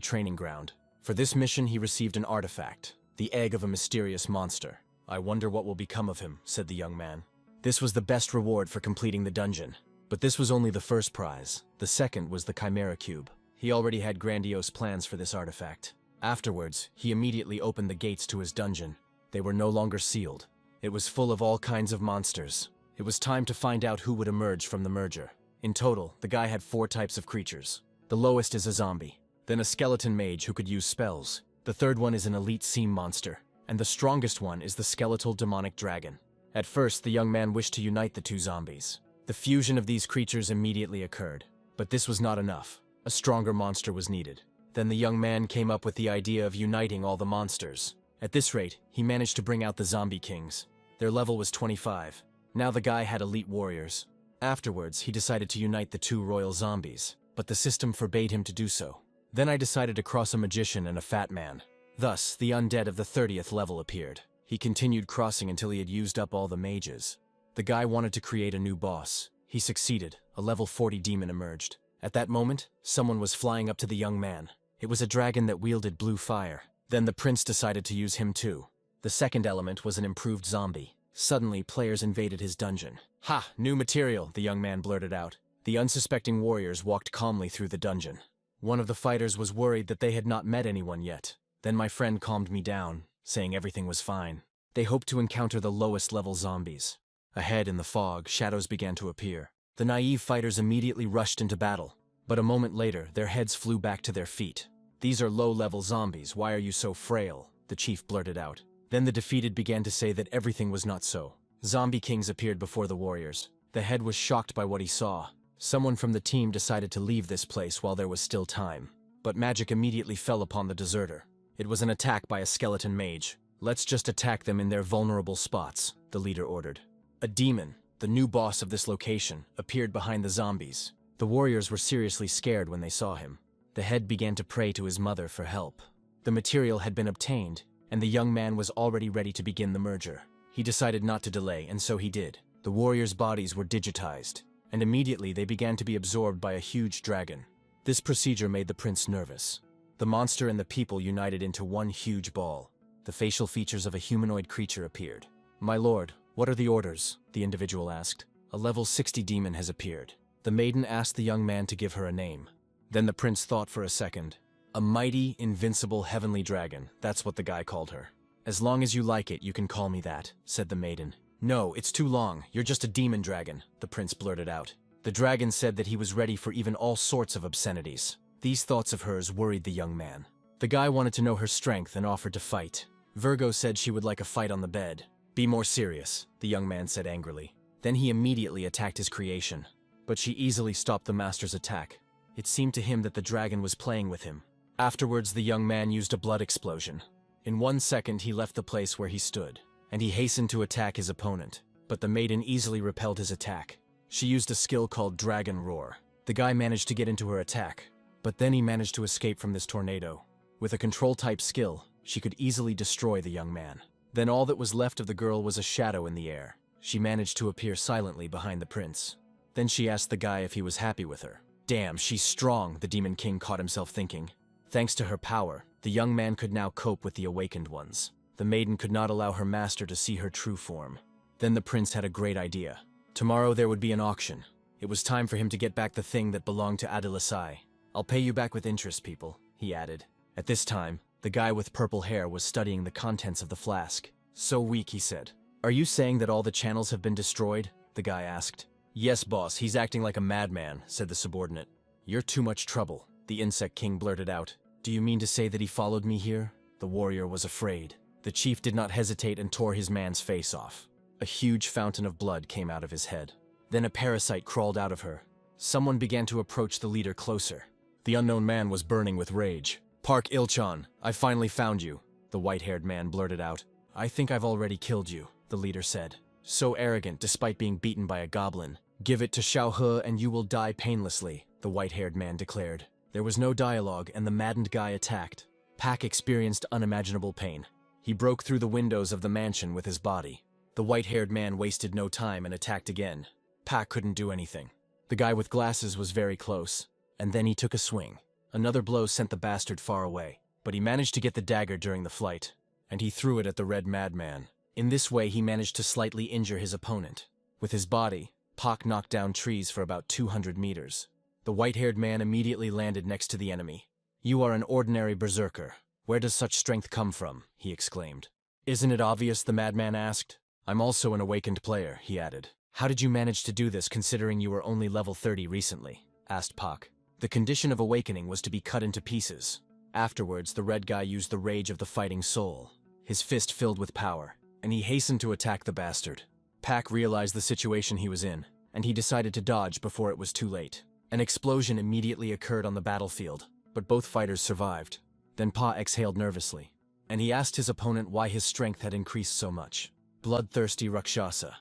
training ground. For this mission he received an artifact, the egg of a mysterious monster. I wonder what will become of him, said the young man. This was the best reward for completing the dungeon. But this was only the first prize. The second was the Chimera Cube. He already had grandiose plans for this artifact. Afterwards, he immediately opened the gates to his dungeon. They were no longer sealed. It was full of all kinds of monsters. It was time to find out who would emerge from the merger. In total, the guy had 4 types of creatures. The lowest is a zombie, then a skeleton mage who could use spells. The third one is an elite seam monster, and the strongest one is the skeletal demonic dragon. At first, the young man wished to unite the 2 zombies. The fusion of these creatures immediately occurred, but this was not enough. A stronger monster was needed. Then the young man came up with the idea of uniting all the monsters. At this rate, he managed to bring out the zombie kings. Their level was 25. Now the guy had elite warriors. Afterwards, he decided to unite the 2 royal zombies, but the system forbade him to do so. Then I decided to cross a magician and a fat man. Thus, the undead of the 30th level appeared. He continued crossing until he had used up all the mages. The guy wanted to create a new boss. He succeeded. A level 40 demon emerged. At that moment, someone was flying up to the young man. It was a dragon that wielded blue fire. Then the prince decided to use him too. The second element was an improved zombie. Suddenly, players invaded his dungeon. Ha! New material, the young man blurted out. The unsuspecting warriors walked calmly through the dungeon. One of the fighters was worried that they had not met anyone yet. Then my friend calmed me down, saying everything was fine. They hoped to encounter the lowest level zombies. Ahead in the fog, shadows began to appear. The naive fighters immediately rushed into battle. But a moment later, their heads flew back to their feet. These are low-level zombies, why are you so frail? The chief blurted out. Then the defeated began to say that everything was not so. Zombie kings appeared before the warriors. The head was shocked by what he saw. Someone from the team decided to leave this place while there was still time. But magic immediately fell upon the deserter. It was an attack by a skeleton mage. Let's just attack them in their vulnerable spots, the leader ordered. A demon, the new boss of this location, appeared behind the zombies. The warriors were seriously scared when they saw him. The head began to pray to his mother for help. The material had been obtained, and the young man was already ready to begin the merger. He decided not to delay, and so he did. The warriors' bodies were digitized, and immediately they began to be absorbed by a huge dragon. This procedure made the prince nervous. The monster and the people united into one huge ball. The facial features of a humanoid creature appeared. My lord, what are the orders? The individual asked. A level 60 demon has appeared. The maiden asked the young man to give her a name. Then the prince thought for a second. A mighty, invincible heavenly dragon, that's what the guy called her. As long as you like it, you can call me that, said the maiden. No, it's too long. You're just a demon dragon, the prince blurted out. The dragon said that he was ready for even all sorts of obscenities. These thoughts of hers worried the young man. The guy wanted to know her strength and offered to fight. Virgo said she would like a fight on the bed. Be more serious, the young man said angrily. Then he immediately attacked his creation. But she easily stopped the master's attack. It seemed to him that the dragon was playing with him. Afterwards, the young man used a blood explosion. In 1 second, he left the place where he stood, and he hastened to attack his opponent. But the maiden easily repelled his attack. She used a skill called Dragon Roar. The guy managed to get into her attack, but then he managed to escape from this tornado. With a control-type skill, she could easily destroy the young man. Then all that was left of the girl was a shadow in the air. She managed to appear silently behind the prince. Then she asked the guy if he was happy with her. Damn, she's strong, the Demon King caught himself thinking. Thanks to her power, the young man could now cope with the awakened ones. The maiden could not allow her master to see her true form. Then the prince had a great idea. Tomorrow there would be an auction. It was time for him to get back the thing that belonged to Adilasai. I'll pay you back with interest, people, he added. At this time, the guy with purple hair was studying the contents of the flask. So weak, he said. Are you saying that all the channels have been destroyed? The guy asked. Yes, boss, he's acting like a madman, said the subordinate. You're too much trouble, the insect king blurted out. Do you mean to say that he followed me here? The warrior was afraid. The chief did not hesitate and tore his man's face off. A huge fountain of blood came out of his head. Then a parasite crawled out of her. Someone began to approach the leader closer. The unknown man was burning with rage. Park Il-chan, I finally found you, the white-haired man blurted out. I think I've already killed you, the leader said. So arrogant despite being beaten by a goblin. Give it to Xiao He and you will die painlessly, the white-haired man declared. There was no dialogue and the maddened guy attacked. Pak experienced unimaginable pain. He broke through the windows of the mansion with his body. The white-haired man wasted no time and attacked again. Pak couldn't do anything. The guy with glasses was very close, and then he took a swing. Another blow sent the bastard far away, but he managed to get the dagger during the flight, and he threw it at the red madman. In this way, he managed to slightly injure his opponent. With his body, Pak knocked down trees for about 200 meters. The white-haired man immediately landed next to the enemy. You are an ordinary berserker. Where does such strength come from? He exclaimed. Isn't it obvious? The madman asked. I'm also an awakened player, he added. How did you manage to do this considering you were only level 30 recently? Asked Pak. The condition of awakening was to be cut into pieces. Afterwards, the red guy used the rage of the fighting soul, his fist filled with power, and he hastened to attack the bastard. Pak realized the situation he was in, and he decided to dodge before it was too late. An explosion immediately occurred on the battlefield, but both fighters survived. Then Pa exhaled nervously, and he asked his opponent why his strength had increased so much. Bloodthirsty Rakshasa.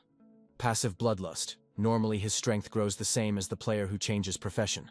Passive bloodlust. Normally his strength grows the same as the player who changes profession.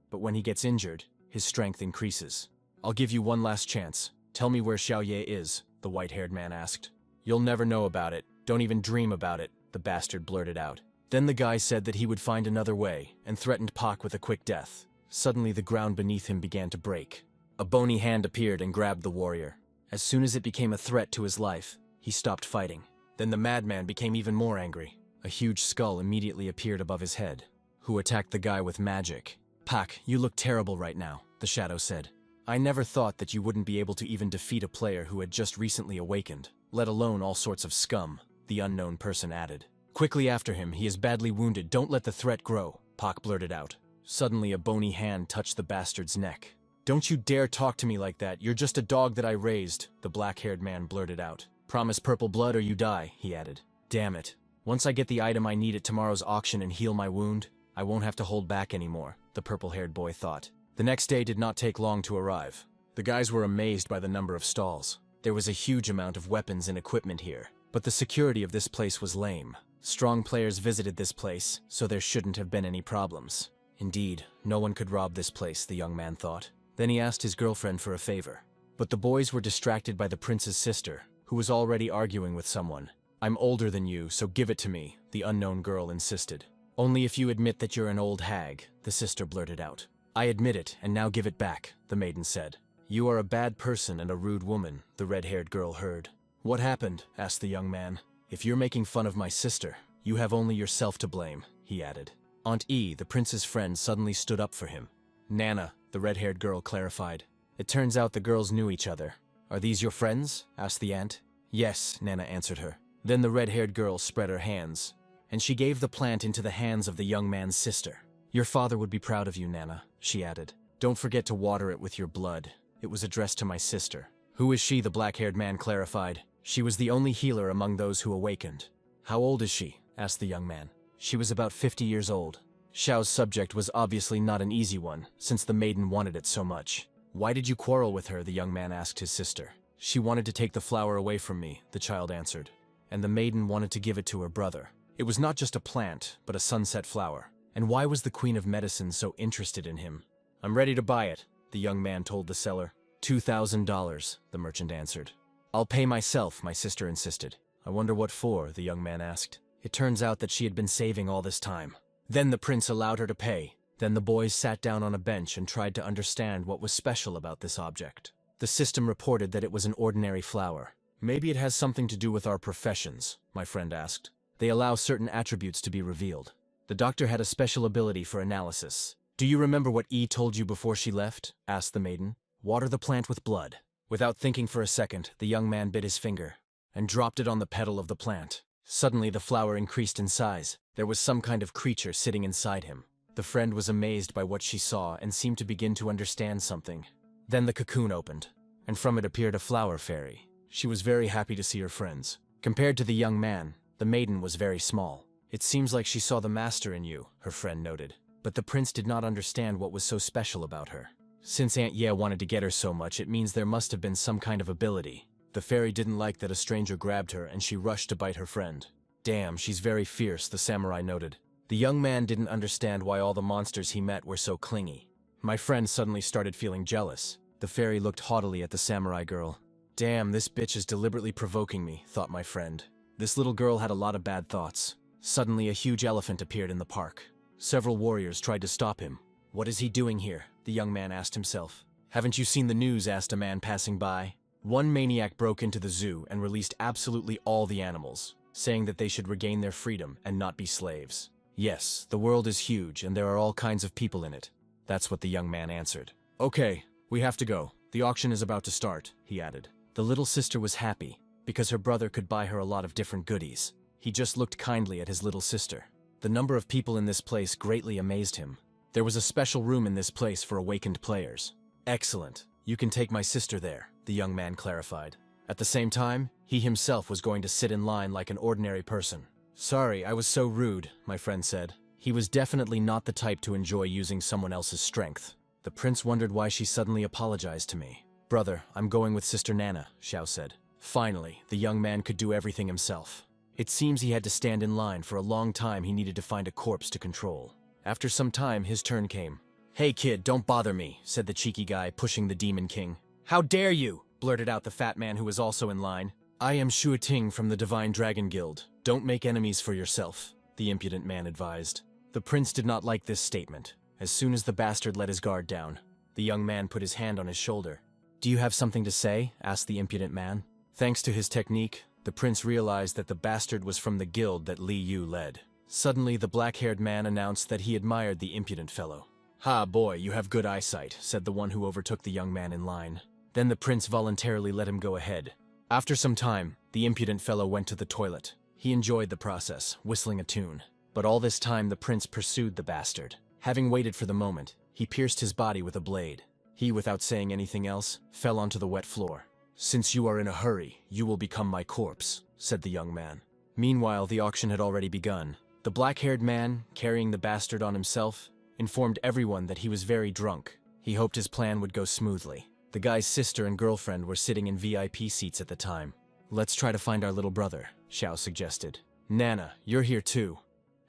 But when he gets injured, his strength increases. I'll give you one last chance. Tell me where Xiaoye is, the white-haired man asked. You'll never know about it. Don't even dream about it, the bastard blurted out. Then the guy said that he would find another way, and threatened Pak with a quick death. Suddenly the ground beneath him began to break. A bony hand appeared and grabbed the warrior. As soon as it became a threat to his life, he stopped fighting. Then the madman became even more angry. A huge skull immediately appeared above his head. Who attacked the guy with magic? Pak, you look terrible right now, the shadow said. I never thought that you wouldn't be able to even defeat a player who had just recently awakened, let alone all sorts of scum, the unknown person added. Quickly after him, he is badly wounded. Don't let the threat grow, Pak blurted out. Suddenly a bony hand touched the bastard's neck. Don't you dare talk to me like that. You're just a dog that I raised, the black-haired man blurted out. Promise purple blood or you die, he added. Damn it. Once I get the item I need at tomorrow's auction and heal my wound, I won't have to hold back anymore, the purple-haired boy thought. The next day did not take long to arrive. The guys were amazed by the number of stalls. There was a huge amount of weapons and equipment here, but the security of this place was lame. Strong players visited this place, so there shouldn't have been any problems. Indeed, no one could rob this place, the young man thought. Then he asked his girlfriend for a favor. But the boys were distracted by the prince's sister, who was already arguing with someone. I'm older than you, so give it to me, the unknown girl insisted. Only if you admit that you're an old hag, the sister blurted out. I admit it, and now give it back, the maiden said. You are a bad person and a rude woman, the red-haired girl heard. What happened? Asked the young man. If you're making fun of my sister, you have only yourself to blame, he added. Aunt E, the prince's friend, suddenly stood up for him. Nana, the red-haired girl clarified. It turns out the girls knew each other. Are these your friends? Asked the aunt. Yes, Nana answered her. Then the red-haired girl spread her hands, and she gave the plant into the hands of the young man's sister. "Your father would be proud of you, Nana," she added. "Don't forget to water it with your blood." It was addressed to my sister. "Who is she?" the black-haired man clarified. "She was the only healer among those who awakened." "How old is she?" asked the young man. "She was about 50 years old." Xiao's subject was obviously not an easy one, since the maiden wanted it so much. "Why did you quarrel with her?" the young man asked his sister. "She wanted to take the flower away from me," the child answered. "And the maiden wanted to give it to her brother. It was not just a plant, but a sunset flower. And why was the Queen of Medicine so interested in him?" "I'm ready to buy it," the young man told the seller. $2,000, the merchant answered. "I'll pay myself," my sister insisted. "I wonder what for?" the young man asked. It turns out that she had been saving all this time. Then the prince allowed her to pay. Then the boys sat down on a bench and tried to understand what was special about this object. The system reported that it was an ordinary flower. "Maybe it has something to do with our professions," my friend asked. "They allow certain attributes to be revealed." The doctor had a special ability for analysis. "Do you remember what E told you before she left?" asked the maiden. "Water the plant with blood." Without thinking for a second, the young man bit his finger and dropped it on the petal of the plant. Suddenly the flower increased in size. There was some kind of creature sitting inside him. The friend was amazed by what she saw and seemed to begin to understand something. Then the cocoon opened, and from it appeared a flower fairy. She was very happy to see her friends. Compared to the young man, the maiden was very small. "It seems like she saw the master in you," her friend noted. But the prince did not understand what was so special about her. Since Aunt Ye wanted to get her so much, it means there must have been some kind of ability. The fairy didn't like that a stranger grabbed her, and she rushed to bite her friend. "Damn, she's very fierce," the samurai noted. The young man didn't understand why all the monsters he met were so clingy. My friend suddenly started feeling jealous. The fairy looked haughtily at the samurai girl. "Damn, this bitch is deliberately provoking me," thought my friend. This little girl had a lot of bad thoughts. Suddenly, a huge elephant appeared in the park. Several warriors tried to stop him. "What is he doing here?" the young man asked himself. "Haven't you seen the news?" asked a man passing by. One maniac broke into the zoo and released absolutely all the animals, saying that they should regain their freedom and not be slaves. "Yes, the world is huge and there are all kinds of people in it." That's what the young man answered. "Okay, we have to go. The auction is about to start," he added. The little sister was happy, because her brother could buy her a lot of different goodies. He just looked kindly at his little sister. The number of people in this place greatly amazed him. There was a special room in this place for awakened players. "Excellent. You can take my sister there," the young man clarified. At the same time, he himself was going to sit in line like an ordinary person. "Sorry, I was so rude," my friend said. He was definitely not the type to enjoy using someone else's strength. The prince wondered why she suddenly apologized to me. "Brother, I'm going with Sister Nana," Xiao said. Finally, the young man could do everything himself. It seems he had to stand in line for a long time. He needed to find a corpse to control. After some time, his turn came. "Hey kid, don't bother me," said the cheeky guy, pushing the Demon King. "How dare you?" blurted out the fat man who was also in line. "I am Shu Ting from the Divine Dragon Guild. Don't make enemies for yourself," the impudent man advised. The prince did not like this statement. As soon as the bastard let his guard down, the young man put his hand on his shoulder. "Do you have something to say?" asked the impudent man. Thanks to his technique, the prince realized that the bastard was from the guild that Li Yu led. Suddenly, the black-haired man announced that he admired the impudent fellow. "Ha, boy, you have good eyesight," said the one who overtook the young man in line. Then the prince voluntarily let him go ahead. After some time, the impudent fellow went to the toilet. He enjoyed the process, whistling a tune. But all this time, the prince pursued the bastard. Having waited for the moment, he pierced his body with a blade. He, without saying anything else, fell onto the wet floor. "Since you are in a hurry, you will become my corpse," said the young man. Meanwhile, the auction had already begun. The black-haired man, carrying the bastard on himself, informed everyone that he was very drunk. He hoped his plan would go smoothly. The guy's sister and girlfriend were sitting in VIP seats at the time. "Let's try to find our little brother," Xiao suggested. "Nana, you're here too."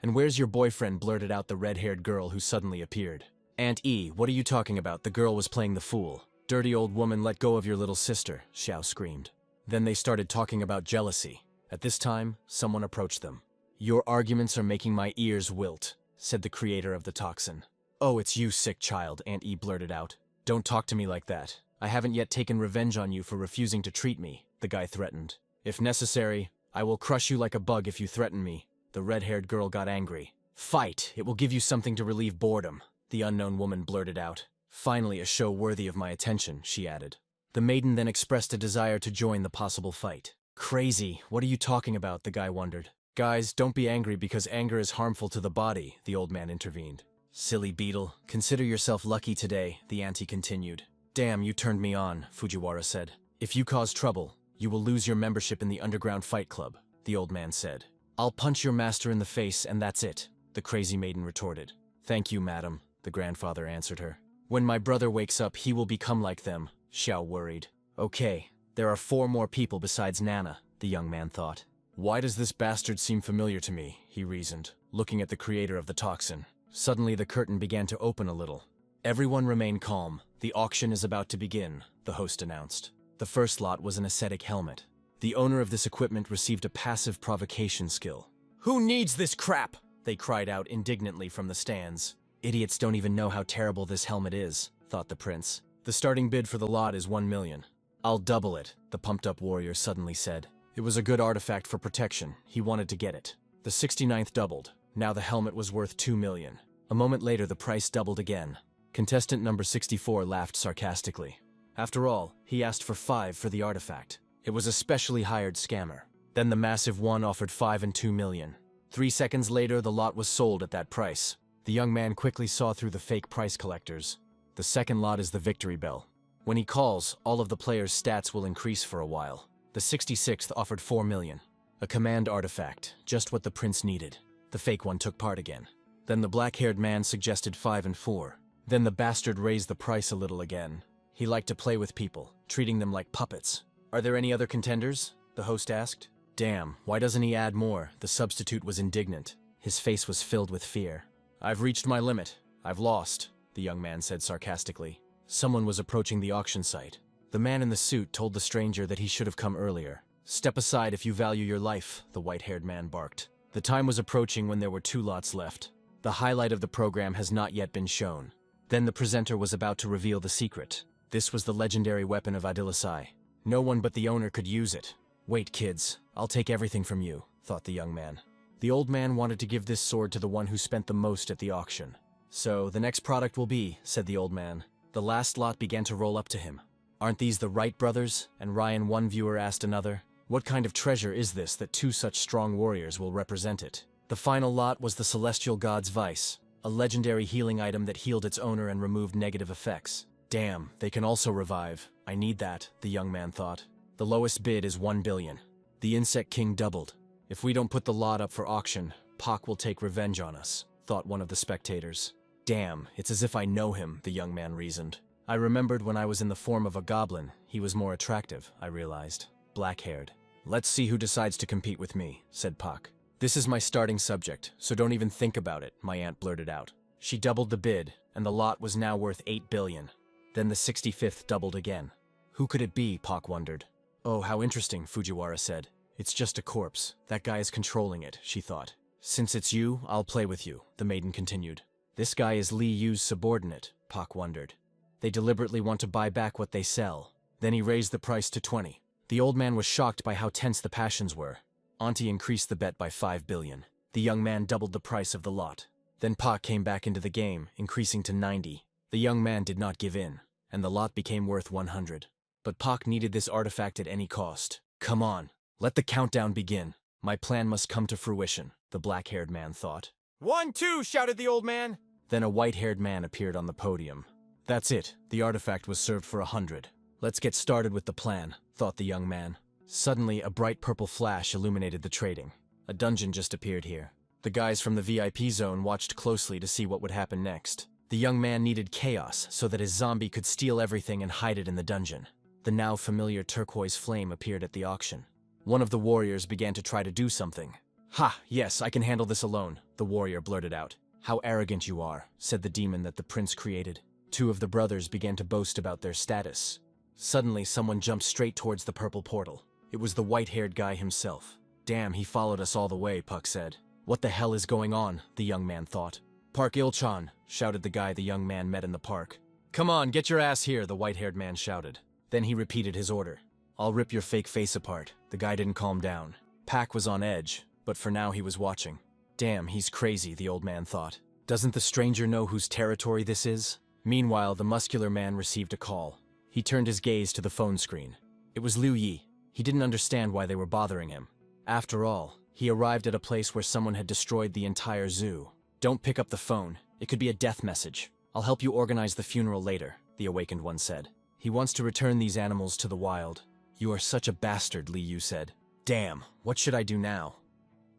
"And where's your boyfriend?" blurted out the red-haired girl who suddenly appeared. "Aunt E, what are you talking about?" The girl was playing the fool. "Dirty old woman, let go of your little sister," Xiao screamed. Then they started talking about jealousy. At this time, someone approached them. "Your arguments are making my ears wilt," said the creator of the toxin. "Oh, it's you, sick child," Aunt E blurted out. "Don't talk to me like that. I haven't yet taken revenge on you for refusing to treat me," the guy threatened. "If necessary, I will crush you like a bug if you threaten me." The red-haired girl got angry. "Fight! It will give you something to relieve boredom," the unknown woman blurted out. "Finally, a show worthy of my attention," she added. The maiden then expressed a desire to join the possible fight. Crazy, what are you talking about? The guy wondered. Guys, don't be angry because anger is harmful to the body, the old man intervened. Silly beetle, consider yourself lucky today, the auntie continued. Damn, you turned me on, Fujiwara said. If you cause trouble, you will lose your membership in the underground fight club, the old man said. I'll punch your master in the face and that's it, the crazy maiden retorted. Thank you, madam, the grandfather answered her. When my brother wakes up, he will become like them, Xiao worried. Okay, there are 4 more people besides Nana, the young man thought. Why does this bastard seem familiar to me, he reasoned, looking at the creator of the toxin. Suddenly the curtain began to open a little. Everyone remain calm, the auction is about to begin, the host announced. The first lot was an ascetic helmet. The owner of this equipment received a passive provocation skill. Who needs this crap? They cried out indignantly from the stands. Idiots don't even know how terrible this helmet is, thought the prince. The starting bid for the lot is 1 million. I'll double it, the pumped-up warrior suddenly said. It was a good artifact for protection. He wanted to get it. The 69th doubled. Now the helmet was worth 2 million. A moment later, the price doubled again. Contestant number 64 laughed sarcastically. After all, he asked for 5 for the artifact. It was a specially hired scammer. Then the massive one offered 5 and 2 million. 3 seconds later, the lot was sold at that price. The young man quickly saw through the fake price collectors. The second lot is the victory bell. When he calls, all of the players' stats will increase for a while. The 66th offered 4 million. A command artifact, just what the prince needed. The fake one took part again. Then the black-haired man suggested 5 and 4. Then the bastard raised the price a little again. He liked to play with people, treating them like puppets. Are there any other contenders? The host asked. Damn, why doesn't he add more? The substitute was indignant. His face was filled with fear. I've reached my limit. I've lost, the young man said sarcastically. Someone was approaching the auction site. The man in the suit told the stranger that he should have come earlier. Step aside if you value your life, the white-haired man barked. The time was approaching when there were 2 lots left. The highlight of the program has not yet been shown. Then the presenter was about to reveal the secret. This was the legendary weapon of Adilisai. No one but the owner could use it. Wait, kids, I'll take everything from you, thought the young man. The old man wanted to give this sword to the one who spent the most at the auction. So, the next product will be, said the old man. The last lot began to roll up to him. Aren't these the Wright brothers? And Ryan, one viewer asked another. What kind of treasure is this that 2 such strong warriors will represent it? The final lot was the Celestial God's Vice, a legendary healing item that healed its owner and removed negative effects. Damn, they can also revive. I need that, the young man thought. The lowest bid is 1 billion. The Insect King doubled. If we don't put the lot up for auction, Pak will take revenge on us, thought one of the spectators. Damn, it's as if I know him, the young man reasoned. I remembered when I was in the form of a goblin, he was more attractive, I realized. Black-haired. Let's see who decides to compete with me, said Pak. This is my starting subject, so don't even think about it, my aunt blurted out. She doubled the bid, and the lot was now worth 8 billion. Then the 65th doubled again. Who could it be, Pak wondered. Oh, how interesting, Fujiwara said. It's just a corpse. That guy is controlling it, she thought. Since it's you, I'll play with you, the maiden continued. This guy is Li Yu's subordinate, Pak wondered. They deliberately want to buy back what they sell. Then he raised the price to 20. The old man was shocked by how tense the passions were. Auntie increased the bet by 5 billion. The young man doubled the price of the lot. Then Pak came back into the game, increasing to 90. The young man did not give in, and the lot became worth 100. But Pak needed this artifact at any cost. Come on, let the countdown begin. My plan must come to fruition, the black-haired man thought. 1, 2, shouted the old man. Then a white-haired man appeared on the podium. That's it, the artifact was served for 100. Let's get started with the plan, thought the young man. Suddenly, a bright purple flash illuminated the trading. A dungeon just appeared here. The guys from the VIP zone watched closely to see what would happen next. The young man needed chaos so that his zombie could steal everything and hide it in the dungeon. The now familiar turquoise flame appeared at the auction. One of the warriors began to try to do something. Ha, yes, I can handle this alone, the warrior blurted out. How arrogant you are, said the demon that the prince created. 2 of the brothers began to boast about their status. Suddenly, someone jumped straight towards the purple portal. It was the white-haired guy himself. Damn, he followed us all the way, Puck said. What the hell is going on, the young man thought. Park Ilchan, shouted the guy the young man met in the park. Come on, get your ass here, the white-haired man shouted. Then he repeated his order. I'll rip your fake face apart. The guy didn't calm down. Pak was on edge, but for now he was watching. Damn, he's crazy, the old man thought. Doesn't the stranger know whose territory this is? Meanwhile, the muscular man received a call. He turned his gaze to the phone screen. It was Liu Yi. He didn't understand why they were bothering him. After all, he arrived at a place where someone had destroyed the entire zoo. Don't pick up the phone. It could be a death message. I'll help you organize the funeral later, the awakened one said. He wants to return these animals to the wild. You are such a bastard, Li Yu said. Damn, what should I do now?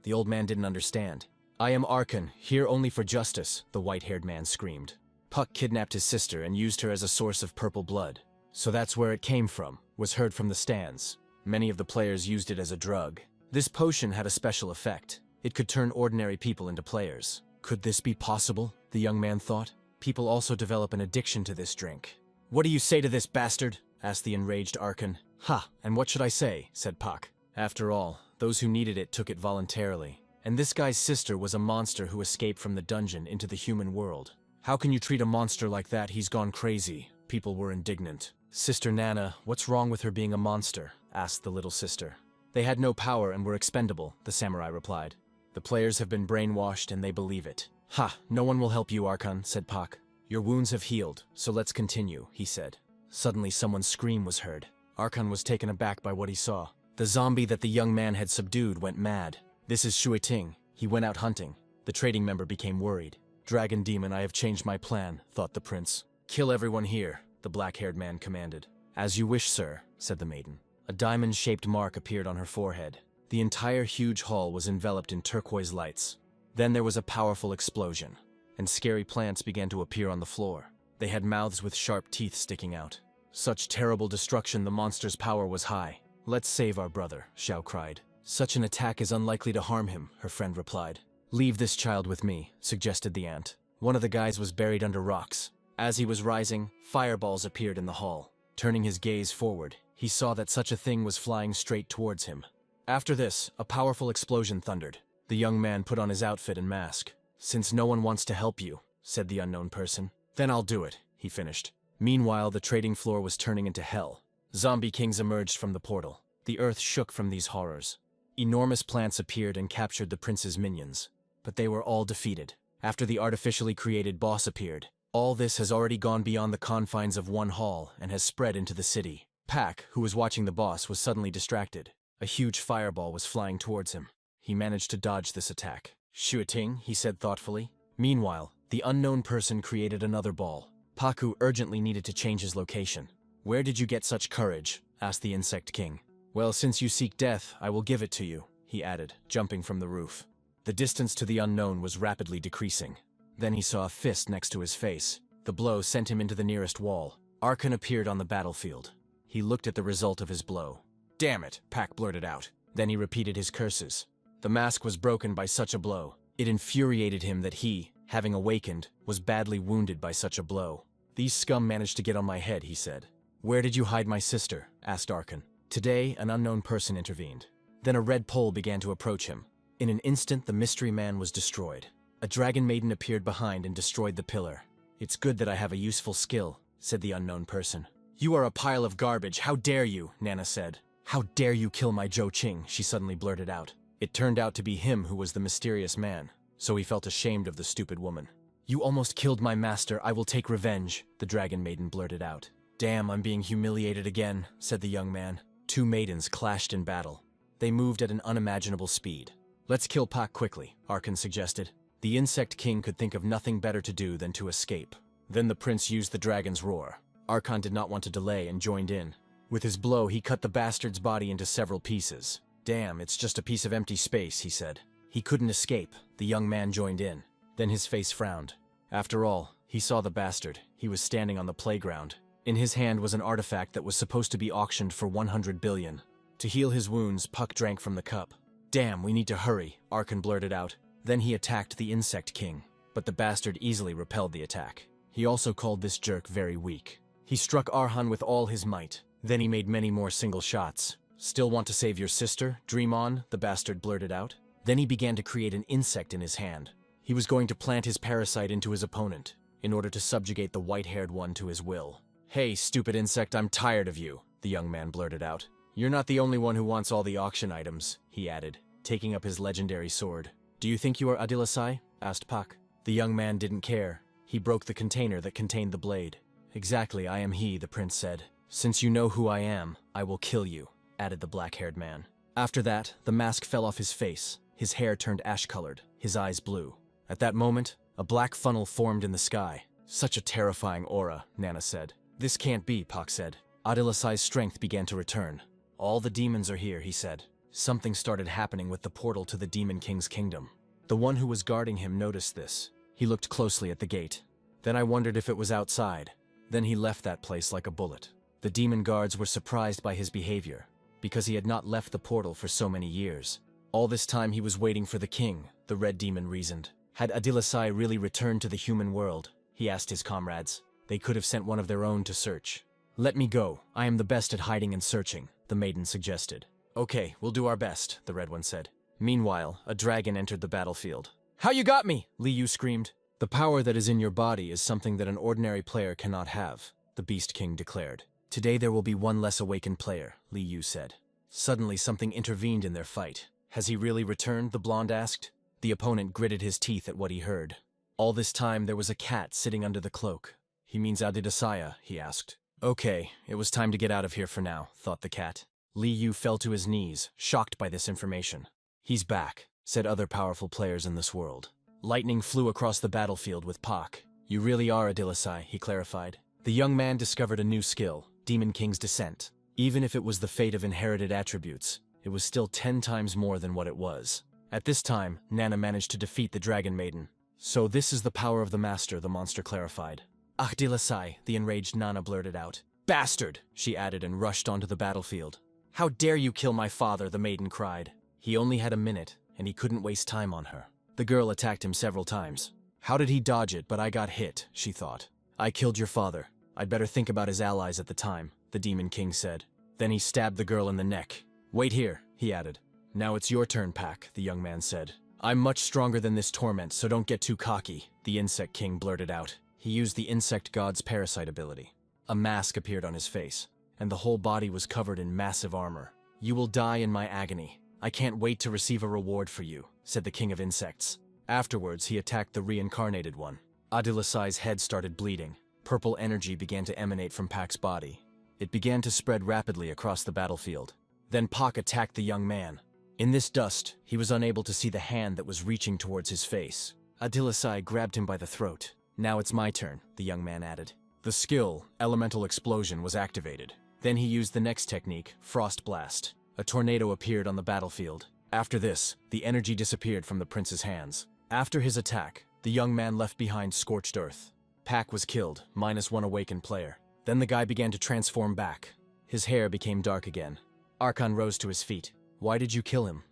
The old man didn't understand. I am Arkan, here only for justice, the white-haired man screamed. Puck kidnapped his sister and used her as a source of purple blood. So that's where it came from, was heard from the stands. Many of the players used it as a drug. This potion had a special effect. It could turn ordinary people into players. Could this be possible? The young man thought. People also develop an addiction to this drink. What do you say to this, bastard? Asked the enraged Arkan. Ha, and what should I say? Said Puck. After all, those who needed it took it voluntarily. And this guy's sister was a monster who escaped from the dungeon into the human world. How can you treat a monster like that? He's gone crazy. People were indignant. Sister Nana, what's wrong with her being a monster? Asked the little sister. They had no power and were expendable, the samurai replied. The players have been brainwashed and they believe it. Ha, no one will help you, Arkan, said Puck. Your wounds have healed, so let's continue, he said. Suddenly someone's scream was heard. Arkan was taken aback by what he saw. The zombie that the young man had subdued went mad. This is Shuiting. He went out hunting. The trading member became worried. Dragon demon, I have changed my plan, thought the prince. Kill everyone here, the black-haired man commanded. As you wish, sir, said the maiden. A diamond-shaped mark appeared on her forehead. The entire huge hall was enveloped in turquoise lights. Then there was a powerful explosion, and scary plants began to appear on the floor. They had mouths with sharp teeth sticking out. Such terrible destruction, the monster's power was high. Let's save our brother, Xiao cried. Such an attack is unlikely to harm him, her friend replied. Leave this child with me, suggested the ant. One of the guys was buried under rocks. As he was rising, fireballs appeared in the hall. Turning his gaze forward, he saw that such a thing was flying straight towards him. After this, a powerful explosion thundered. The young man put on his outfit and mask. Since no one wants to help you, said the unknown person, then I'll do it, he finished. Meanwhile, the trading floor was turning into hell. Zombie kings emerged from the portal. The earth shook from these horrors. Enormous plants appeared and captured the prince's minions. But they were all defeated. After the artificially created boss appeared, all this has already gone beyond the confines of one hall and has spread into the city. Pack, who was watching the boss, was suddenly distracted. A huge fireball was flying towards him. He managed to dodge this attack. Shuiting, he said thoughtfully. Meanwhile, the unknown person created another ball. Paku urgently needed to change his location. Where did you get such courage? Asked the insect king. Well, since you seek death, I will give it to you, he added, jumping from the roof. The distance to the unknown was rapidly decreasing. Then he saw a fist next to his face. The blow sent him into the nearest wall. Arkan appeared on the battlefield. He looked at the result of his blow. Damn it, Pack blurted out. Then he repeated his curses. The mask was broken by such a blow. It infuriated him that he, having awakened, was badly wounded by such a blow. These scum managed to get on my head, he said. Where did you hide my sister? Asked Arkan. Today, an unknown person intervened. Then a red pole began to approach him. In an instant, the mystery man was destroyed. A dragon maiden appeared behind and destroyed the pillar. It's good that I have a useful skill, said the unknown person. You are a pile of garbage, how dare you, Nana said. How dare you kill my Zhou Qing, she suddenly blurted out. It turned out to be him who was the mysterious man, so he felt ashamed of the stupid woman. You almost killed my master, I will take revenge, the dragon maiden blurted out. Damn, I'm being humiliated again, said the young man. Two maidens clashed in battle. They moved at an unimaginable speed. Let's kill Pak quickly, Arkan suggested. The insect king could think of nothing better to do than to escape. Then the prince used the dragon's roar. Arkan did not want to delay and joined in. With his blow, he cut the bastard's body into several pieces. Damn, it's just a piece of empty space, he said. He couldn't escape. The young man joined in. Then his face frowned. After all, he saw the bastard. He was standing on the playground. In his hand was an artifact that was supposed to be auctioned for 100 billion. To heal his wounds, Puck drank from the cup. Damn, we need to hurry, Arkan blurted out. Then he attacked the insect king. But the bastard easily repelled the attack. He also called this jerk very weak. He struck Arhan with all his might. Then he made many more single shots. Still want to save your sister? Dream on, the bastard blurted out. Then he began to create an insect in his hand. He was going to plant his parasite into his opponent, in order to subjugate the white-haired one to his will. Hey, stupid insect, I'm tired of you, the young man blurted out. You're not the only one who wants all the auction items, he added, taking up his legendary sword. Do you think you are Adilasai? Asked Puck. The young man didn't care. He broke the container that contained the blade. Exactly, I am he, the prince said. Since you know who I am, I will kill you. added the black-haired man. After that, the mask fell off his face. His hair turned ash-colored, his eyes blue. At that moment, a black funnel formed in the sky. Such a terrifying aura, Nana said. This can't be, Pak said. Adilasai's strength began to return. All the demons are here, he said. Something started happening with the portal to the Demon King's kingdom. The one who was guarding him noticed this. He looked closely at the gate. Then I wondered if it was outside. Then he left that place like a bullet. The demon guards were surprised by his behavior, because he had not left the portal for so many years. All this time he was waiting for the king, the red demon reasoned. Had Adilasai really returned to the human world? He asked his comrades. They could have sent one of their own to search. Let me go. I am the best at hiding and searching, the maiden suggested. Okay, we'll do our best, the red one said. Meanwhile, a dragon entered the battlefield. How you got me? Li Yu screamed. The power that is in your body is something that an ordinary player cannot have, the Beast King declared. Today there will be one less awakened player, Li Yu said. Suddenly something intervened in their fight. Has he really returned? The blonde asked. The opponent gritted his teeth at what he heard. All this time there was a cat sitting under the cloak. He means Adidasaya, he asked. Okay, it was time to get out of here for now, thought the cat. Li Yu fell to his knees, shocked by this information. He's back, said other powerful players in this world. Lightning flew across the battlefield with Pak. You really are Adilasai, he clarified. The young man discovered a new skill, Demon King's Descent. Even if it was the fate of inherited attributes, it was still 10 times more than what it was. At this time, Nana managed to defeat the Dragon Maiden. So this is the power of the master, the monster clarified. Adilasai, the enraged Nana blurted out. Bastard, she added and rushed onto the battlefield. How dare you kill my father, the maiden cried. He only had a minute, and he couldn't waste time on her. The girl attacked him several times. How did he dodge it, but I got hit, she thought. I killed your father. I'd better think about his allies at the time, the Demon King said. Then he stabbed the girl in the neck. Wait here, he added. Now it's your turn, Pak, the young man said. I'm much stronger than this torment, so don't get too cocky, the Insect King blurted out. He used the Insect God's parasite ability. A mask appeared on his face, and the whole body was covered in massive armor. You will die in my agony. I can't wait to receive a reward for you, said the King of Insects. Afterwards, he attacked the reincarnated one. Adilasai's head started bleeding. Purple energy began to emanate from Pak's body. It began to spread rapidly across the battlefield. Then Pak attacked the young man. In this dust, he was unable to see the hand that was reaching towards his face. Adilasai grabbed him by the throat. Now it's my turn, the young man added. The skill, Elemental Explosion, was activated. Then he used the next technique, Frost Blast. A tornado appeared on the battlefield. After this, the energy disappeared from the prince's hands. After his attack, the young man left behind scorched earth. Pak was killed, -1 awakened player. Then the guy began to transform back. His hair became dark again. Archon rose to his feet. Why did you kill him?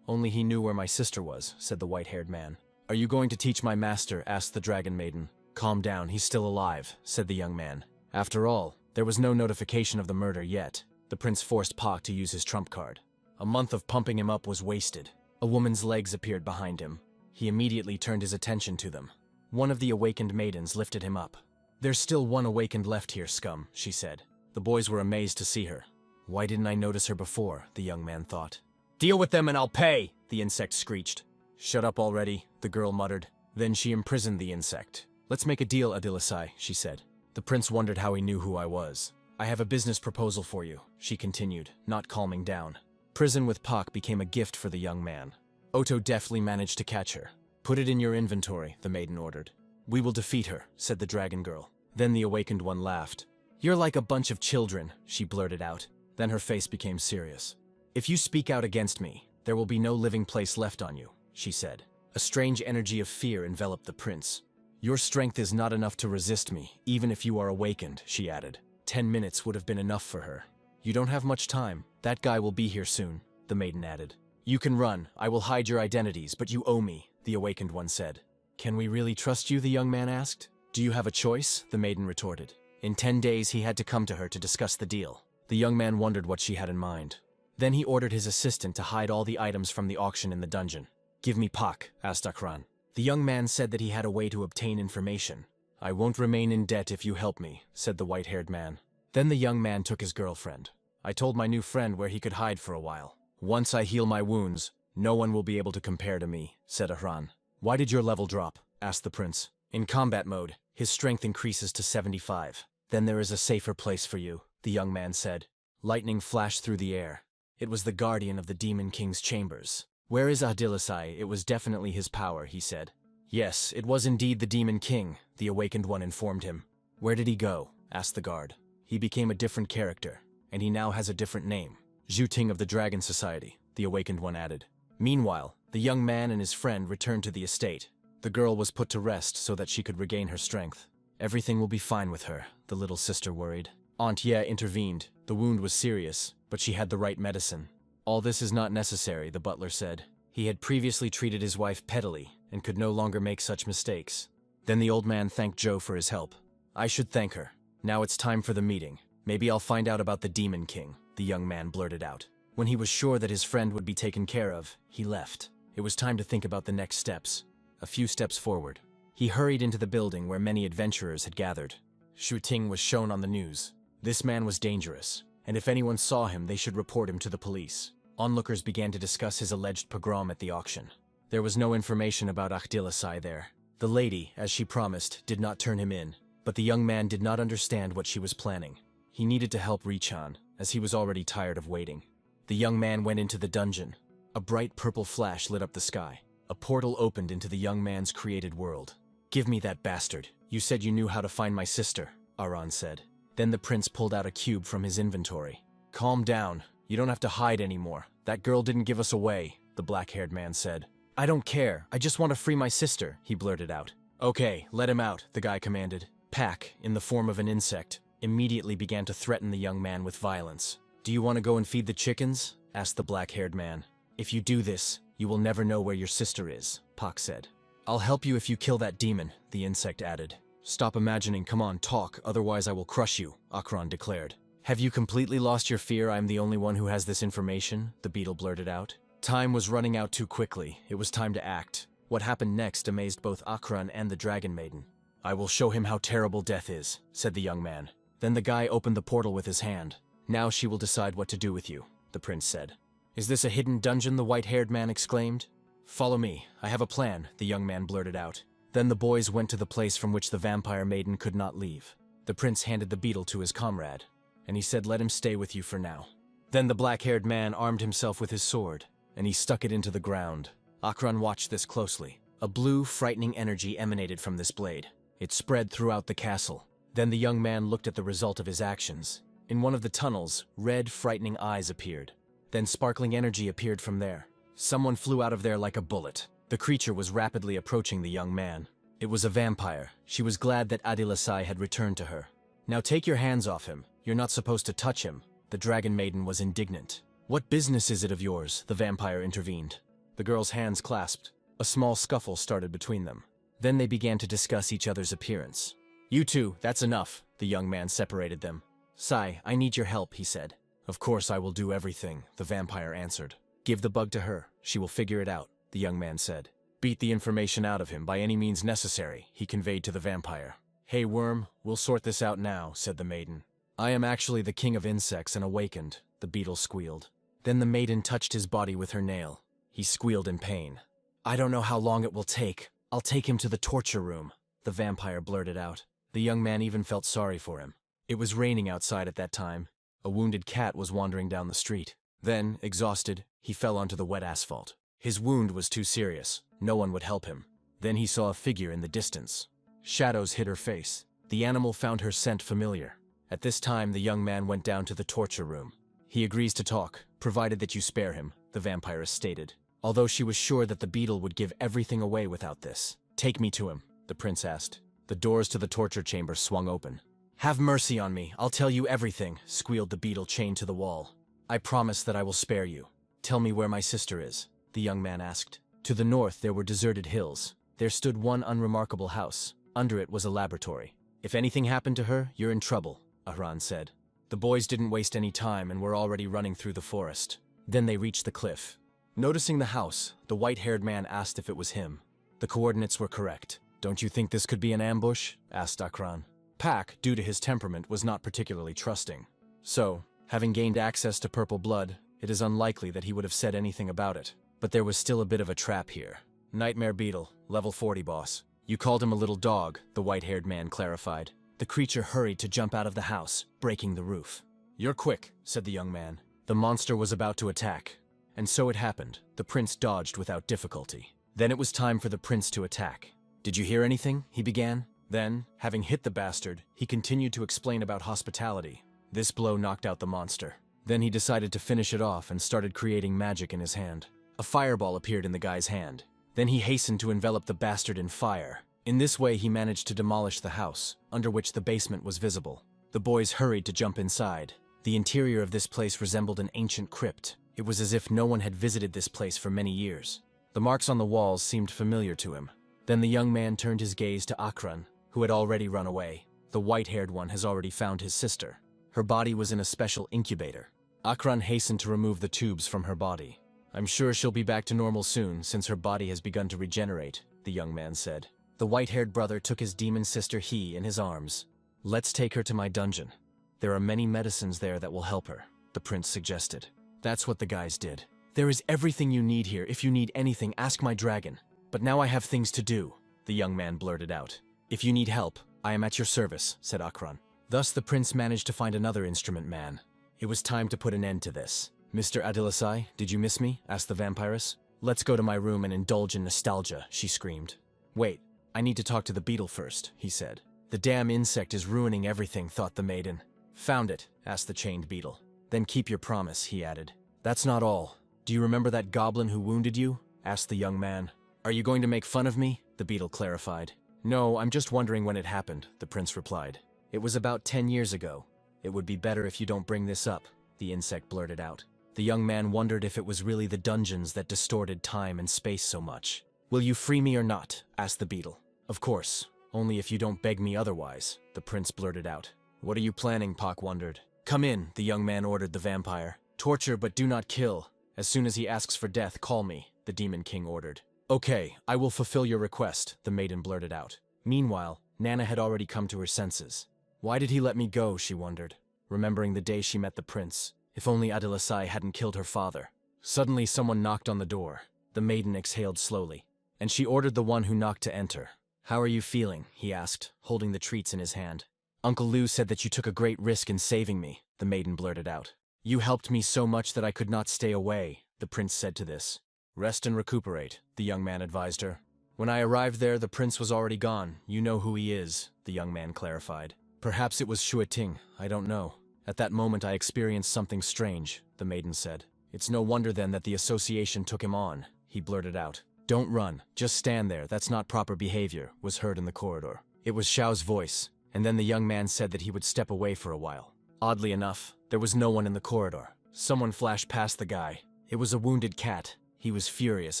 Only he knew where my sister was, said the white-haired man. Are you going to teach my master? Asked the Dragon Maiden. Calm down, he's still alive, said the young man. After all, there was no notification of the murder yet. The prince forced Pak to use his trump card. A month of pumping him up was wasted. A woman's legs appeared behind him. He immediately turned his attention to them. One of the awakened maidens lifted him up. There's still one awakened left here, scum, she said. The boys were amazed to see her. Why didn't I notice her before, the young man thought. Deal with them and I'll pay, the insect screeched. Shut up already, the girl muttered. Then she imprisoned the insect. Let's make a deal, Adilasai, she said. The prince wondered how he knew who I was. I have a business proposal for you, she continued, not calming down. Prison with Pak became a gift for the young man. Oto deftly managed to catch her. Put it in your inventory, the maiden ordered. We will defeat her, said the dragon girl. Then the awakened one laughed. You're like a bunch of children, she blurted out. Then her face became serious. If you speak out against me, there will be no living place left on you, she said. A strange energy of fear enveloped the prince. Your strength is not enough to resist me, even if you are awakened, she added. 10 minutes would have been enough for her. You don't have much time. That guy will be here soon, the maiden added. You can run. I will hide your identities, but you owe me, the awakened one said. Can we really trust you, the young man asked. Do you have a choice? The maiden retorted. In 10 days, he had to come to her to discuss the deal. The young man wondered what she had in mind. Then he ordered his assistant to hide all the items from the auction in the dungeon. Give me Pak, asked Akran. The young man said that he had a way to obtain information. I won't remain in debt if you help me, said the white-haired man. Then the young man took his girlfriend. I told my new friend where he could hide for a while. Once I heal my wounds, no one will be able to compare to me, said Akran. Why did your level drop? Asked the prince. In combat mode, his strength increases to 75. Then there is a safer place for you, the young man said. Lightning flashed through the air. It was the guardian of the Demon King's chambers. "Where is Ahdilasai? It was definitely his power," he said. "Yes, it was indeed the Demon King," the awakened one informed him. "Where did he go?" asked the guard. "He became a different character, and he now has a different name. Zhu Ting of the Dragon Society," the awakened one added. Meanwhile, the young man and his friend returned to the estate. The girl was put to rest so that she could regain her strength. "Everything will be fine with her," the little sister worried. Aunt Ye intervened. The wound was serious, but she had the right medicine. "All this is not necessary," the butler said. He had previously treated his wife pettily and could no longer make such mistakes. Then the old man thanked Joe for his help. "I should thank her. Now it's time for the meeting. Maybe I'll find out about the Demon King," the young man blurted out. When he was sure that his friend would be taken care of, he left. It was time to think about the next steps. A few steps forward. He hurried into the building where many adventurers had gathered. Zhu Ting was shown on the news. This man was dangerous, and if anyone saw him, they should report him to the police. Onlookers began to discuss his alleged pogrom at the auction. There was no information about Ahdilasai there. The lady, as she promised, did not turn him in, but the young man did not understand what she was planning. He needed to help Richan, as he was already tired of waiting. The young man went into the dungeon. A bright purple flash lit up the sky. A portal opened into the young man's created world. "Give me that bastard. You said you knew how to find my sister," Aran said. Then the prince pulled out a cube from his inventory. "Calm down. You don't have to hide anymore. That girl didn't give us away," the black-haired man said. "I don't care. I just want to free my sister," he blurted out. "Okay, let him out," the guy commanded. Pack, in the form of an insect, immediately began to threaten the young man with violence. "Do you want to go and feed the chickens?" asked the black-haired man. "If you do this, you will never know where your sister is," Pak said. "I'll help you if you kill that demon," the insect added. "Stop imagining, come on, talk, otherwise I will crush you," Akron declared. "Have you completely lost your fear I'm the only one who has this information?" the beetle blurted out. Time was running out too quickly. It was time to act. What happened next amazed both Akron and the Dragon Maiden. "I will show him how terrible death is," said the young man. Then the guy opened the portal with his hand. "Now she will decide what to do with you," the prince said. "Is this a hidden dungeon?" the white-haired man exclaimed. "Follow me. I have a plan," the young man blurted out. Then the boys went to the place from which the vampire maiden could not leave. The prince handed the beetle to his comrade, and he said, "Let him stay with you for now." Then the black-haired man armed himself with his sword, and he stuck it into the ground. Akron watched this closely. A blue, frightening energy emanated from this blade. It spread throughout the castle. Then the young man looked at the result of his actions. In one of the tunnels, red, frightening eyes appeared. Then sparkling energy appeared from there. Someone flew out of there like a bullet. The creature was rapidly approaching the young man. It was a vampire. She was glad that Ahdilasai had returned to her. "Now take your hands off him. You're not supposed to touch him." The dragon maiden was indignant. "What business is it of yours?" the vampire intervened. The girl's hands clasped. A small scuffle started between them. Then they began to discuss each other's appearance. "You two, that's enough," the young man separated them. "Sai, I need your help," he said. "Of course I will do everything," the vampire answered. "Give the bug to her. She will figure it out," the young man said. "Beat the information out of him by any means necessary," he conveyed to the vampire. "Hey, worm, we'll sort this out now," said the maiden. "I am actually the king of insects and awakened," the beetle squealed. Then the maiden touched his body with her nail. He squealed in pain. "I don't know how long it will take. I'll take him to the torture room," the vampire blurted out. The young man even felt sorry for him. It was raining outside at that time. A wounded cat was wandering down the street. Then, exhausted, he fell onto the wet asphalt. His wound was too serious. No one would help him. Then he saw a figure in the distance. Shadows hid her face. The animal found her scent familiar. At this time, the young man went down to the torture room. "He agrees to talk, provided that you spare him," the vampiress stated. Although she was sure that the beetle would give everything away without this. "Take me to him," the prince asked. The doors to the torture chamber swung open. "Have mercy on me, I'll tell you everything," squealed the beetle chained to the wall. "I promise that I will spare you. Tell me where my sister is," the young man asked. To the north there were deserted hills. There stood one unremarkable house. Under it was a laboratory. "If anything happened to her, you're in trouble," Ahran said. The boys didn't waste any time and were already running through the forest. Then they reached the cliff. Noticing the house, the white-haired man asked if it was him. The coordinates were correct. "Don't you think this could be an ambush?" asked Akran. Pak, due to his temperament, was not particularly trusting. So, having gained access to purple blood, it is unlikely that he would have said anything about it. But there was still a bit of a trap here. "Nightmare beetle, level 40 boss. You called him a little dog," the white-haired man clarified. The creature hurried to jump out of the house, breaking the roof. "You're quick," said the young man. The monster was about to attack. And so it happened. The prince dodged without difficulty. Then it was time for the prince to attack. "Did you hear anything?" he began. Then, having hit the bastard, he continued to explain about hospitality. This blow knocked out the monster. Then he decided to finish it off and started creating magic in his hand. A fireball appeared in the guy's hand. Then he hastened to envelop the bastard in fire. In this way he managed to demolish the house, under which the basement was visible. The boys hurried to jump inside. The interior of this place resembled an ancient crypt. It was as if no one had visited this place for many years. The marks on the walls seemed familiar to him. Then the young man turned his gaze to Akran, who had already run away. The white-haired one has already found his sister. Her body was in a special incubator. Akran hastened to remove the tubes from her body. "I'm sure she'll be back to normal soon, since her body has begun to regenerate," the young man said. The white-haired brother took his demon sister He in his arms. "Let's take her to my dungeon. There are many medicines there that will help her," the prince suggested. That's what the guys did. "There is everything you need here. If you need anything, ask my dragon. But now I have things to do," the young man blurted out. "If you need help, I am at your service," said Akran. Thus the prince managed to find another instrument man. It was time to put an end to this. "Mr. Adilasai, did you miss me?" asked the vampiress. "Let's go to my room and indulge in nostalgia," she screamed. "Wait, I need to talk to the beetle first," he said. "The damn insect is ruining everything," thought the maiden. "Found it?" asked the chained beetle. "Then keep your promise," he added. "That's not all. Do you remember that goblin who wounded you?" asked the young man. "Are you going to make fun of me?" the beetle clarified. "No, I'm just wondering when it happened," the prince replied. "It was about 10 years ago. It would be better if you don't bring this up," the insect blurted out. The young man wondered if it was really the dungeons that distorted time and space so much. "Will you free me or not?" asked the beetle. "Of course, only if you don't beg me otherwise," the prince blurted out. "What are you planning?" Pak wondered. "Come in," the young man ordered the vampire. "Torture but do not kill. As soon as he asks for death, call me," the demon king ordered. "Okay, I will fulfill your request," the maiden blurted out. Meanwhile, Nana had already come to her senses. Why did he let me go, she wondered, remembering the day she met the prince. If only Adilasai hadn't killed her father. Suddenly someone knocked on the door. The maiden exhaled slowly, and she ordered the one who knocked to enter. "How are you feeling?" he asked, holding the treats in his hand. "Uncle Liu said that you took a great risk in saving me," the maiden blurted out. "You helped me so much that I could not stay away," the prince said to this. "Rest and recuperate," the young man advised her. "When I arrived there, the prince was already gone. You know who he is," the young man clarified. "Perhaps it was Shuiting, I don't know. At that moment I experienced something strange," the maiden said. "It's no wonder then that the association took him on," he blurted out. "Don't run, just stand there, that's not proper behavior," was heard in the corridor. It was Xiao's voice, and then the young man said that he would step away for a while. Oddly enough, there was no one in the corridor. Someone flashed past the guy. It was a wounded cat. He was furious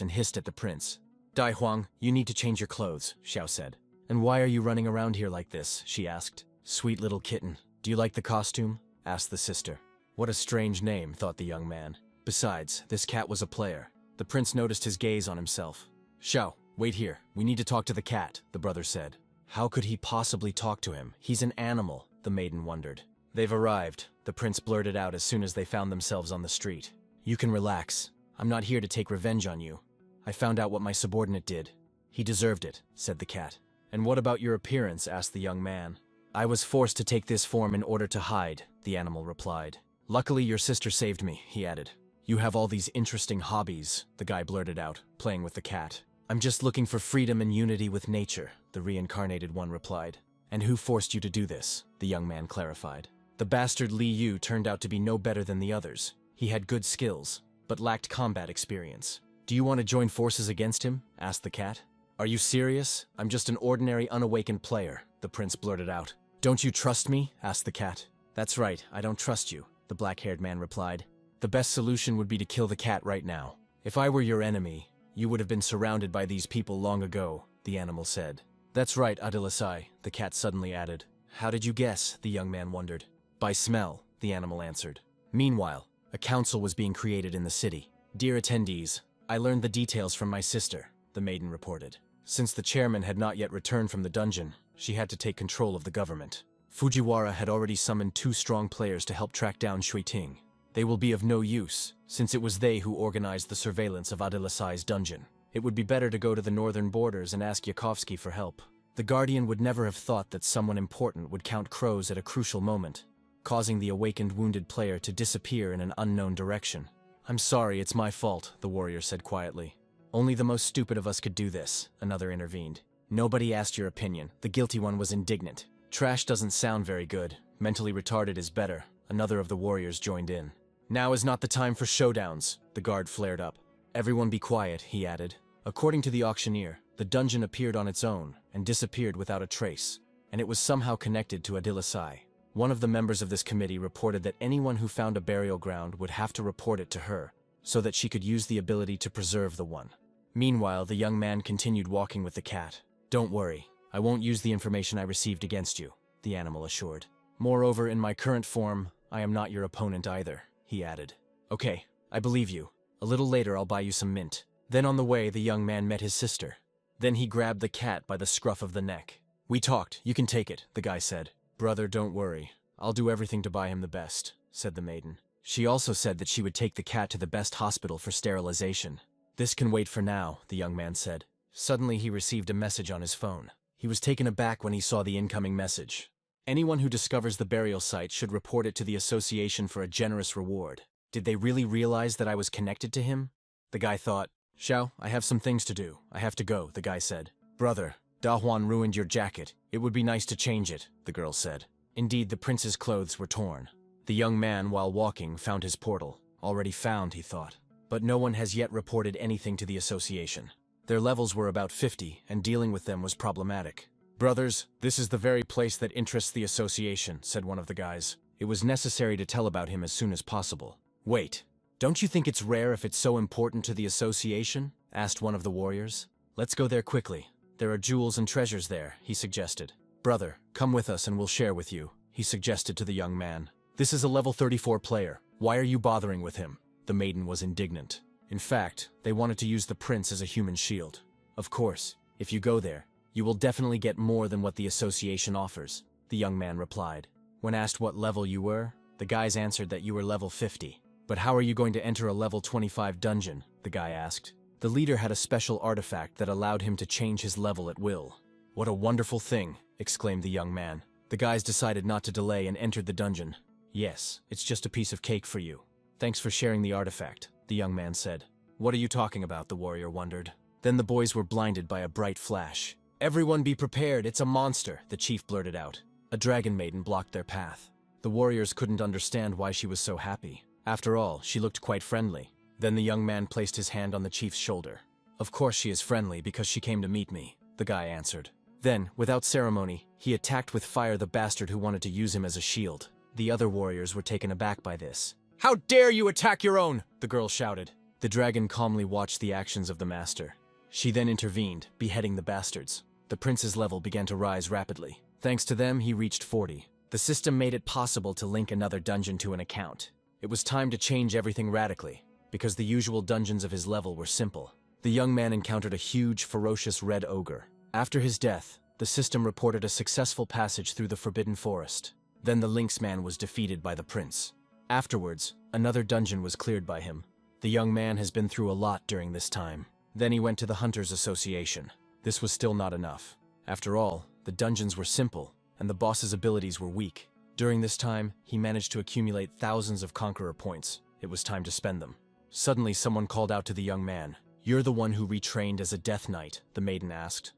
and hissed at the prince. "Dai Huang, you need to change your clothes," Xiao said. "And why are you running around here like this?" she asked. "Sweet little kitten, do you like the costume?" asked the sister. What a strange name, thought the young man. Besides, this cat was a player. The prince noticed his gaze on himself. "Xiao, wait here. We need to talk to the cat," the brother said. How could he possibly talk to him? He's an animal, the maiden wondered. "They've arrived," the prince blurted out as soon as they found themselves on the street. "You can relax. I'm not here to take revenge on you. I found out what my subordinate did. He deserved it," said the cat. "And what about your appearance?" asked the young man. "I was forced to take this form in order to hide," the animal replied. "Luckily your sister saved me," he added. "You have all these interesting hobbies," the guy blurted out, playing with the cat. "I'm just looking for freedom and unity with nature," the reincarnated one replied. "And who forced you to do this?" the young man clarified. "The bastard Li Yu turned out to be no better than the others. He had good skills, but lacked combat experience. Do you want to join forces against him?" asked the cat. "Are you serious? I'm just an ordinary unawakened player," the prince blurted out. "Don't you trust me?" asked the cat. "That's right, I don't trust you," the black-haired man replied. "The best solution would be to kill the cat right now. If I were your enemy, you would have been surrounded by these people long ago," the animal said. "That's right, Adilasai," the cat suddenly added. "How did you guess?" the young man wondered. "By smell," the animal answered. Meanwhile, a council was being created in the city. "Dear attendees, I learned the details from my sister," the maiden reported. Since the chairman had not yet returned from the dungeon, she had to take control of the government. Fujiwara had already summoned 2 strong players to help track down Shuiting. They will be of no use, since it was they who organized the surveillance of Adilasai's dungeon. It would be better to go to the northern borders and ask Yakovsky for help. The Guardian would never have thought that someone important would count crows at a crucial moment. causing the awakened wounded player to disappear in an unknown direction. "I'm sorry, it's my fault," the warrior said quietly. "Only the most stupid of us could do this," another intervened. "Nobody asked your opinion." The guilty one was indignant. "Trash doesn't sound very good. Mentally retarded is better," another of the warriors joined in. "Now is not the time for showdowns," the guard flared up. "Everyone be quiet," he added. According to the auctioneer, the dungeon appeared on its own and disappeared without a trace, and it was somehow connected to Adilasai. One of the members of this committee reported that anyone who found a burial ground would have to report it to her, so that she could use the ability to preserve the one. Meanwhile, the young man continued walking with the cat. "Don't worry, I won't use the information I received against you," the animal assured. "Moreover, in my current form, I am not your opponent either," he added. "Okay, I believe you. A little later I'll buy you some mint." Then on the way, the young man met his sister. Then he grabbed the cat by the scruff of the neck. "We talked, you can take it," the guy said. "Brother, don't worry. I'll do everything to buy him the best," said the maiden. She also said that she would take the cat to the best hospital for sterilization. "This can wait for now," the young man said. Suddenly he received a message on his phone. He was taken aback when he saw the incoming message. "Anyone who discovers the burial site should report it to the association for a generous reward." Did they really realize that I was connected to him? The guy thought. "Xiao, I have some things to do. I have to go," the guy said. "Brother, Da Huan ruined your jacket. It would be nice to change it," the girl said. Indeed, the prince's clothes were torn. The young man, while walking, found his portal. Already found, he thought. But no one has yet reported anything to the association. Their levels were about 50, and dealing with them was problematic. "Brothers, this is the very place that interests the association," said one of the guys. It was necessary to tell about him as soon as possible. "Wait, don't you think it's rare if it's so important to the association?" asked one of the warriors. "Let's go there quickly. There are jewels and treasures there," he suggested. "Brother, come with us and we'll share with you," he suggested to the young man. "This is a level 34 player. Why are you bothering with him?" The maiden was indignant. In fact, they wanted to use the prince as a human shield. "Of course, if you go there, you will definitely get more than what the association offers," the young man replied. When asked what level you were, the guys answered that you were level 50. "But how are you going to enter a level 25 dungeon?" the guy asked. The leader had a special artifact that allowed him to change his level at will. "What a wonderful thing," exclaimed the young man. The guys decided not to delay and entered the dungeon. "Yes, it's just a piece of cake for you. Thanks for sharing the artifact," the young man said. "What are you talking about?" the warrior wondered. Then the boys were blinded by a bright flash. "Everyone be prepared, it's a monster," the chief blurted out. A dragon maiden blocked their path. The warriors couldn't understand why she was so happy. After all, she looked quite friendly. Then the young man placed his hand on the chief's shoulder. "Of course she is friendly because she came to meet me," the guy answered. Then, without ceremony, he attacked with fire the bastard who wanted to use him as a shield. The other warriors were taken aback by this. "How dare you attack your own!" the girl shouted. The dragon calmly watched the actions of the master. She then intervened, beheading the bastards. The prince's level began to rise rapidly. Thanks to them, he reached 40. The system made it possible to link another dungeon to an account. It was time to change everything radically, because the usual dungeons of his level were simple. The young man encountered a huge, ferocious red ogre. After his death, the system reported a successful passage through the Forbidden Forest. Then the Lynx Man was defeated by the prince. Afterwards, another dungeon was cleared by him. The young man has been through a lot during this time. Then he went to the Hunters Association. This was still not enough. After all, the dungeons were simple, and the boss's abilities were weak. During this time, he managed to accumulate thousands of Conqueror points. It was time to spend them. Suddenly, someone called out to the young man. "You're the one who retrained as a Death Knight?" the maiden asked.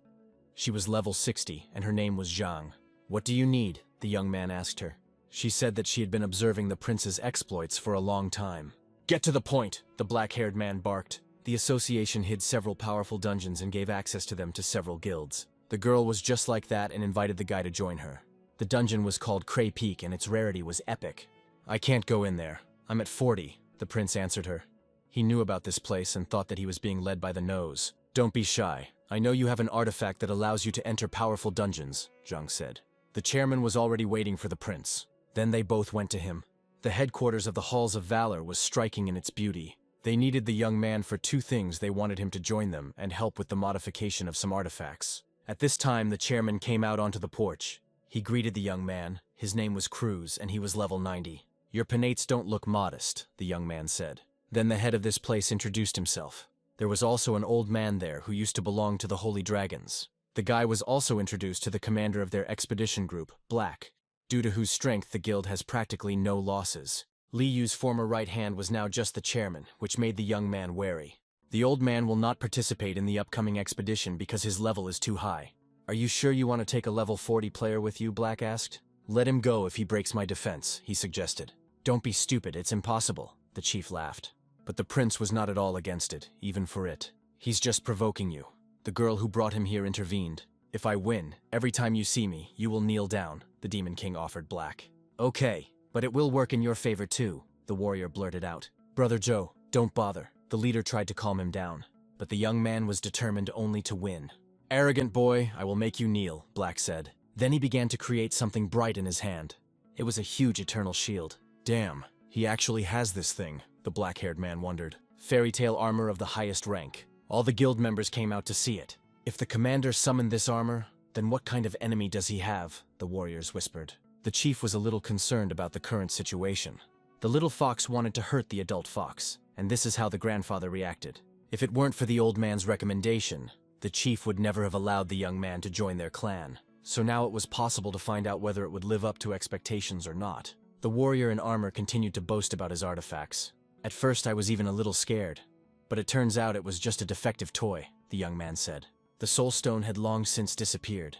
She was level 60, and her name was Zhang. "What do you need?" the young man asked her. She said that she had been observing the prince's exploits for a long time. "Get to the point," the black-haired man barked. The association hid several powerful dungeons and gave access to them to several guilds. The girl was just like that and invited the guy to join her. The dungeon was called Cray Peak and its rarity was epic. "I can't go in there. I'm at 40, the prince answered her. He knew about this place and thought that he was being led by the nose. "Don't be shy. I know you have an artifact that allows you to enter powerful dungeons," Zhang said. The chairman was already waiting for the prince. Then they both went to him. The headquarters of the Halls of Valor was striking in its beauty. They needed the young man for two things. They wanted him to join them and help with the modification of some artifacts. At this time, the chairman came out onto the porch. He greeted the young man. His name was Cruz, and he was level 90. "Your penates don't look modest," the young man said. Then the head of this place introduced himself. There was also an old man there who used to belong to the Holy Dragons. The guy was also introduced to the commander of their expedition group, Black. due to whose strength the guild has practically no losses. Li Yu's former right hand was now just the chairman, which made the young man wary. The old man will not participate in the upcoming expedition because his level is too high. Are you sure you want to take a level 40 player with you? Black asked. Let him go if he breaks my defense, he suggested. Don't be stupid, it's impossible, the chief laughed. But the prince was not at all against it, even for it. He's just provoking you. The girl who brought him here intervened. If I win, every time you see me, you will kneel down, the Demon King offered Black. Okay, but it will work in your favor too, the warrior blurted out. Brother Joe, don't bother. The leader tried to calm him down, but the young man was determined only to win. Arrogant boy, I will make you kneel, Black said. Then he began to create something bright in his hand. It was a huge eternal shield. Damn, he actually has this thing, the black-haired man wondered. Fairy tale armor of the highest rank. All the guild members came out to see it. If the commander summoned this armor, then what kind of enemy does he have? The warriors whispered. The chief was a little concerned about the current situation. The little fox wanted to hurt the adult fox, and this is how the grandfather reacted. If it weren't for the old man's recommendation, the chief would never have allowed the young man to join their clan. So now it was possible to find out whether it would live up to expectations or not. The warrior in armor continued to boast about his artifacts. At first I was even a little scared, but it turns out it was just a defective toy, the young man said. The soul stone had long since disappeared,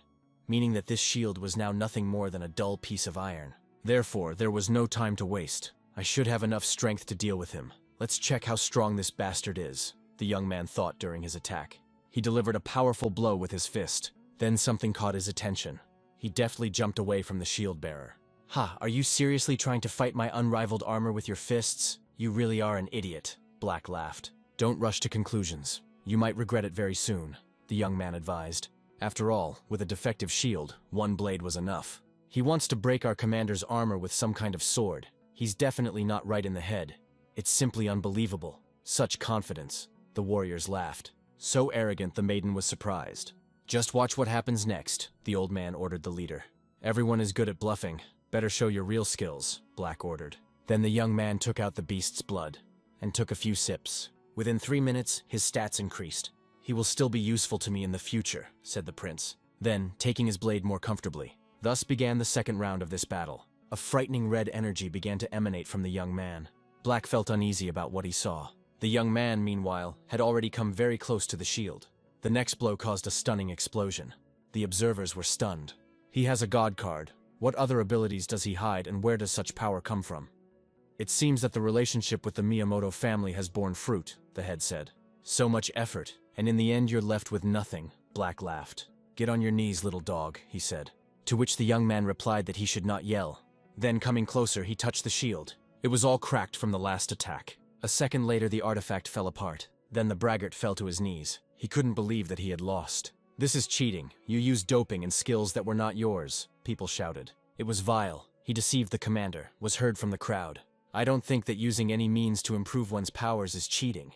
meaning that this shield was now nothing more than a dull piece of iron. Therefore, there was no time to waste. I should have enough strength to deal with him. Let's check how strong this bastard is, the young man thought during his attack. He delivered a powerful blow with his fist. Then something caught his attention. He deftly jumped away from the shield bearer. Ha, are you seriously trying to fight my unrivaled armor with your fists? You really are an idiot, Black laughed. Don't rush to conclusions. You might regret it very soon, the young man advised. After all, with a defective shield, one blade was enough. He wants to break our commander's armor with some kind of sword. He's definitely not right in the head. It's simply unbelievable. Such confidence. The warriors laughed. So arrogant the maiden was surprised. Just watch what happens next, the old man ordered the leader. Everyone is good at bluffing. Better show your real skills, Black ordered. Then the young man took out the beast's blood and took a few sips. Within 3 minutes, his stats increased. He will still be useful to me in the future, said the prince. Then, taking his blade more comfortably. Thus began the second round of this battle. A frightening red energy began to emanate from the young man. Black felt uneasy about what he saw. The young man, meanwhile, had already come very close to the shield. The next blow caused a stunning explosion. The observers were stunned. He has a god card. What other abilities does he hide, and where does such power come from? It seems that the relationship with the Miyamoto family has borne fruit, the head said. So much effort, and in the end you're left with nothing, Black laughed. Get on your knees, little dog, he said. To which the young man replied that he should not yell. Then, coming closer, he touched the shield. It was all cracked from the last attack. A second later, the artifact fell apart. Then the braggart fell to his knees. He couldn't believe that he had lost. This is cheating. You used doping and skills that were not yours, people shouted. It was vile. He deceived the commander, was heard from the crowd. I don't think that using any means to improve one's powers is cheating.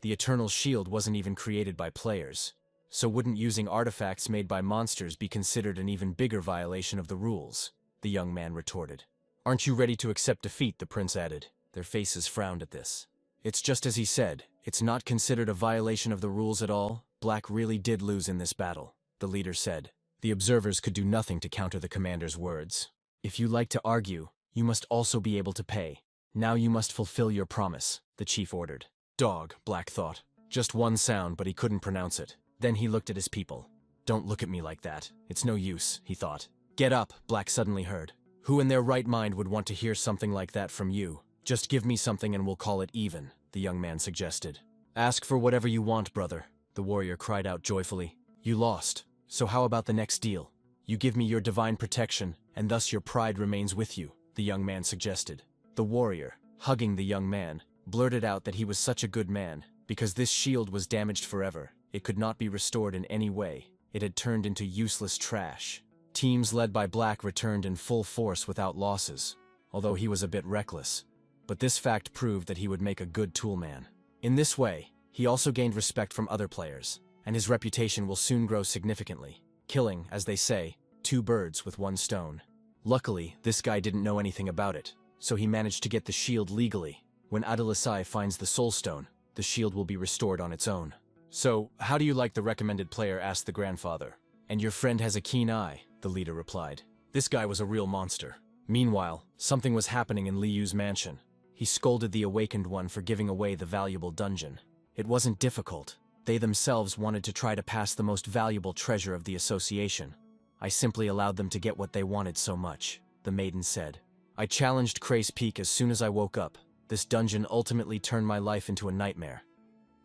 The Eternal Shield wasn't even created by players. So wouldn't using artifacts made by monsters be considered an even bigger violation of the rules? The young man retorted. Aren't you ready to accept defeat? The prince added. Their faces frowned at this. It's just as he said. It's not considered a violation of the rules at all. Black really did lose in this battle, the leader said. The observers could do nothing to counter the commander's words. If you like to argue, you must also be able to pay. Now you must fulfill your promise, the chief ordered. Dog, Black thought. Just one sound, but he couldn't pronounce it. Then he looked at his people. Don't look at me like that. It's no use, he thought. Get up, Black suddenly heard. Who in their right mind would want to hear something like that from you? Just give me something and we'll call it even, the young man suggested. Ask for whatever you want, brother, the warrior cried out joyfully. You lost, so how about the next deal? You give me your divine protection, and thus your pride remains with you, the young man suggested. The warrior, hugging the young man, blurted out that he was such a good man, because this shield was damaged forever. It could not be restored in any way. It had turned into useless trash. Teams led by Black returned in full force without losses, although he was a bit reckless. But this fact proved that he would make a good toolman. In this way, he also gained respect from other players, and his reputation will soon grow significantly, killing, as they say, 2 birds with 1 stone. Luckily, this guy didn't know anything about it, so he managed to get the shield legally. When Adelisai finds the soul stone, the shield will be restored on its own. So, how do you like the recommended player? Asked the grandfather. And your friend has a keen eye, the leader replied. This guy was a real monster. Meanwhile, something was happening in Liyu's mansion. He scolded the awakened one for giving away the valuable dungeon. It wasn't difficult. They themselves wanted to try to pass the most valuable treasure of the association. I simply allowed them to get what they wanted so much, the maiden said. I challenged Crace Peak as soon as I woke up. This dungeon ultimately turned my life into a nightmare.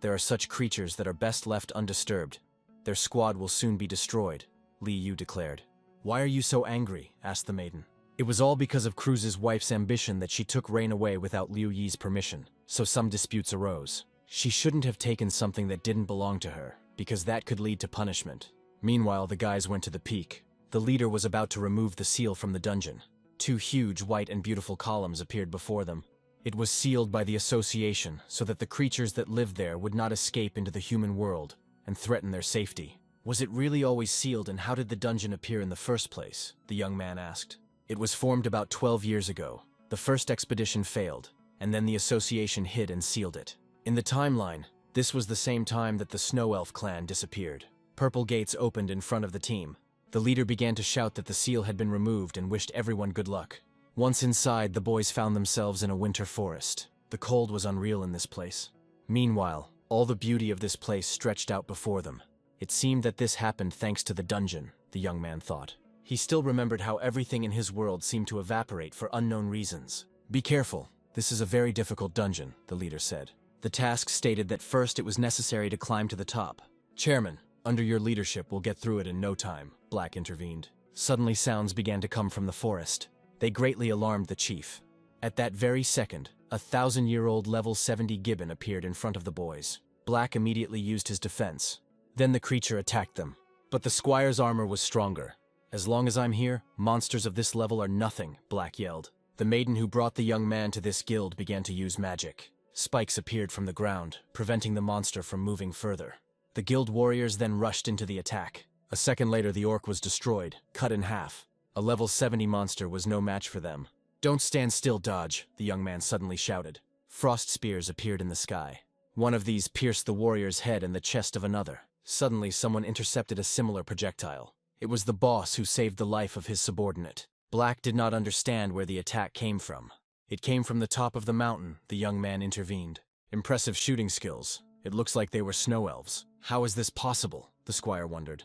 There are such creatures that are best left undisturbed. Their squad will soon be destroyed, Liyu declared. Why are you so angry? Asked the maiden. It was all because of Cruz's wife's ambition that she took Rain away without Liu Yi's permission, so some disputes arose. She shouldn't have taken something that didn't belong to her, because that could lead to punishment. Meanwhile, the guys went to the peak. The leader was about to remove the seal from the dungeon. 2 huge white and beautiful columns appeared before them. It was sealed by the association so that the creatures that lived there would not escape into the human world and threaten their safety. Was it really always sealed, and how did the dungeon appear in the first place? The young man asked. It was formed about 12 years ago. The first expedition failed, and then the association hid and sealed it. In the timeline, this was the same time that the Snow Elf clan disappeared. Purple gates opened in front of the team. The leader began to shout that the seal had been removed and wished everyone good luck. Once inside, the boys found themselves in a winter forest. The cold was unreal in this place. Meanwhile, all the beauty of this place stretched out before them. It seemed that this happened thanks to the dungeon, the young man thought. He still remembered how everything in his world seemed to evaporate for unknown reasons. Be careful, this is a very difficult dungeon, the leader said. The task stated that first it was necessary to climb to the top. Chairman, under your leadership we'll get through it in no time, Black intervened. Suddenly sounds began to come from the forest. They greatly alarmed the chief. At that very second, a 1,000-year-old level 70 gibbon appeared in front of the boys. Black immediately used his defense. Then the creature attacked them. But the squire's armor was stronger. As long as I'm here, monsters of this level are nothing, Black yelled. The maiden who brought the young man to this guild began to use magic. Spikes appeared from the ground, preventing the monster from moving further. The guild warriors then rushed into the attack. A second later, the orc was destroyed, cut in half. A level 70 monster was no match for them. Don't stand still, dodge, the young man suddenly shouted. Frost spears appeared in the sky. One of these pierced the warrior's head and the chest of another. Suddenly, someone intercepted a similar projectile. It was the boss who saved the life of his subordinate. Black did not understand where the attack came from. It came from the top of the mountain, the young man intervened. Impressive shooting skills. It looks like they were snow elves. How is this possible? The squire wondered.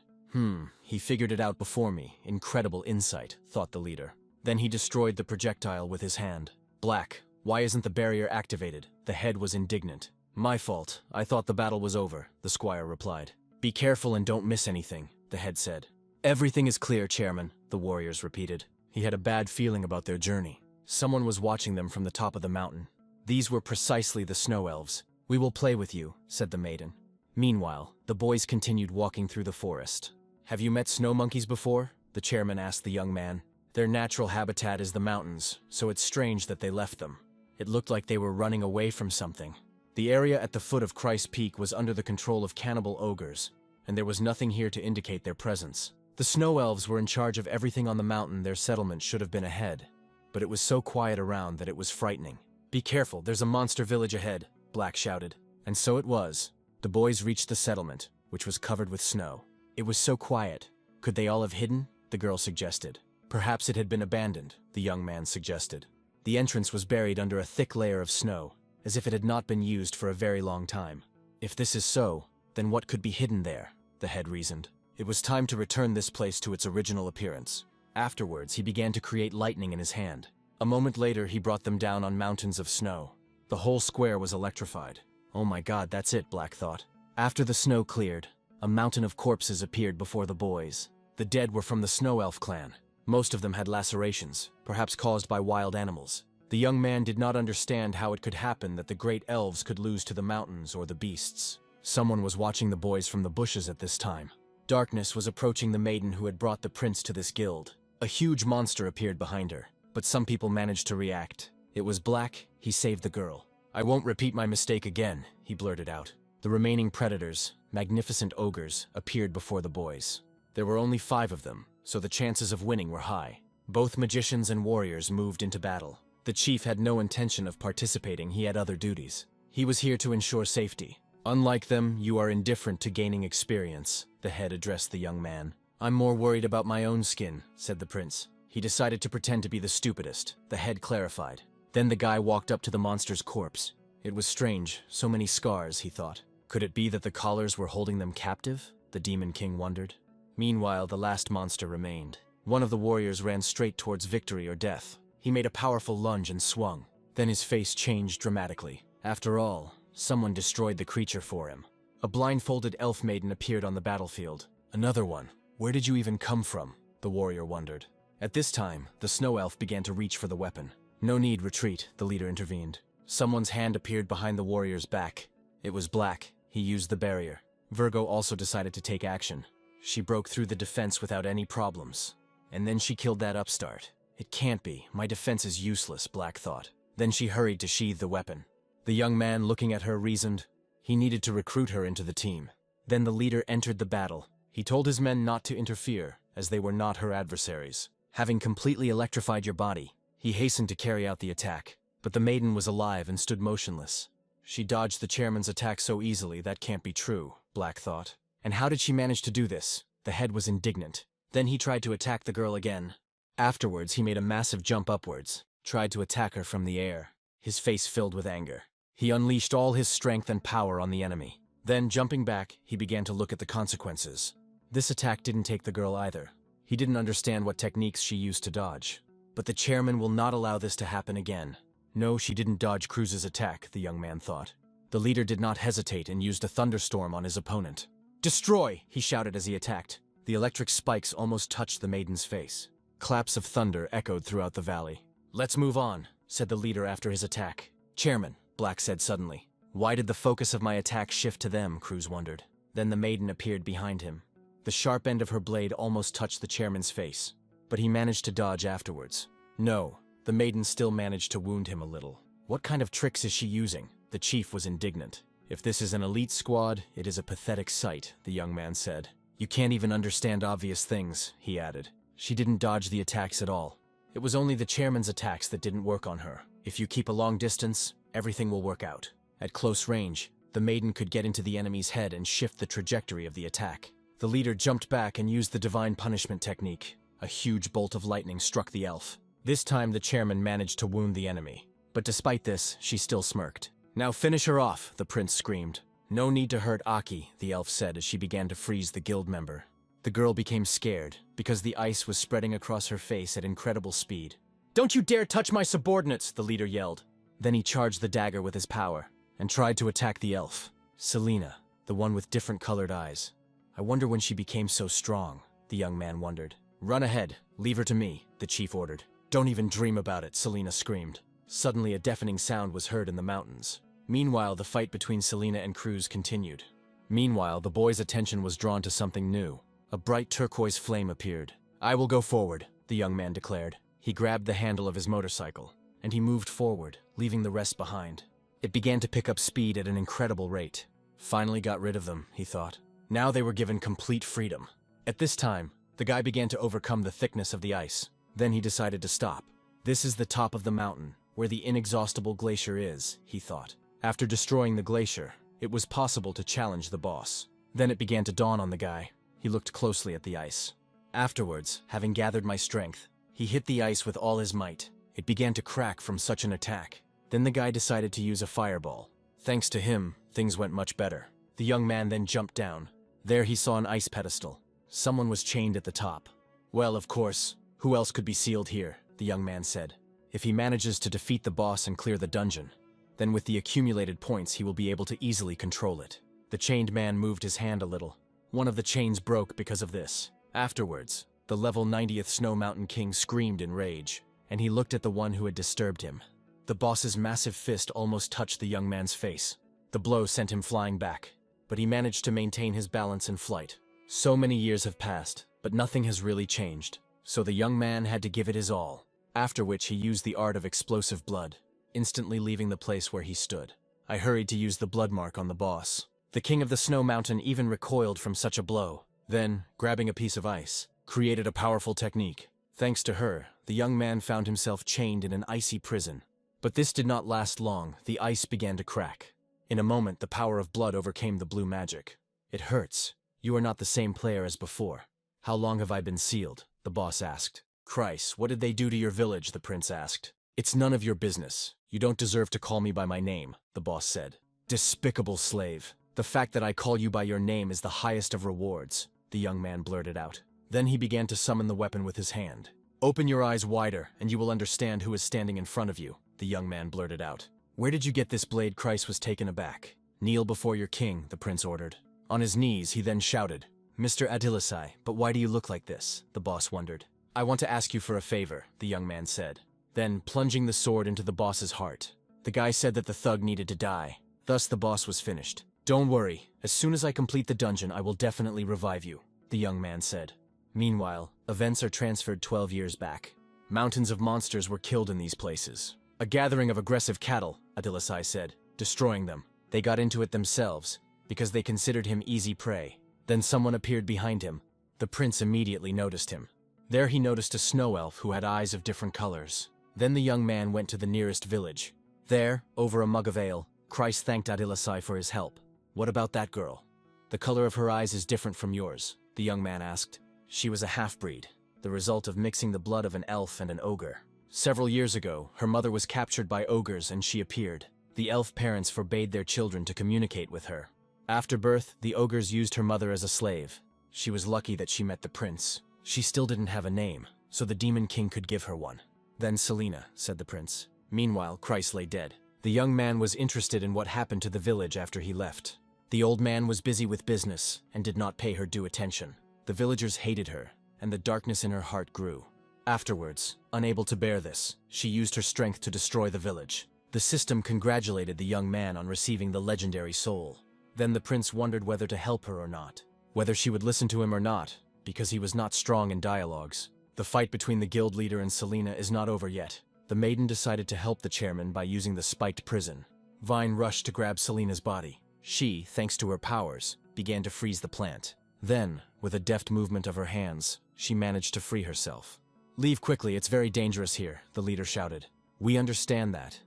He figured it out before me. Incredible insight, thought the leader. Then he destroyed the projectile with his hand. Black, why isn't the barrier activated? The head was indignant. My fault. I thought the battle was over, the squire replied. Be careful and don't miss anything, the head said. Everything is clear, Chairman, the warriors repeated. He had a bad feeling about their journey. Someone was watching them from the top of the mountain. These were precisely the snow elves. We will play with you, said the maiden. Meanwhile, the boys continued walking through the forest. Have you met snow monkeys before? The chairman asked the young man. Their natural habitat is the mountains, so it's strange that they left them. It looked like they were running away from something. The area at the foot of Christ Peak was under the control of cannibal ogres, and there was nothing here to indicate their presence. The snow elves were in charge of everything on the mountain. Their settlement should have been ahead, but it was so quiet around that it was frightening. Be careful, there's a monster village ahead, Black shouted. And so it was. The boys reached the settlement, which was covered with snow. It was so quiet. Could they all have hidden? The girl suggested. Perhaps it had been abandoned, the young man suggested. The entrance was buried under a thick layer of snow, as if it had not been used for a very long time. If this is so, then what could be hidden there? The head reasoned. It was time to return this place to its original appearance. Afterwards, he began to create lightning in his hand. A moment later, he brought them down on mountains of snow. The whole square was electrified. Oh my god, that's it, Black thought. After the snow cleared, a mountain of corpses appeared before the boys. The dead were from the Snow Elf clan. Most of them had lacerations, perhaps caused by wild animals. The young man did not understand how it could happen that the great elves could lose to the mountains or the beasts. Someone was watching the boys from the bushes at this time. Darkness was approaching the maiden who had brought the prince to this guild. A huge monster appeared behind her, but some people managed to react. It was Black. He saved the girl. I won't repeat my mistake again, he blurted out. The remaining predators, magnificent ogres, appeared before the boys. There were only 5 of them, so the chances of winning were high. Both magicians and warriors moved into battle. The chief had no intention of participating. He had other duties. He was here to ensure safety. Unlike them, you are indifferent to gaining experience, the head addressed the young man. I'm more worried about my own skin, said the prince. He decided to pretend to be the stupidest, the head clarified. Then the guy walked up to the monster's corpse. It was strange, so many scars, he thought. Could it be that the collars were holding them captive? The Demon King wondered. Meanwhile, the last monster remained. One of the warriors ran straight towards victory or death. He made a powerful lunge and swung. Then his face changed dramatically. After all, someone destroyed the creature for him. A blindfolded elf maiden appeared on the battlefield. Another one. Where did you even come from? The warrior wondered. At this time, the snow elf began to reach for the weapon. No need retreat, the leader intervened. Someone's hand appeared behind the warrior's back. It was Black. He used the barrier. Virgo also decided to take action. She broke through the defense without any problems. And then she killed that upstart. It can't be. My defense is useless, Black thought. Then she hurried to sheathe the weapon. The young man, looking at her, reasoned. He needed to recruit her into the team. Then the leader entered the battle. He told his men not to interfere, as they were not her adversaries. Having completely electrified your body, he hastened to carry out the attack. But the maiden was alive and stood motionless. She dodged the chairman's attack so easily, that can't be true, Black thought. And how did she manage to do this? The head was indignant. Then he tried to attack the girl again. Afterwards, he made a massive jump upwards, tried to attack her from the air. His face filled with anger. He unleashed all his strength and power on the enemy. Then, jumping back, he began to look at the consequences. This attack didn't take the girl either. He didn't understand what techniques she used to dodge. But the chairman will not allow this to happen again. No, she didn't dodge Cruz's attack, the young man thought. The leader did not hesitate and used a thunderstorm on his opponent. Destroy! He shouted as he attacked. The electric spikes almost touched the maiden's face. Claps of thunder echoed throughout the valley. Let's move on, said the leader after his attack. Chairman, Black said suddenly. Why did the focus of my attack shift to them, Cruz wondered. Then the maiden appeared behind him. The sharp end of her blade almost touched the chairman's face, but he managed to dodge afterwards. No, the maiden still managed to wound him a little. What kind of tricks is she using? The chief was indignant. If this is an elite squad, it is a pathetic sight, the young man said. You can't even understand obvious things, he added. She didn't dodge the attacks at all. It was only the chairman's attacks that didn't work on her. If you keep a long distance, everything will work out. At close range, the maiden could get into the enemy's head and shift the trajectory of the attack. The leader jumped back and used the divine punishment technique. A huge bolt of lightning struck the elf. This time the chairman managed to wound the enemy. But despite this, she still smirked. Now finish her off, the prince screamed. No need to hurt Aki, the elf said as she began to freeze the guild member. The girl became scared, because the ice was spreading across her face at incredible speed. Don't you dare touch my subordinates, the leader yelled. Then he charged the dagger with his power, and tried to attack the elf. Selena, the one with different colored eyes. I wonder when she became so strong, the young man wondered. Run ahead, leave her to me, the chief ordered. Don't even dream about it, Selena screamed. Suddenly a deafening sound was heard in the mountains. Meanwhile, the fight between Selena and Cruz continued. Meanwhile, the boy's attention was drawn to something new. A bright turquoise flame appeared. I will go forward, the young man declared. He grabbed the handle of his motorcycle, and he moved forward, leaving the rest behind. It began to pick up speed at an incredible rate. Finally got rid of them, he thought. Now they were given complete freedom. At this time, the guy began to overcome the thickness of the ice. Then he decided to stop. This is the top of the mountain, where the inexhaustible glacier is, he thought. After destroying the glacier, it was possible to challenge the boss. Then it began to dawn on the guy. He looked closely at the ice. Afterwards, having gathered my strength, he hit the ice with all his might. It began to crack from such an attack. Then the guy decided to use a fireball. Thanks to him, things went much better. The young man then jumped down. There he saw an ice pedestal. Someone was chained at the top. Well, of course, who else could be sealed here, the young man said. If he manages to defeat the boss and clear the dungeon, then with the accumulated points he will be able to easily control it. The chained man moved his hand a little. One of the chains broke because of this. Afterwards, the level 90th Snow Mountain King screamed in rage, and he looked at the one who had disturbed him. The boss's massive fist almost touched the young man's face. The blow sent him flying back, but he managed to maintain his balance in flight. So many years have passed, but nothing has really changed, so the young man had to give it his all, after which he used the art of explosive blood, instantly leaving the place where he stood. I hurried to use the blood mark on the boss. The king of the Snow Mountain even recoiled from such a blow. Then, grabbing a piece of ice, created a powerful technique. Thanks to her, the young man found himself chained in an icy prison. But this did not last long. The ice began to crack. In a moment, the power of blood overcame the blue magic. It hurts. You are not the same player as before. How long have I been sealed? The boss asked. "Christ, what did they do to your village?" the prince asked. "It's none of your business. You don't deserve to call me by my name," the boss said. "Despicable slave. The fact that I call you by your name is the highest of rewards," the young man blurted out. Then he began to summon the weapon with his hand. "Open your eyes wider, and you will understand who is standing in front of you," the young man blurted out. "Where did you get this blade?" Christ was taken aback. "Kneel before your king," the prince ordered. On his knees, he then shouted, "Mr. Adilisai, but why do you look like this?" the boss wondered. "I want to ask you for a favor," the young man said. Then, plunging the sword into the boss's heart, the guy said that the thug needed to die. Thus, the boss was finished. "Don't worry, as soon as I complete the dungeon, I will definitely revive you," the young man said. Meanwhile, events are transferred 12 years back. Mountains of monsters were killed in these places. "A gathering of aggressive cattle," Adilisai said, destroying them. They got into it themselves, because they considered him easy prey. Then someone appeared behind him. The prince immediately noticed him. There he noticed a snow elf who had eyes of different colors. Then the young man went to the nearest village. There, over a mug of ale, Christ thanked Adilisai for his help. "What about that girl? The color of her eyes is different from yours," the young man asked. "She was a half-breed, the result of mixing the blood of an elf and an ogre. Several years ago, her mother was captured by ogres and she appeared. The elf parents forbade their children to communicate with her. After birth, the ogres used her mother as a slave. She was lucky that she met the prince. She still didn't have a name, so the demon king could give her one." "Then Selena," said the prince. Meanwhile, Christ lay dead. The young man was interested in what happened to the village after he left. The old man was busy with business and did not pay her due attention. The villagers hated her, and the darkness in her heart grew. Afterwards, unable to bear this, she used her strength to destroy the village. The system congratulated the young man on receiving the legendary soul. Then the prince wondered whether to help her or not, whether she would listen to him or not, because he was not strong in dialogues. The fight between the guild leader and Selena is not over yet. The maiden decided to help the chairman by using the spiked prison. Vine rushed to grab Selena's body. She, thanks to her powers, began to freeze the plant. Then, with a deft movement of her hands, she managed to free herself. "Leave quickly, it's very dangerous here," the leader shouted. "We understand that,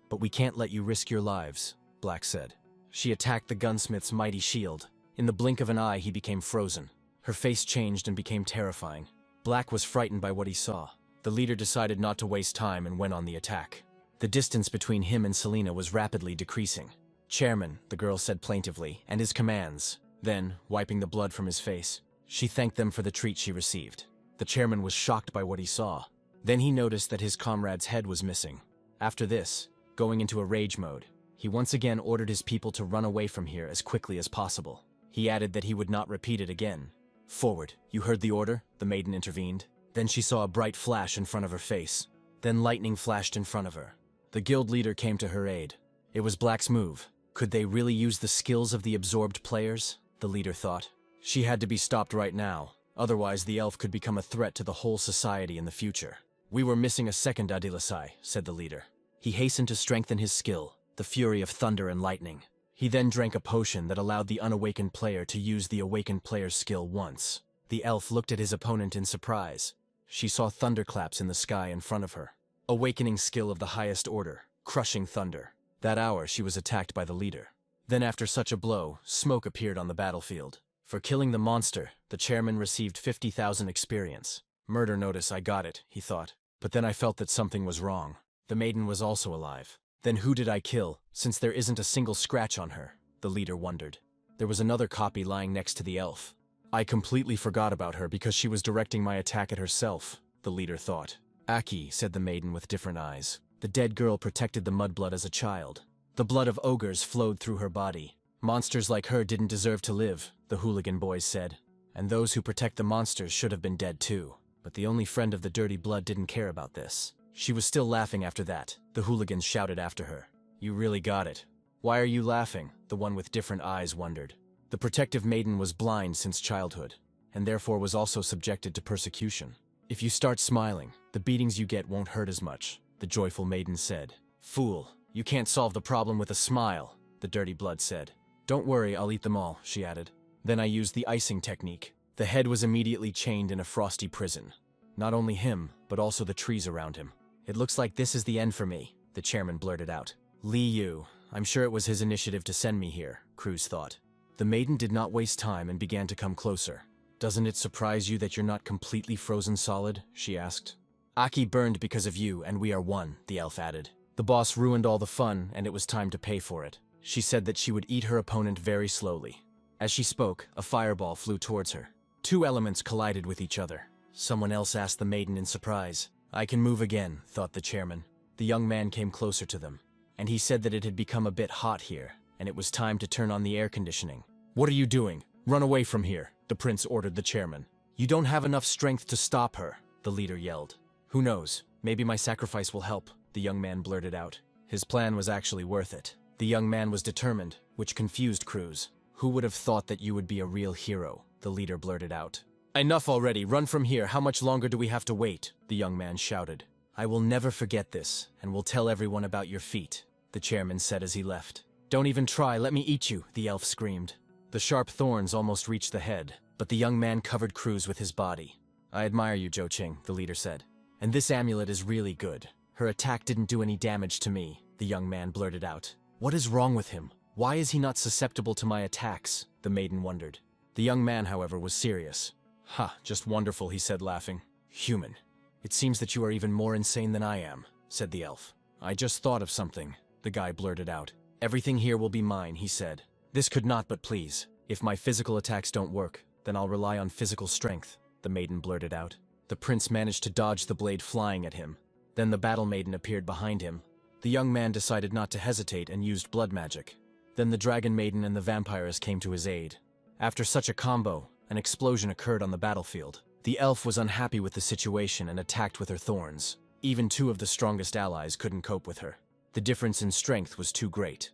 but we can't let you risk your lives," Black said. She attacked the gunsmith's mighty shield. In the blink of an eye, he became frozen. Her face changed and became terrifying. Black was frightened by what he saw. The leader decided not to waste time and went on the attack. The distance between him and Selena was rapidly decreasing. "Chairman," the girl said plaintively, "and his commands." Then, wiping the blood from his face, she thanked them for the treat she received. The chairman was shocked by what he saw. Then he noticed that his comrade's head was missing. After this, going into a rage mode, he once again ordered his people to run away from here as quickly as possible. He added that he would not repeat it again. "Forward, you heard the order?" the maiden intervened. Then she saw a bright flash in front of her face. Then lightning flashed in front of her. The guild leader came to her aid. It was Black's move. Could they really use the skills of the absorbed players? The leader thought. She had to be stopped right now. Otherwise, the elf could become a threat to the whole society in the future. "We were missing a second Adilisai," said the leader. He hastened to strengthen his skill, the fury of thunder and lightning. He then drank a potion that allowed the unawakened player to use the awakened player's skill once. The elf looked at his opponent in surprise. She saw thunderclaps in the sky in front of her. Awakening skill of the highest order, crushing thunder. That hour, she was attacked by the leader. Then after such a blow, smoke appeared on the battlefield. For killing the monster, the chairman received 50,000 experience. "Murder notice, I got it," he thought. But then I felt that something was wrong. The maiden was also alive. Then who did I kill, since there isn't a single scratch on her? The leader wondered. There was another copy lying next to the elf. I completely forgot about her because she was directing my attack at herself, the leader thought. "Aki," said the maiden with different eyes. The dead girl protected the mudblood as a child. The blood of ogres flowed through her body. "Monsters like her didn't deserve to live," the hooligan boys said. "And those who protect the monsters should have been dead too." But the only friend of the dirty blood didn't care about this. She was still laughing after that. The hooligans shouted after her. "You really got it." "Why are you laughing?" the one with different eyes wondered. The protective maiden was blind since childhood, and therefore was also subjected to persecution. "If you start smiling, the beatings you get won't hurt as much," the joyful maiden said. "Fool, you can't solve the problem with a smile," the dirty blood said. "Don't worry, I'll eat them all," she added. Then I used the icing technique. The head was immediately chained in a frosty prison. Not only him, but also the trees around him. "It looks like this is the end for me," the chairman blurted out. "Li Yu, I'm sure it was his initiative to send me here," Cruz thought. The maiden did not waste time and began to come closer. Doesn't it surprise you that you're not completely frozen solid? She asked. Aki burned because of you, and we are one, the elf added. The boss ruined all the fun, and it was time to pay for it. She said that she would eat her opponent very slowly. As she spoke, a fireball flew towards her. Two elements collided with each other. Someone else asked the maiden in surprise. I can move again, thought the chairman. The young man came closer to them, and he said that it had become a bit hot here, and it was time to turn on the air conditioning. What are you doing? Run away from here, the prince ordered the chairman. You don't have enough strength to stop her, the leader yelled. Who knows, maybe my sacrifice will help, the young man blurted out. His plan was actually worth it. The young man was determined, which confused Cruz. Who would have thought that you would be a real hero, the leader blurted out. Enough already, run from here, how much longer do we have to wait, the young man shouted. I will never forget this, and will tell everyone about your feat, the chairman said as he left. Don't even try, let me eat you, the elf screamed. The sharp thorns almost reached the head, but the young man covered Cruz with his body. I admire you, Zhou Qing, the leader said. And this amulet is really good. Her attack didn't do any damage to me, the young man blurted out. What is wrong with him? Why is he not susceptible to my attacks? The maiden wondered. The young man, however, was serious. Ha, just wonderful, he said, laughing. Human. It seems that you are even more insane than I am, said the elf. I just thought of something, the guy blurted out. Everything here will be mine, he said. This could not but please. If my physical attacks don't work, then I'll rely on physical strength, the maiden blurted out. The prince managed to dodge the blade flying at him. Then the battle maiden appeared behind him. The young man decided not to hesitate and used blood magic. Then the dragon maiden and the vampiress came to his aid. After such a combo, an explosion occurred on the battlefield. The elf was unhappy with the situation and attacked with her thorns. Even two of the strongest allies couldn't cope with her. The difference in strength was too great.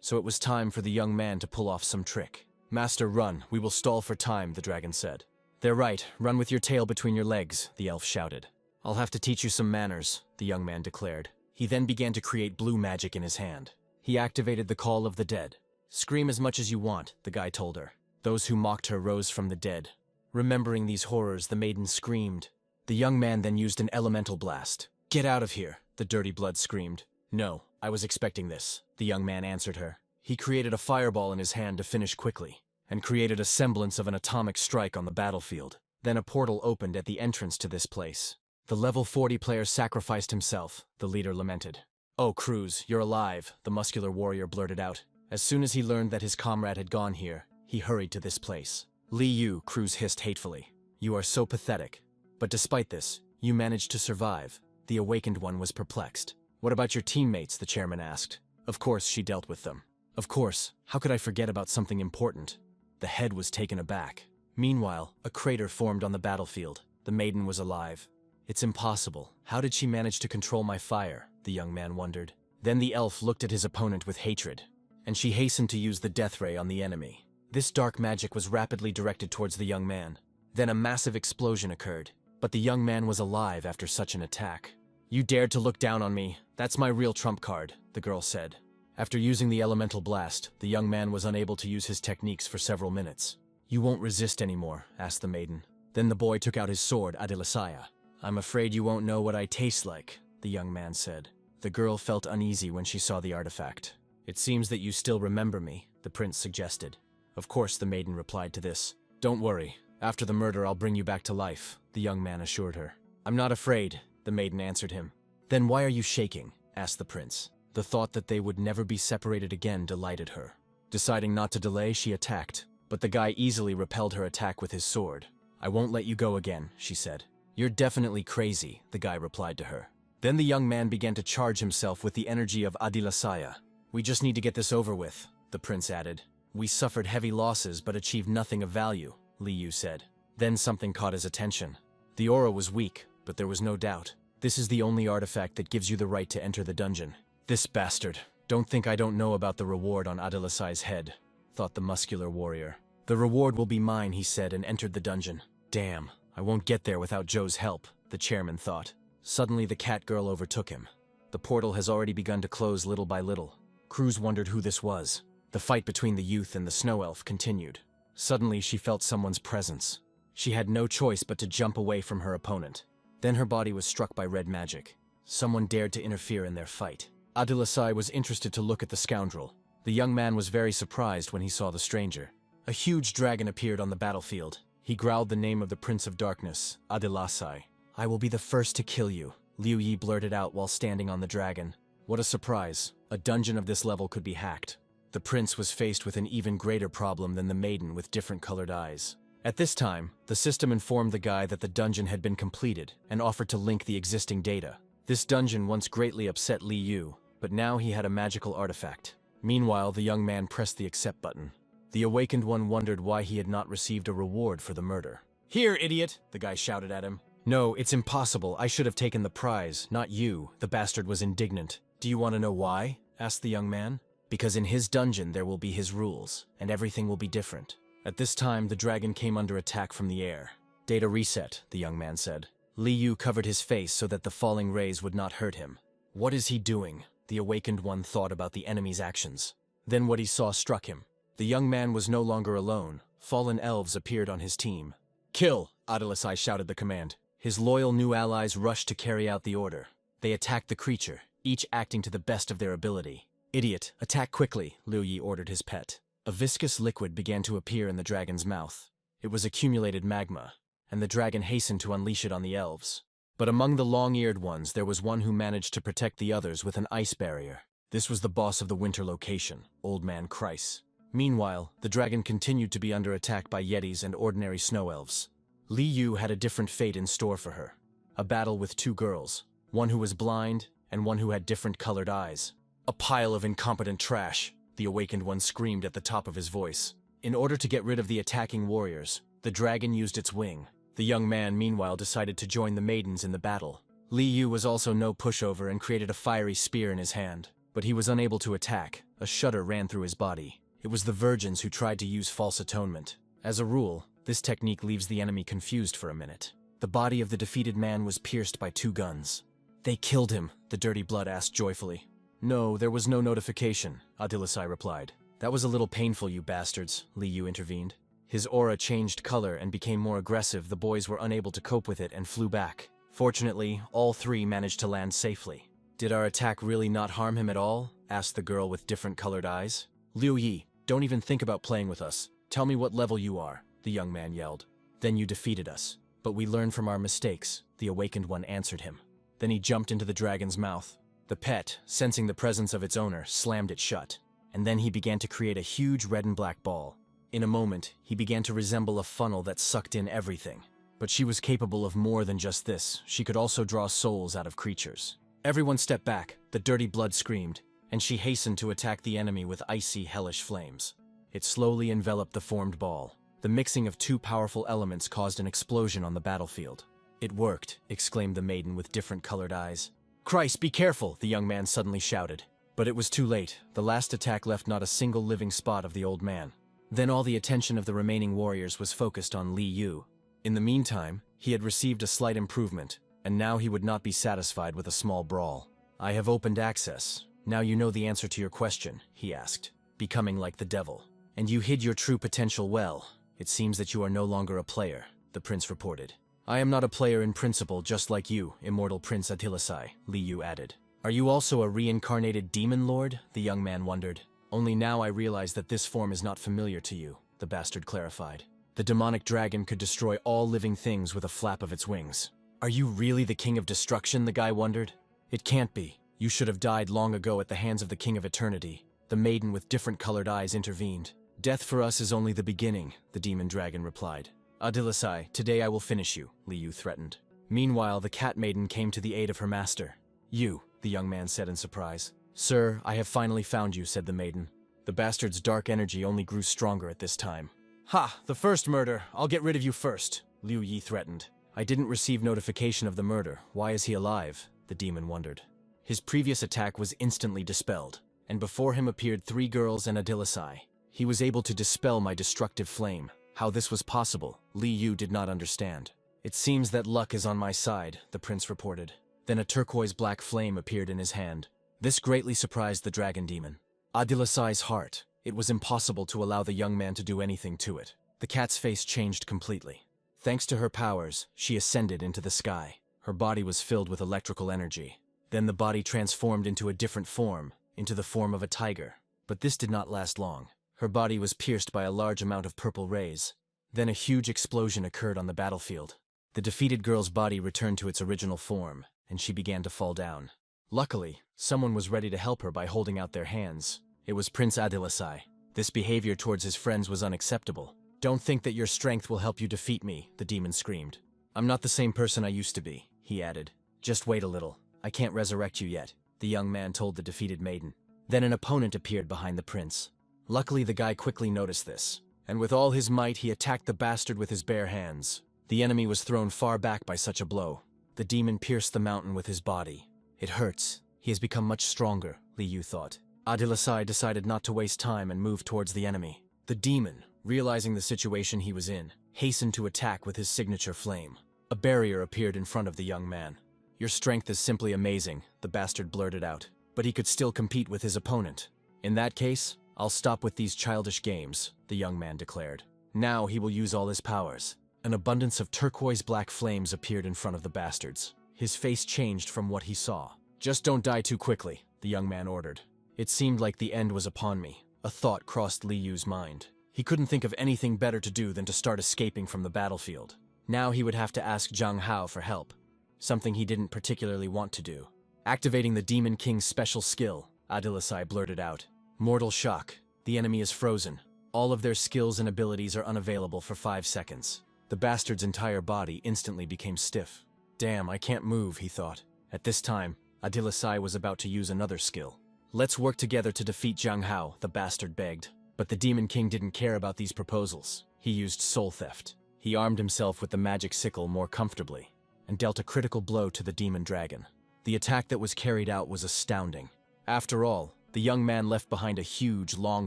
So it was time for the young man to pull off some trick. Master, run, we will stall for time, the dragon said. They're right, run with your tail between your legs, the elf shouted. I'll have to teach you some manners, the young man declared. He then began to create blue magic in his hand. He activated the call of the dead. Scream as much as you want, the guy told her. Those who mocked her rose from the dead. Remembering these horrors, the maiden screamed. The young man then used an elemental blast. Get out of here, the dirty blood screamed. No, I was expecting this, the young man answered her. He created a fireball in his hand to finish quickly, and created a semblance of an atomic strike on the battlefield. Then a portal opened at the entrance to this place. The level 40 player sacrificed himself, the leader lamented. Oh, Cruz, you're alive, the muscular warrior blurted out. As soon as he learned that his comrade had gone here, he hurried to this place. Li Yu, Cruz hissed hatefully. You are so pathetic. But despite this, you managed to survive. The awakened one was perplexed. What about your teammates, the chairman asked. Of course, she dealt with them. Of course, how could I forget about something important? The head was taken aback. Meanwhile, a crater formed on the battlefield. The maiden was alive. It's impossible. How did she manage to control my fire? The young man wondered. Then the elf looked at his opponent with hatred, and she hastened to use the death ray on the enemy. This dark magic was rapidly directed towards the young man. Then a massive explosion occurred, but the young man was alive after such an attack. You dared to look down on me. That's my real trump card, the girl said. After using the elemental blast, the young man was unable to use his techniques for several minutes. You won't resist anymore, asked the maiden. Then the boy took out his sword, Adilasaya. I'm afraid you won't know what I taste like, the young man said. The girl felt uneasy when she saw the artifact. It seems that you still remember me, the prince suggested. Of course, the maiden replied to this. Don't worry. After the murder, I'll bring you back to life, the young man assured her. I'm not afraid, the maiden answered him. Then why are you shaking? Asked the prince. The thought that they would never be separated again delighted her. Deciding not to delay, she attacked, but the guy easily repelled her attack with his sword. I won't let you go again, she said. You're definitely crazy, the guy replied to her. Then the young man began to charge himself with the energy of Adilasaya. We just need to get this over with, the prince added. We suffered heavy losses but achieved nothing of value, Li Yu said. Then something caught his attention. The aura was weak, but there was no doubt. This is the only artifact that gives you the right to enter the dungeon. This bastard. Don't think I don't know about the reward on Adilasai's head, thought the muscular warrior. The reward will be mine, he said, and entered the dungeon. Damn, I won't get there without Joe's help, the chairman thought. Suddenly the cat girl overtook him. The portal has already begun to close little by little. Cruz wondered who this was. The fight between the youth and the snow elf continued. Suddenly she felt someone's presence. She had no choice but to jump away from her opponent. Then her body was struck by red magic. Someone dared to interfere in their fight. Adilasai was interested to look at the scoundrel. The young man was very surprised when he saw the stranger. A huge dragon appeared on the battlefield. He growled the name of the Prince of Darkness, Adilasai. "I will be the first to kill you," Liu Yi blurted out while standing on the dragon. What a surprise. A dungeon of this level could be hacked. The prince was faced with an even greater problem than the maiden with different colored eyes. At this time, the system informed the guy that the dungeon had been completed and offered to link the existing data. This dungeon once greatly upset Li Yu, but now he had a magical artifact. Meanwhile, the young man pressed the accept button. The awakened one wondered why he had not received a reward for the murder. "Here, idiot!" the guy shouted at him. "No, it's impossible. I should have taken the prize, not you." The bastard was indignant. "Do you want to know why?" asked the young man. "Because in his dungeon there will be his rules, and everything will be different." At this time, the dragon came under attack from the air. "Data reset," the young man said. Li Yu covered his face so that the falling rays would not hurt him. What is he doing? The awakened one thought about the enemy's actions. Then what he saw struck him. The young man was no longer alone. Fallen elves appeared on his team. "Kill!" Adilasai shouted the command. His loyal new allies rushed to carry out the order. They attacked the creature, each acting to the best of their ability. "Idiot, attack quickly," Liu Yi ordered his pet. A viscous liquid began to appear in the dragon's mouth. It was accumulated magma, and the dragon hastened to unleash it on the elves. But among the long-eared ones, there was one who managed to protect the others with an ice barrier. This was the boss of the winter location, Old Man Kreis. Meanwhile, the dragon continued to be under attack by yetis and ordinary snow elves. Li Yu had a different fate in store for her. A battle with two girls, one who was blind and one who had different colored eyes. "A pile of incompetent trash," the awakened one screamed at the top of his voice. In order to get rid of the attacking warriors, the dragon used its wing. The young man, meanwhile, decided to join the maidens in the battle. Li Yu was also no pushover and created a fiery spear in his hand. But he was unable to attack. A shudder ran through his body. It was the virgins who tried to use false atonement. As a rule, this technique leaves the enemy confused for a minute. The body of the defeated man was pierced by 2 guns. "They killed him," the dirty blood asked joyfully. "No, there was no notification," Adilasai replied. "That was a little painful, you bastards," Li Yu intervened. His aura changed color and became more aggressive. The boys were unable to cope with it and flew back. Fortunately, all 3 managed to land safely. "Did our attack really not harm him at all?" asked the girl with different colored eyes. "Liu Yi, don't even think about playing with us. Tell me what level you are," the young man yelled. "Then you defeated us. But we learned from our mistakes," the awakened one answered him. Then he jumped into the dragon's mouth. The pet, sensing the presence of its owner, slammed it shut. And then he began to create a huge red and black ball. In a moment, he began to resemble a funnel that sucked in everything. But she was capable of more than just this. She could also draw souls out of creatures. Everyone stepped back, the dirty blood screamed, and she hastened to attack the enemy with icy, hellish flames. It slowly enveloped the formed ball. The mixing of 2 powerful elements caused an explosion on the battlefield. "It worked," exclaimed the maiden with different colored eyes. "Christ, be careful!" the young man suddenly shouted. But it was too late. The last attack left not a single living spot of the old man. Then all the attention of the remaining warriors was focused on Li Yu. In the meantime, he had received a slight improvement, and now he would not be satisfied with a small brawl. "I have opened access. Now you know the answer to your question," he asked, becoming like the devil. "And you hid your true potential well. It seems that you are no longer a player," the prince reported. "I am not a player in principle, just like you, immortal Prince Adilasai," Li Yu added. "Are you also a reincarnated demon lord?" the young man wondered. "Only now I realize that this form is not familiar to you," the bastard clarified. "The demonic dragon could destroy all living things with a flap of its wings." "Are you really the king of destruction?" the guy wondered. "It can't be. You should have died long ago at the hands of the king of eternity." The maiden with different colored eyes intervened. "Death for us is only the beginning," the demon dragon replied. "Adilasai, today I will finish you," Li Yu threatened. Meanwhile, the cat maiden came to the aid of her master. "You," the young man said in surprise. "Sir, I have finally found you," said the maiden. The bastard's dark energy only grew stronger at this time. "Ha! The first murder! I'll get rid of you first," Liu Yi threatened. "I didn't receive notification of the murder. Why is he alive?" the demon wondered. His previous attack was instantly dispelled, and before him appeared 3 girls and Adilasai. He was able to dispel my destructive flame. How this was possible, Li Yu did not understand. "It seems that luck is on my side," the prince reported. Then a turquoise-black flame appeared in his hand. This greatly surprised the dragon demon. Adilasai's heart. It was impossible to allow the young man to do anything to it. The cat's face changed completely. Thanks to her powers, she ascended into the sky. Her body was filled with electrical energy. Then the body transformed into a different form, into the form of a tiger. But this did not last long. Her body was pierced by a large amount of purple rays. Then a huge explosion occurred on the battlefield. The defeated girl's body returned to its original form, and she began to fall down. Luckily, someone was ready to help her by holding out their hands. It was Prince Adilasai. This behavior towards his friends was unacceptable. "Don't think that your strength will help you defeat me," the demon screamed. "I'm not the same person I used to be," he added. "Just wait a little. I can't resurrect you yet," the young man told the defeated maiden. Then an opponent appeared behind the prince. Luckily, the guy quickly noticed this, and with all his might he attacked the bastard with his bare hands. The enemy was thrown far back by such a blow. The demon pierced the mountain with his body. "It hurts. He has become much stronger," Li Yu thought. Adilasai decided not to waste time and moved towards the enemy. The demon, realizing the situation he was in, hastened to attack with his signature flame. A barrier appeared in front of the young man. "Your strength is simply amazing," the bastard blurted out. But he could still compete with his opponent. "In that case, I'll stop with these childish games," the young man declared. Now he will use all his powers. An abundance of turquoise-black flames appeared in front of the bastards. His face changed from what he saw. "Just don't die too quickly," the young man ordered. It seemed like the end was upon me. A thought crossed Li Yu's mind. He couldn't think of anything better to do than to start escaping from the battlefield. Now he would have to ask Zhang Hao for help, something he didn't particularly want to do. Activating the Demon King's special skill, Adilasai blurted out. "Mortal shock. The enemy is frozen. All of their skills and abilities are unavailable for 5 seconds." The bastard's entire body instantly became stiff. "Damn, I can't move," he thought. At this time, Adilasai was about to use another skill. "Let's work together to defeat Zhang Hao," the bastard begged. But the Demon King didn't care about these proposals. He used soul theft. He armed himself with the magic sickle more comfortably, and dealt a critical blow to the demon dragon. The attack that was carried out was astounding. After all, the young man left behind a huge, long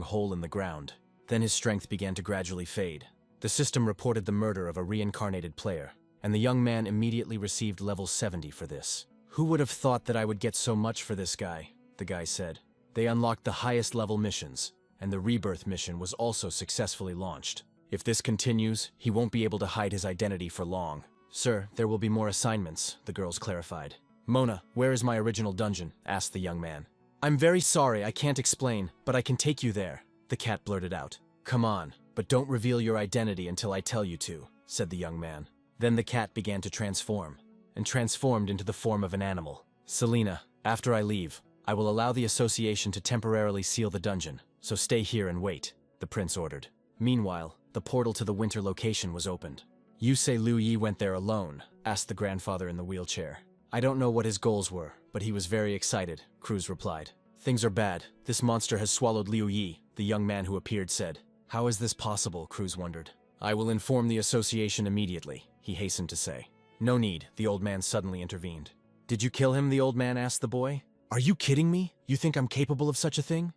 hole in the ground. Then his strength began to gradually fade. The system reported the murder of a reincarnated player, and the young man immediately received level 70 for this. "Who would have thought that I would get so much for this guy?" the guy said. They unlocked the highest level missions, and the rebirth mission was also successfully launched. "If this continues, he won't be able to hide his identity for long." "Sir, there will be more assignments," the girls clarified. "Mona, where is my original dungeon?" asked the young man. "I'm very sorry, I can't explain, but I can take you there," the cat blurted out. "Come on, but don't reveal your identity until I tell you to," said the young man. Then the cat began to transform, and transformed into the form of an animal. "Selena, after I leave, I will allow the association to temporarily seal the dungeon, so stay here and wait," the prince ordered. Meanwhile, the portal to the winter location was opened. "You say Liu Yi went there alone?" asked the grandfather in the wheelchair. "I don't know what his goals were, but he was very excited," Cruz replied. "Things are bad. This monster has swallowed Liu Yi," the young man who appeared said. "How is this possible?" Cruz wondered. "I will inform the association immediately," he hastened to say. "No need," the old man suddenly intervened. "Did you kill him?" the old man asked the boy. "Are you kidding me? You think I'm capable of such a thing?"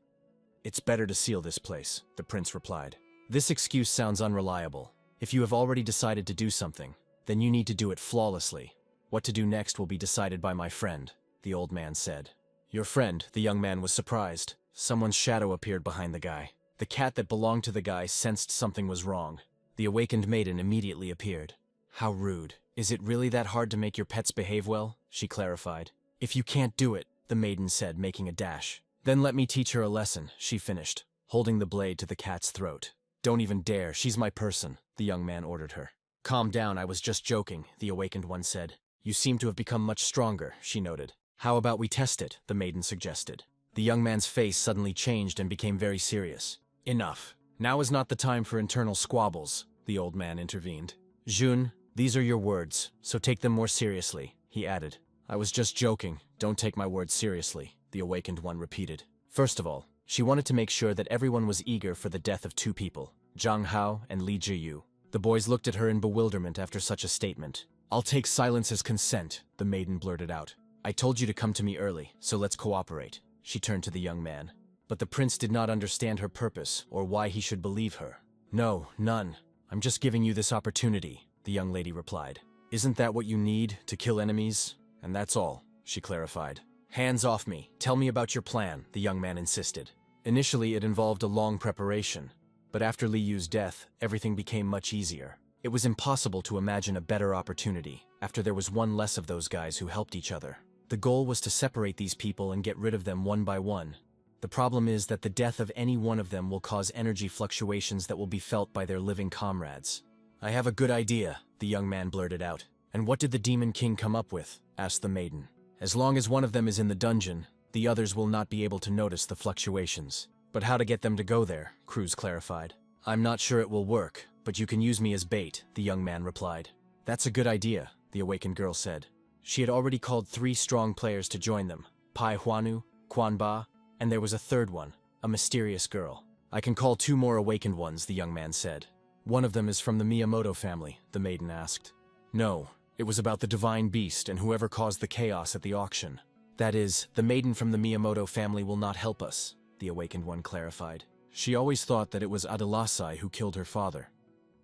"It's better to seal this place," the prince replied. "This excuse sounds unreliable. If you have already decided to do something, then you need to do it flawlessly. What to do next will be decided by my friend," the old man said. "Your friend?" The young man was surprised. Someone's shadow appeared behind the guy. The cat that belonged to the guy sensed something was wrong. The awakened maiden immediately appeared. "How rude. Is it really that hard to make your pets behave well?" she clarified. "If you can't do it," the maiden said, making a dash. "Then let me teach her a lesson," she finished, holding the blade to the cat's throat. "Don't even dare, she's my person," the young man ordered her. "Calm down, I was just joking," the awakened one said. "You seem to have become much stronger," she noted. "How about we test it?" the maiden suggested. The young man's face suddenly changed and became very serious. "Enough. Now is not the time for internal squabbles," the old man intervened. "Jun, these are your words, so take them more seriously," he added. "I was just joking. Don't take my words seriously," the awakened one repeated. First of all, she wanted to make sure that everyone was eager for the death of 2 people, Zhang Hao and Li Jiyu. The boys looked at her in bewilderment after such a statement. "I'll take silence as consent," the maiden blurted out. "I told you to come to me early, so let's cooperate." She turned to the young man. But the prince did not understand her purpose or why he should believe her. "No, none. I'm just giving you this opportunity," the young lady replied. "Isn't that what you need, to kill enemies? And that's all," she clarified. "Hands off me. Tell me about your plan," the young man insisted. Initially, it involved a long preparation, but after Li Yu's death, everything became much easier. It was impossible to imagine a better opportunity after there was one less of those guys who helped each other. The goal was to separate these people and get rid of them one by one. The problem is that the death of any one of them will cause energy fluctuations that will be felt by their living comrades. I have a good idea, the young man blurted out. And what did the Demon King come up with? Asked the maiden. As long as one of them is in the dungeon, the others will not be able to notice the fluctuations. But how to get them to go there, Cruz clarified. I'm not sure it will work, but you can use me as bait, the young man replied. That's a good idea, the awakened girl said. She had already called 3 strong players to join them, Pai Huanu, Quan Ba, and there was a third one, a mysterious girl. I can call 2 more awakened ones, the young man said. One of them is from the Miyamoto family, the maiden asked. No, it was about the divine beast and whoever caused the chaos at the auction. That is, the maiden from the Miyamoto family will not help us, the awakened one clarified. She always thought that it was Adilasai who killed her father.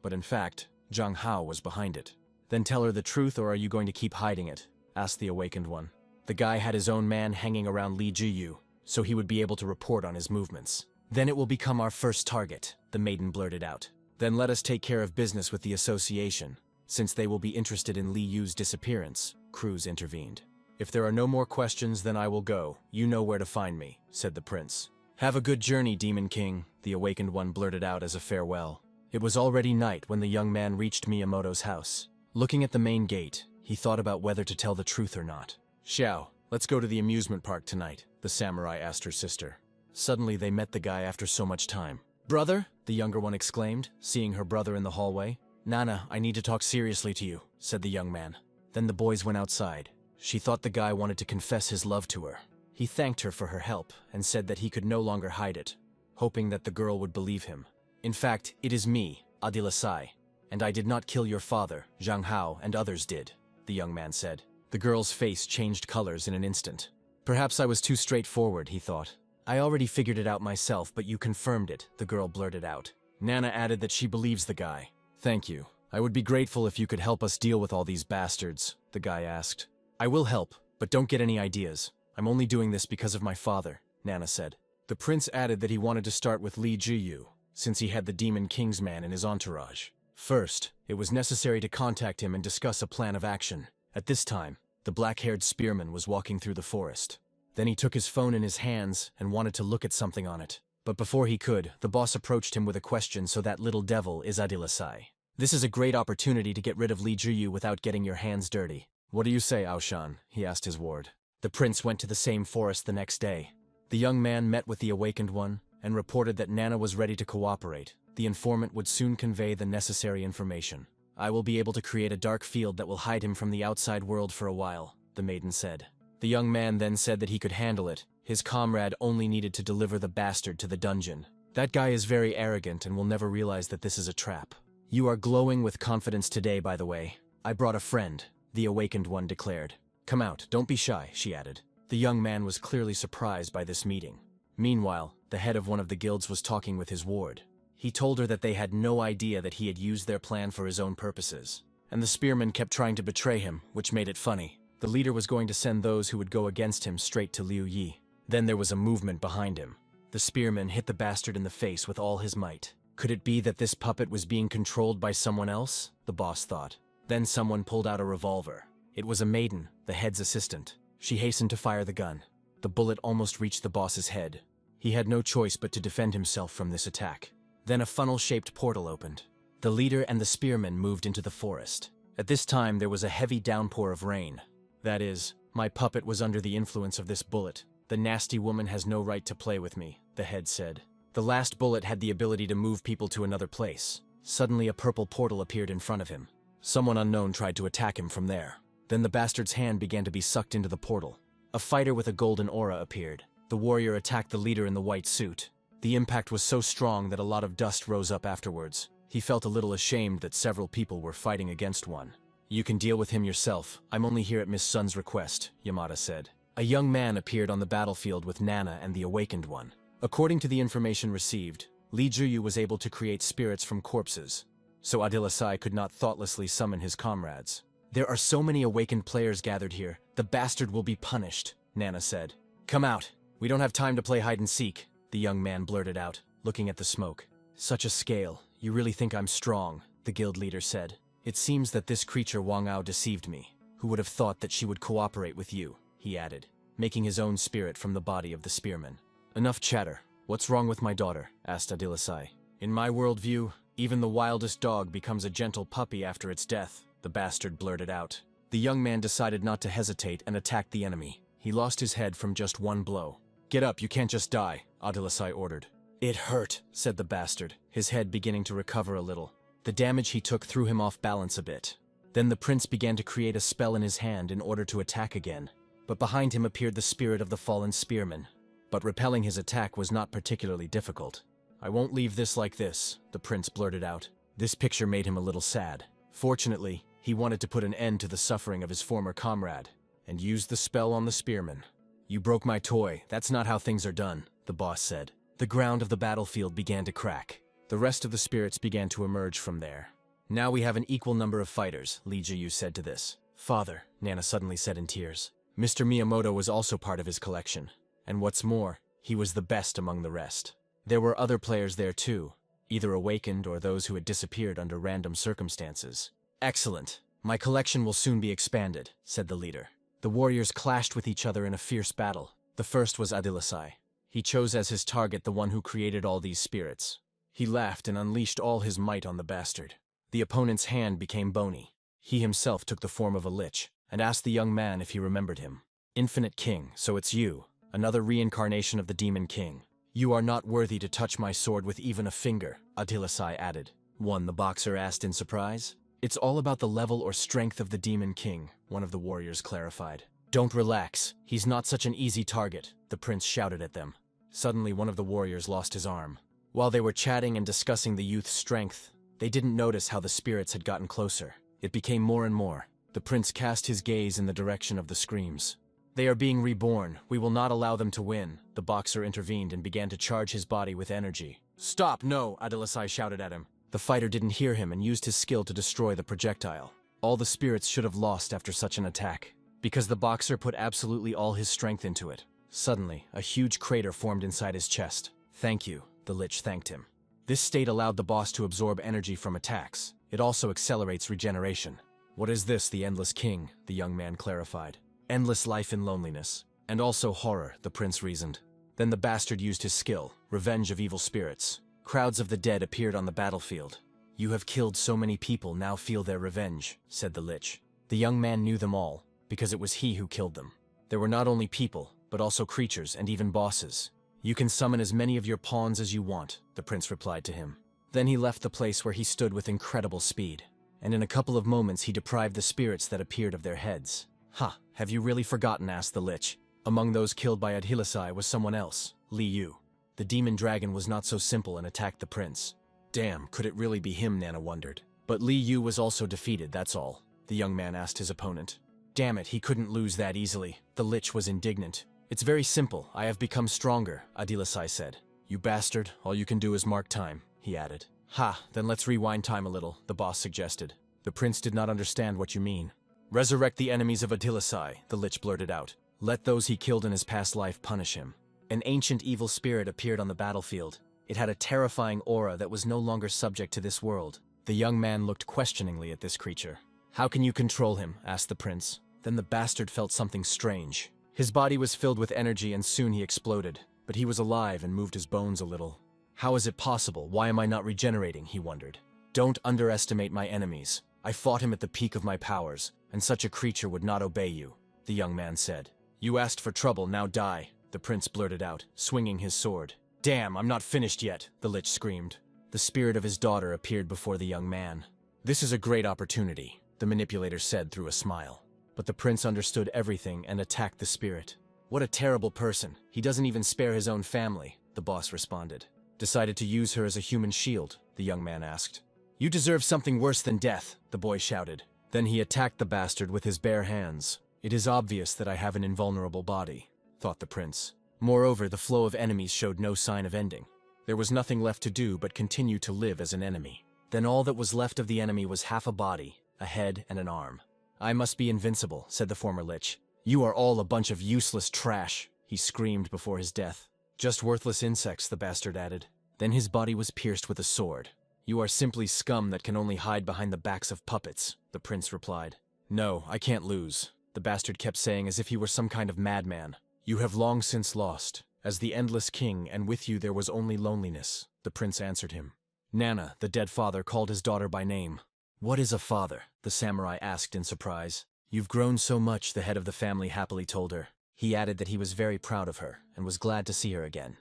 But in fact, Zhang Hao was behind it. Then tell her the truth, or are you going to keep hiding it? Asked the awakened one. The guy had his own man hanging around Li Jiyu, so he would be able to report on his movements. Then it will become our first target, the maiden blurted out. Then let us take care of business with the association, since they will be interested in Li Yu's disappearance, Cruz intervened. If there are no more questions, then I will go. You know where to find me, said the prince. Have a good journey, Demon King, the awakened one blurted out as a farewell. It was already night when the young man reached Miyamoto's house. Looking at the main gate, he thought about whether to tell the truth or not. Xiao, let's go to the amusement park tonight, the samurai asked her sister. Suddenly they met the guy after so much time. Brother, the younger one exclaimed, seeing her brother in the hallway. Nana, I need to talk seriously to you, said the young man. Then the boys went outside. She thought the guy wanted to confess his love to her. He thanked her for her help and said that he could no longer hide it, hoping that the girl would believe him. In fact, it is me, Adilasai, and I did not kill your father, Zhang Hao, and others did, the young man said. The girl's face changed colors in an instant. Perhaps I was too straightforward, he thought. I already figured it out myself, but you confirmed it, the girl blurted out. Nana added that she believes the guy. Thank you. I would be grateful if you could help us deal with all these bastards, the guy asked. I will help, but don't get any ideas. I'm only doing this because of my father, Nana said. The prince added that he wanted to start with Li Jiyu, since he had the Demon King's man in his entourage. First, it was necessary to contact him and discuss a plan of action. At this time, the black-haired spearman was walking through the forest. Then he took his phone in his hands and wanted to look at something on it. But before he could, the boss approached him with a question. So that little devil is Adilasai. This is a great opportunity to get rid of Li Jiyu without getting your hands dirty. What do you say, Aoshan? He asked his ward. The prince went to the same forest the next day. The young man met with the awakened one and reported that Nana was ready to cooperate. The informant would soon convey the necessary information. I will be able to create a dark field that will hide him from the outside world for a while, the maiden said. The young man then said that he could handle it. His comrade only needed to deliver the bastard to the dungeon. That guy is very arrogant and will never realize that this is a trap. You are glowing with confidence today, by the way. I brought a friend, the awakened one declared. Come out, don't be shy, she added. The young man was clearly surprised by this meeting. Meanwhile, the head of one of the guilds was talking with his ward. He told her that they had no idea that he had used their plan for his own purposes. And the spearman kept trying to betray him, which made it funny. The leader was going to send those who would go against him straight to Liu Yi. Then there was a movement behind him. The spearman hit the bastard in the face with all his might. Could it be that this puppet was being controlled by someone else? The boss thought. Then someone pulled out a revolver. It was a maiden, the head's assistant. She hastened to fire the gun. The bullet almost reached the boss's head. He had no choice but to defend himself from this attack. Then a funnel-shaped portal opened. The leader and the spearman moved into the forest. At this time, there was a heavy downpour of rain. That is, my puppet was under the influence of this bullet. The nasty woman has no right to play with me, the head said. The last bullet had the ability to move people to another place. Suddenly a purple portal appeared in front of him. Someone unknown tried to attack him from there. Then the bastard's hand began to be sucked into the portal. A fighter with a golden aura appeared. The warrior attacked the leader in the white suit. The impact was so strong that a lot of dust rose up afterwards. He felt a little ashamed that several people were fighting against one. You can deal with him yourself. I'm only here at Miss Sun's request, Yamada said. A young man appeared on the battlefield with Nana and the awakened one. According to the information received, Li Jiyu was able to create spirits from corpses, so Adilasai could not thoughtlessly summon his comrades. There are so many awakened players gathered here, the bastard will be punished, Nana said. Come out. We don't have time to play hide and seek, the young man blurted out, looking at the smoke. Such a scale. You really think I'm strong, the guild leader said. It seems that this creature Wang Ao deceived me. Who would have thought that she would cooperate with you, he added, making his own spirit from the body of the spearman. Enough chatter. What's wrong with my daughter? Asked Adilasai. In my worldview, Even the wildest dog becomes a gentle puppy after its death, the bastard blurted out. The young man decided not to hesitate and attacked the enemy. He lost his head from just one blow. Get up, you can't just die, Adilisai ordered. It hurt, said the bastard, his head beginning to recover a little. The damage he took threw him off balance a bit. Then the prince began to create a spell in his hand in order to attack again. But behind him appeared the spirit of the fallen spearman. But repelling his attack was not particularly difficult. I won't leave this like this, the prince blurted out. This picture made him a little sad. Fortunately, he wanted to put an end to the suffering of his former comrade, and used the spell on the spearman. You broke my toy, that's not how things are done, the boss said. The ground of the battlefield began to crack. The rest of the spirits began to emerge from there. Now we have an equal number of fighters, Lee Ji-yu said to this. Father, Nana suddenly said in tears. Mr. Miyamoto was also part of his collection. And what's more, he was the best among the rest. There were other players there too, either awakened or those who had disappeared under random circumstances. Excellent. My collection will soon be expanded, said the leader. The warriors clashed with each other in a fierce battle. The first was Adilisai. He chose as his target the one who created all these spirits. He laughed and unleashed all his might on the bastard. The opponent's hand became bony. He himself took the form of a lich, and asked the young man if he remembered him. Infinite King, so it's you, another reincarnation of the Demon King. You are not worthy to touch my sword with even a finger, Adilisai added. One, the boxer asked in surprise. It's all about the level or strength of the Demon King, one of the warriors clarified. Don't relax, he's not such an easy target, the prince shouted at them. Suddenly one of the warriors lost his arm. While they were chatting and discussing the youth's strength, they didn't notice how the spirits had gotten closer. It became more and more. The prince cast his gaze in the direction of the screams. They are being reborn. We will not allow them to win. The boxer intervened and began to charge his body with energy. Stop, no, Adilisai shouted at him. The fighter didn't hear him and used his skill to destroy the projectile. All the spirits should have lost after such an attack, because the boxer put absolutely all his strength into it. Suddenly, a huge crater formed inside his chest. Thank you, the lich thanked him. This state allowed the boss to absorb energy from attacks. It also accelerates regeneration. What is this, the Endless King? The young man clarified. Endless life in loneliness. And also horror, the prince reasoned. Then the bastard used his skill, revenge of evil spirits. Crowds of the dead appeared on the battlefield. You have killed so many people, now feel their revenge, said the lich. The young man knew them all, because it was he who killed them. There were not only people, but also creatures and even bosses. You can summon as many of your pawns as you want, the prince replied to him. Then he left the place where he stood with incredible speed, and in a couple of moments he deprived the spirits that appeared of their heads. Ha, have you really forgotten, asked the lich. Among those killed by Adilisai was someone else, Li Yu. The demon dragon was not so simple and attacked the prince. Damn, could it really be him, Nana wondered. But Li Yu was also defeated, that's all, the young man asked his opponent. Damn it, he couldn't lose that easily. The lich was indignant. It's very simple, I have become stronger, Adilisai said. You bastard, all you can do is mark time, he added. Ha, then let's rewind time a little, the boss suggested. The prince did not understand what you mean. Resurrect the enemies of Adilisai, the lich blurted out. Let those he killed in his past life punish him. An ancient evil spirit appeared on the battlefield. It had a terrifying aura that was no longer subject to this world. The young man looked questioningly at this creature. How can you control him? Asked the prince. Then the bastard felt something strange. His body was filled with energy and soon he exploded, but he was alive and moved his bones a little. How is it possible? Why am I not regenerating? He wondered. Don't underestimate my enemies. I fought him at the peak of my powers, and such a creature would not obey you, the young man said. You asked for trouble, now die, the prince blurted out, swinging his sword. Damn, I'm not finished yet, the lich screamed. The spirit of his daughter appeared before the young man. This is a great opportunity, the manipulator said through a smile. But the prince understood everything and attacked the spirit. What a terrible person. He doesn't even spare his own family, the boss responded. Decided to use her as a human shield, the young man asked. You deserve something worse than death, the boy shouted. Then he attacked the bastard with his bare hands. It is obvious that I have an invulnerable body, thought the prince. Moreover, the flow of enemies showed no sign of ending. There was nothing left to do but continue to live as an enemy. Then all that was left of the enemy was half a body, a head, and an arm. I must be invincible, said the former lich. You are all a bunch of useless trash, he screamed before his death. Just worthless insects, the bastard added. Then his body was pierced with a sword. You are simply scum that can only hide behind the backs of puppets, the prince replied. No, I can't lose, the bastard kept saying as if he were some kind of madman. You have long since lost. As the Endless King, and with you there was only loneliness, the prince answered him. Nana, the dead father, called his daughter by name. "What is a father?" the samurai asked in surprise. "You've grown so much," the head of the family happily told her. He added that he was very proud of her and was glad to see her again.